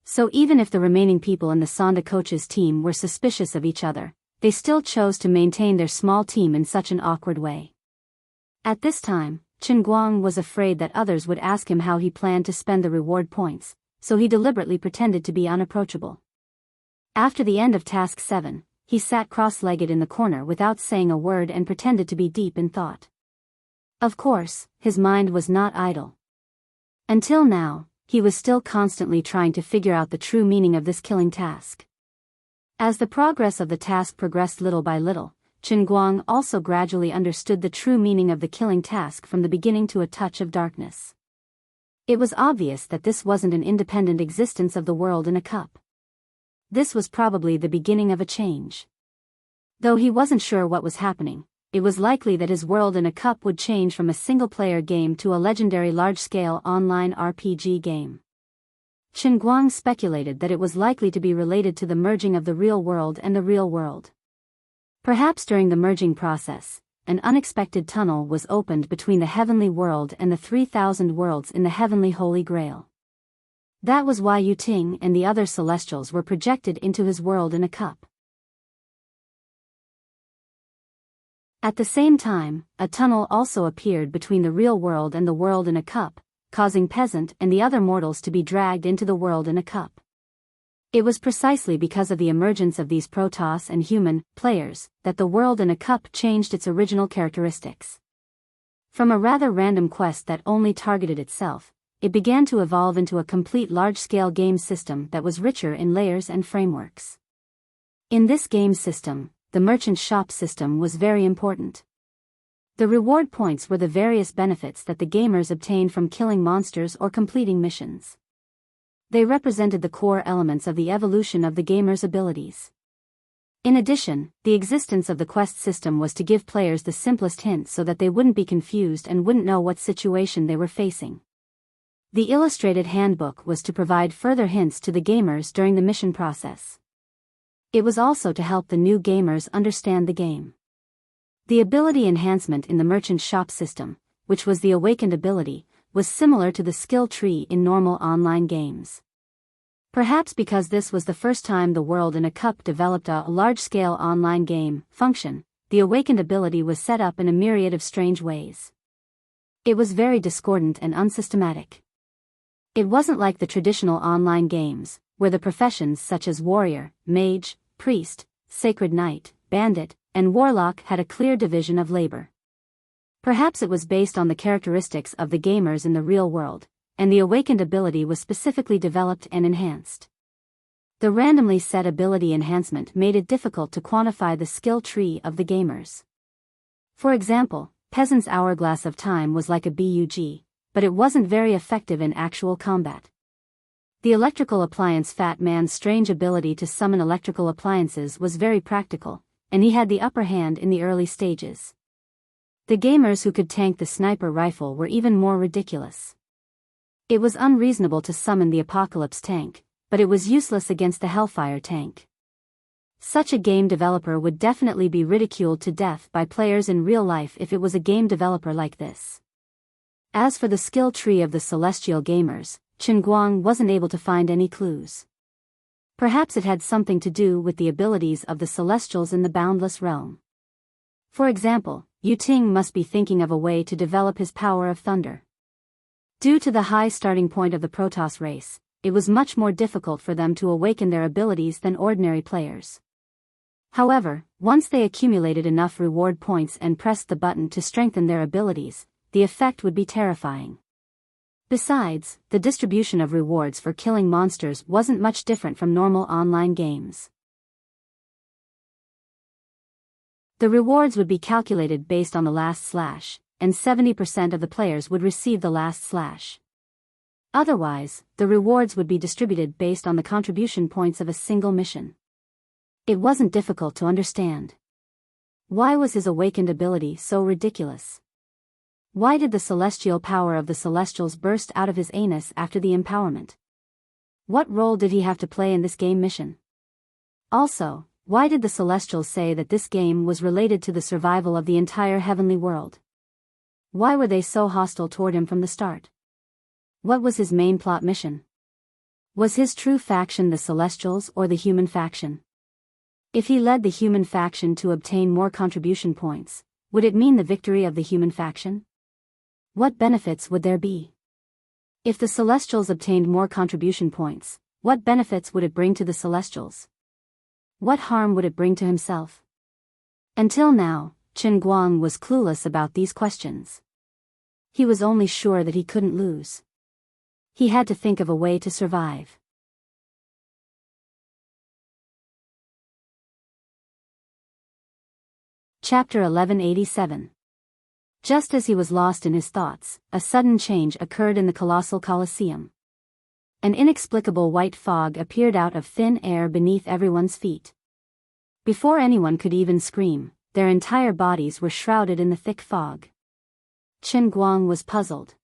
So even if the remaining people in the Sonda coach's team were suspicious of each other, they still chose to maintain their small team in such an awkward way. At this time, Chen Guang was afraid that others would ask him how he planned to spend the reward points, so he deliberately pretended to be unapproachable. After the end of Task 7, he sat cross-legged in the corner without saying a word and pretended to be deep in thought. Of course, his mind was not idle. Until now, he was still constantly trying to figure out the true meaning of this killing task. As the progress of the task progressed little by little, Chen Guang also gradually understood the true meaning of the killing task from the beginning to a touch of darkness. It was obvious that this wasn't an independent existence of the world in a cup. This was probably the beginning of a change. Though he wasn't sure what was happening, it was likely that his world in a cup would change from a single-player game to a legendary large-scale online RPG game. Chen Guang speculated that it was likely to be related to the merging of the real world and the real world. Perhaps during the merging process, an unexpected tunnel was opened between the heavenly world and the 3,000 worlds in the heavenly Holy Grail. That was why Yu Ting and the other celestials were projected into his world in a cup. At the same time, a tunnel also appeared between the real world and the world in a cup, causing Peasant and the other mortals to be dragged into the world in a cup. It was precisely because of the emergence of these Protoss and human players that the world in a cup changed its original characteristics. From a rather random quest that only targeted itself, it began to evolve into a complete large-scale game system that was richer in layers and frameworks. In this game system, the merchant shop system was very important. The reward points were the various benefits that the gamers obtained from killing monsters or completing missions. They represented the core elements of the evolution of the gamers' abilities. In addition, the existence of the quest system was to give players the simplest hints so that they wouldn't be confused and wouldn't know what situation they were facing. The illustrated handbook was to provide further hints to the gamers during the mission process. It was also to help the new gamers understand the game. The ability enhancement in the merchant shop system, which was the awakened ability, was similar to the skill tree in normal online games. Perhaps because this was the first time the world in a cup developed a large-scale online game function, the awakened ability was set up in a myriad of strange ways. It was very discordant and unsystematic. It wasn't like the traditional online games, where the professions such as warrior, mage, priest, sacred knight, bandit, and warlock had a clear division of labor. Perhaps it was based on the characteristics of the gamers in the real world, and the awakened ability was specifically developed and enhanced. The randomly set ability enhancement made it difficult to quantify the skill tree of the gamers. For example, Peasant's Hourglass of Time was like a bug, but it wasn't very effective in actual combat. The electrical appliance Fat Man's strange ability to summon electrical appliances was very practical, and he had the upper hand in the early stages. The gamers who could tank the sniper rifle were even more ridiculous. It was unreasonable to summon the Apocalypse tank, but it was useless against the Hellfire tank. Such a game developer would definitely be ridiculed to death by players in real life if it was a game developer like this. As for the skill tree of the celestial gamers, Chen Guang wasn't able to find any clues. Perhaps it had something to do with the abilities of the celestials in the boundless realm. For example, Yu Ting must be thinking of a way to develop his power of thunder. Due to the high starting point of the Protoss race, it was much more difficult for them to awaken their abilities than ordinary players. However, once they accumulated enough reward points and pressed the button to strengthen their abilities, the effect would be terrifying. Besides, the distribution of rewards for killing monsters wasn't much different from normal online games. The rewards would be calculated based on the last slash, and 70% of the players would receive the last slash. Otherwise, the rewards would be distributed based on the contribution points of a single mission. It wasn't difficult to understand. Why was his awakened ability so ridiculous? Why did the celestial power of the Celestials burst out of his anus after the empowerment? What role did he have to play in this game mission? Also, why did the Celestials say that this game was related to the survival of the entire heavenly world? Why were they so hostile toward him from the start? What was his main plot mission? Was his true faction the Celestials or the human faction? If he led the human faction to obtain more contribution points, would it mean the victory of the human faction? What benefits would there be? If the Celestials obtained more contribution points, what benefits would it bring to the Celestials? What harm would it bring to himself? Until now, Chen Guang was clueless about these questions. He was only sure that he couldn't lose. He had to think of a way to survive. Chapter 1187. Just as he was lost in his thoughts, a sudden change occurred in the colossal Colosseum. An inexplicable white fog appeared out of thin air beneath everyone's feet. Before anyone could even scream, their entire bodies were shrouded in the thick fog. Chen Guang was puzzled.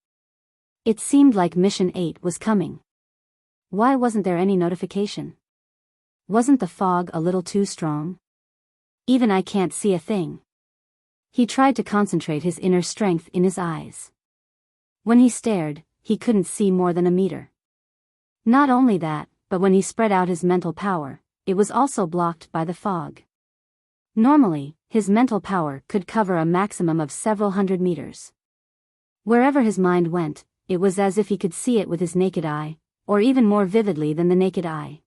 It seemed like Mission 8 was coming. Why wasn't there any notification? Wasn't the fog a little too strong? Even I can't see a thing. He tried to concentrate his inner strength in his eyes. When he stared, he couldn't see more than a meter. Not only that, but when he spread out his mental power, it was also blocked by the fog. Normally, his mental power could cover a maximum of several hundred meters. Wherever his mind went, it was as if he could see it with his naked eye, or even more vividly than the naked eye.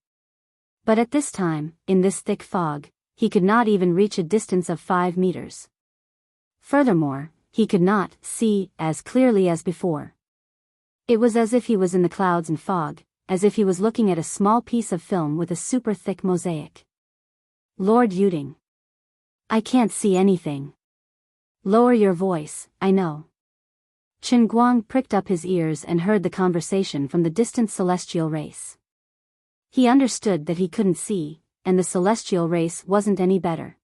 But at this time, in this thick fog, he could not even reach a distance of 5 meters. Furthermore, he could not see as clearly as before. It was as if he was in the clouds and fog, as if he was looking at a small piece of film with a super thick mosaic. Lord Yuding. I can't see anything. Lower your voice, I know. Chen Guang pricked up his ears and heard the conversation from the distant celestial race. He understood that he couldn't see, and the celestial race wasn't any better.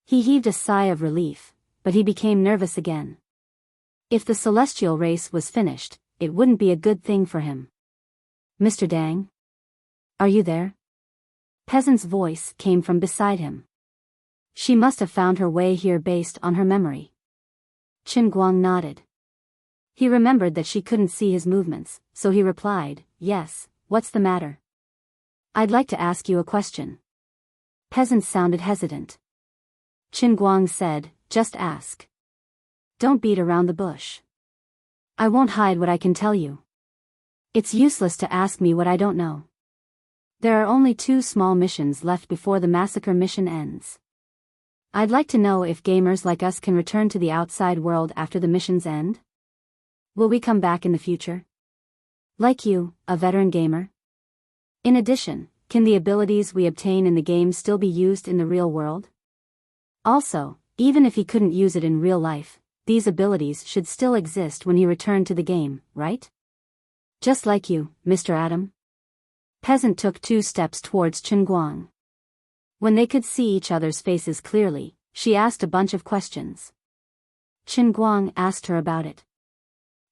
He heaved a sigh of relief, but he became nervous again. If the celestial race was finished, it wouldn't be a good thing for him. Mr. Dang? Are you there? Peasant's voice came from beside him. She must have found her way here based on her memory. Chen Guang nodded. He remembered that she couldn't see his movements, so he replied, "Yes, what's the matter?" "I'd like to ask you a question." Peasant sounded hesitant. Chen Guang said, "Just ask. Don't beat around the bush. I won't hide what I can tell you. It's useless to ask me what I don't know. There are only 2 small missions left before the massacre mission ends. I'd like to know if gamers like us can return to the outside world after the missions end. Will we come back in the future? Like you, a veteran gamer? In addition, can the abilities we obtain in the game still be used in the real world? Also, even if he couldn't use it in real life, these abilities should still exist when he returned to the game, right? Just like you, Mr. Adam." Peasant took 2 steps towards Chen Guang. When they could see each other's faces clearly, she asked a bunch of questions. Chen Guang asked her about it.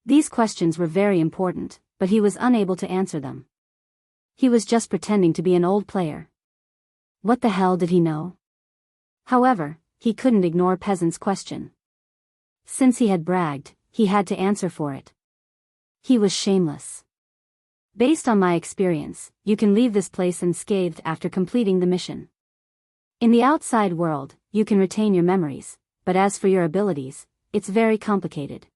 These questions were very important, but he was unable to answer them. He was just pretending to be an old player. What the hell did he know? However, he couldn't ignore Peasant's question. Since he had bragged, he had to answer for it. He was shameless. "Based on my experience, you can leave this place unscathed after completing the mission. In the outside world, you can retain your memories, but as for your abilities, it's very complicated.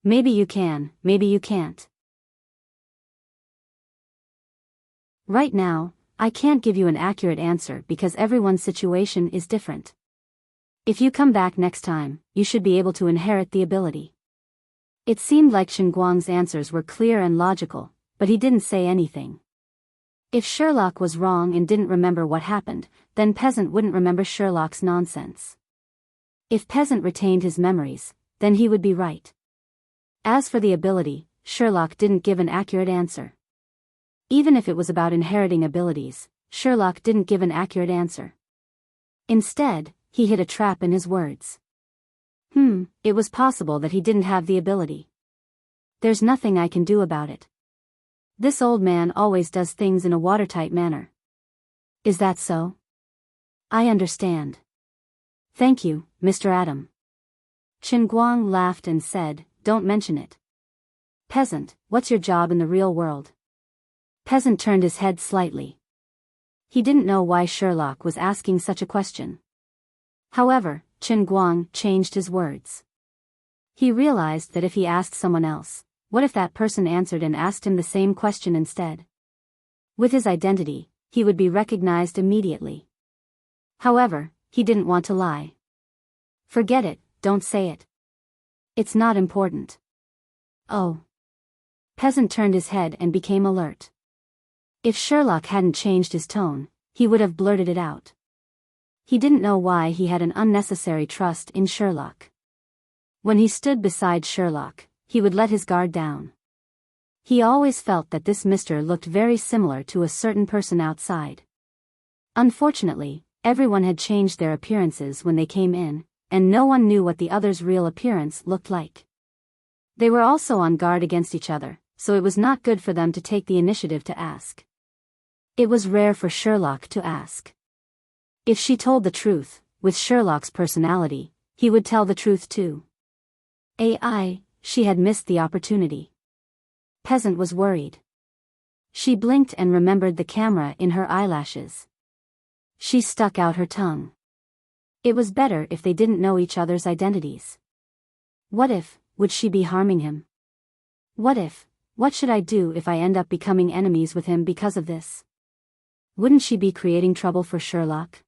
Maybe you can, maybe you can't. Right now, I can't give you an accurate answer because everyone's situation is different. If you come back next time, you should be able to inherit the ability." It seemed like Chen Guang's answers were clear and logical, but he didn't say anything. If Sherlock was wrong and didn't remember what happened, then Peasant wouldn't remember Sherlock's nonsense. If Peasant retained his memories, then he would be right. As for the ability, Sherlock didn't give an accurate answer. Even if it was about inheriting abilities, Sherlock didn't give an accurate answer. Instead, he hid a trap in his words. It was possible that he didn't have the ability. There's nothing I can do about it. This old man always does things in a watertight manner. Is that so? I understand. Thank you, Mr. Adam. Qin Guang laughed and said, don't mention it. Peasant, what's your job in the real world? Peasant turned his head slightly. He didn't know why Sherlock was asking such a question. However, Qin Guang changed his words. He realized that if he asked someone else, what if that person answered and asked him the same question instead? With his identity, he would be recognized immediately. However, he didn't want to lie. Forget it, don't say it. It's not important. Oh. Peasant turned his head and became alert. If Sherlock hadn't changed his tone, he would have blurted it out. He didn't know why he had an unnecessary trust in Sherlock. When he stood beside Sherlock, he would let his guard down. He always felt that this Mr. looked very similar to a certain person outside. Unfortunately, everyone had changed their appearances when they came in, and no one knew what the other's real appearance looked like. They were also on guard against each other, so it was not good for them to take the initiative to ask. It was rare for Sherlock to ask. If she told the truth, with Sherlock's personality, he would tell the truth too. She had missed the opportunity. Peasant was worried. She blinked and remembered the camera in her eyelashes. She stuck out her tongue. It was better if they didn't know each other's identities. Would she be harming him? What should I do if I end up becoming enemies with him because of this? Wouldn't she be creating trouble for Sherlock?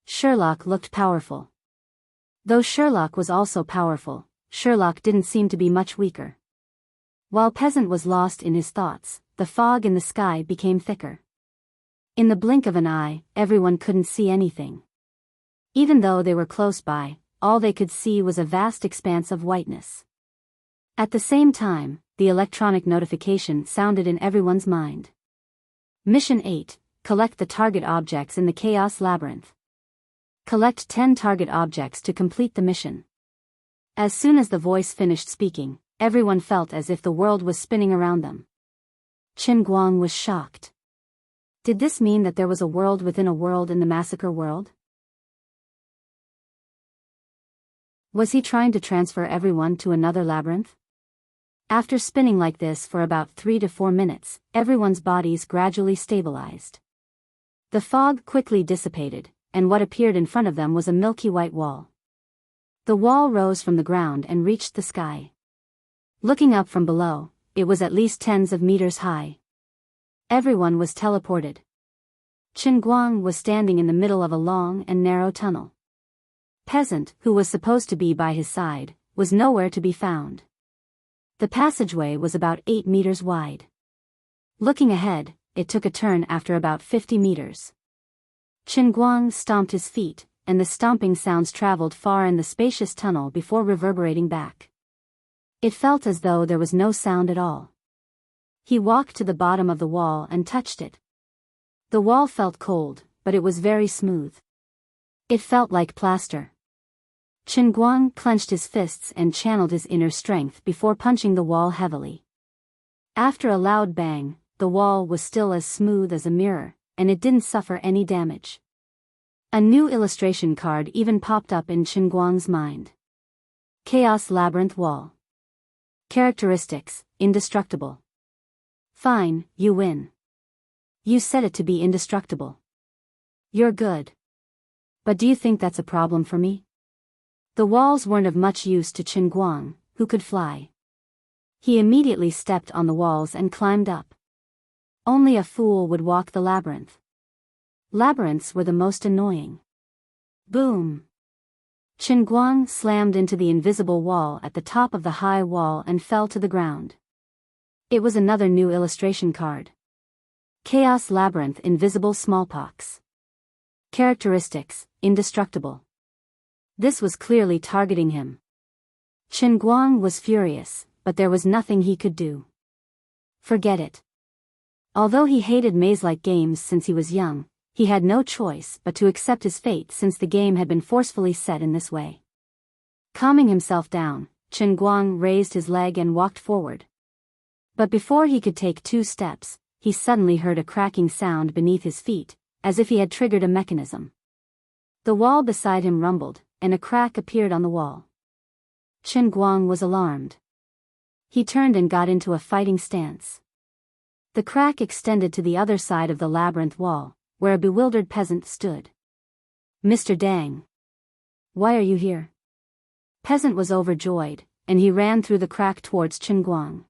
Sherlock looked powerful. Though Sherlock was also powerful, Sherlock didn't seem to be much weaker. While Peasant was lost in his thoughts, the fog in the sky became thicker. In the blink of an eye, everyone couldn't see anything. Even though they were close by, all they could see was a vast expanse of whiteness. At the same time, the electronic notification sounded in everyone's mind. Mission 8, collect the target objects in the Chaos Labyrinth. Collect 10 target objects to complete the mission. As soon as the voice finished speaking, everyone felt as if the world was spinning around them. Qin Guang was shocked. Did this mean that there was a world within a world in the massacre world? Was he trying to transfer everyone to another labyrinth? After spinning like this for about 3 to 4 minutes, everyone's bodies gradually stabilized. The fog quickly dissipated, and what appeared in front of them was a milky white wall. The wall rose from the ground and reached the sky. Looking up from below, it was at least tens of meters high. Everyone was teleported. Qin Guang was standing in the middle of a long and narrow tunnel. Peasant, who was supposed to be by his side, was nowhere to be found. The passageway was about 8 meters wide. Looking ahead, it took a turn after about 50 meters. Qin Guang stomped his feet, and the stomping sounds traveled far in the spacious tunnel before reverberating back. It felt as though there was no sound at all. He walked to the bottom of the wall and touched it. The wall felt cold, but it was very smooth. It felt like plaster. Qin Guang clenched his fists and channeled his inner strength before punching the wall heavily. After a loud bang, the wall was still as smooth as a mirror, and it didn't suffer any damage. A new illustration card even popped up in Qin Guang's mind. Chaos Labyrinth Wall. Characteristics: indestructible. Fine, you win. You set it to be indestructible. You're good. But do you think that's a problem for me? The walls weren't of much use to Qin Guang, who could fly. He immediately stepped on the walls and climbed up. Only a fool would walk the labyrinth. Labyrinths were the most annoying. Boom! Qin Guang slammed into the invisible wall at the top of the high wall and fell to the ground. It was another new illustration card. Chaos Labyrinth Invisible Smallpox. Characteristics: indestructible. This was clearly targeting him. Chen Guang was furious, but there was nothing he could do. Forget it. Although he hated maze-like games since he was young, he had no choice but to accept his fate since the game had been forcefully set in this way. Calming himself down, Chen Guang raised his leg and walked forward. But before he could take 2 steps, he suddenly heard a cracking sound beneath his feet, as if he had triggered a mechanism. The wall beside him rumbled, and a crack appeared on the wall. Chen Guang was alarmed. He turned and got into a fighting stance. The crack extended to the other side of the labyrinth wall, where a bewildered peasant stood. "Mr. Dang. Why are you here?" Peasant was overjoyed, and he ran through the crack towards Chen Guang.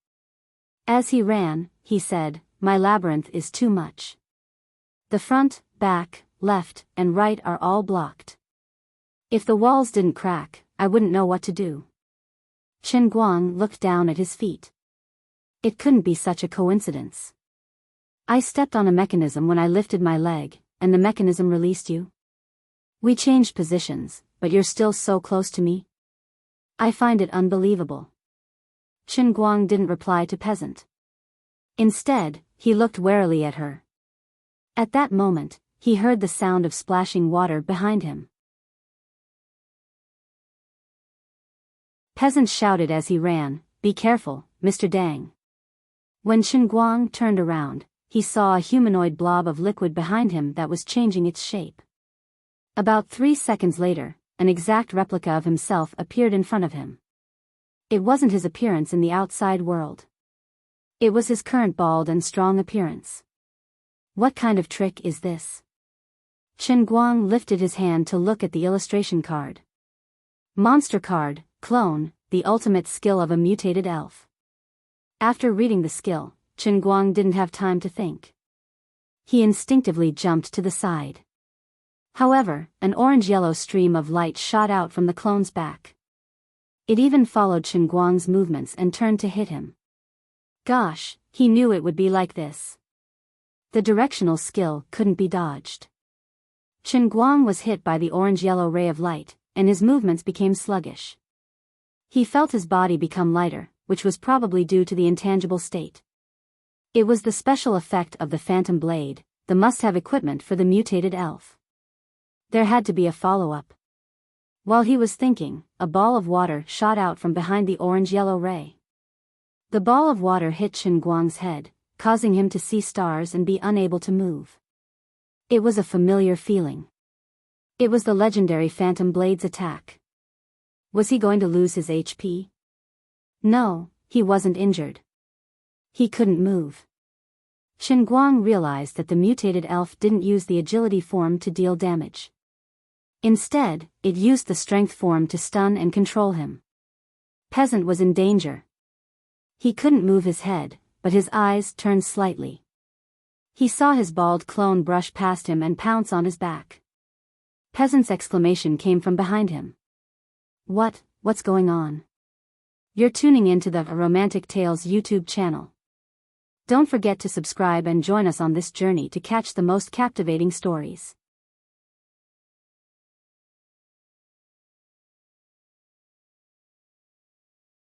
As he ran, he said, "My labyrinth is too much. The front, back, left, and right are all blocked. If the walls didn't crack, I wouldn't know what to do." Chen Guang looked down at his feet. It couldn't be such a coincidence. "I stepped on a mechanism when I lifted my leg, and the mechanism released you? We changed positions, but you're still so close to me? I find it unbelievable." Chen Guang didn't reply to peasant. Instead, he looked warily at her. At that moment, he heard the sound of splashing water behind him. Peasant shouted as he ran, "Be careful, Mr. Dang." When Chen Guang turned around, he saw a humanoid blob of liquid behind him that was changing its shape. About 3 seconds later, an exact replica of himself appeared in front of him. It wasn't his appearance in the outside world. It was his current bald and strong appearance. What kind of trick is this? Chen Guang lifted his hand to look at the illustration card. Monster card, clone, the ultimate skill of a mutated elf. After reading the skill, Chen Guang didn't have time to think. He instinctively jumped to the side. However, an orange-yellow stream of light shot out from the clone's back. It even followed Chen Guang's movements and turned to hit him. Gosh, he knew it would be like this. The directional skill couldn't be dodged. Chen Guang was hit by the orange-yellow ray of light, and his movements became sluggish. He felt his body become lighter, which was probably due to the intangible state. It was the special effect of the Phantom Blade, the must-have equipment for the mutated elf. There had to be a follow-up. While he was thinking, a ball of water shot out from behind the orange-yellow ray. The ball of water hit Chen Guang's head, causing him to see stars and be unable to move. It was a familiar feeling. It was the legendary Phantom Blade's attack. Was he going to lose his HP? No, he wasn't injured. He couldn't move. Chen Guang realized that the mutated elf didn't use the agility form to deal damage. Instead, it used the strength form to stun and control him. Peasant was in danger. He couldn't move his head, but his eyes turned slightly. He saw his bald clone brush past him and pounce on his back. Peasant's exclamation came from behind him. What's going on? You're tuning into the Romantic Tales YouTube channel. Don't forget to subscribe and join us on this journey to catch the most captivating stories.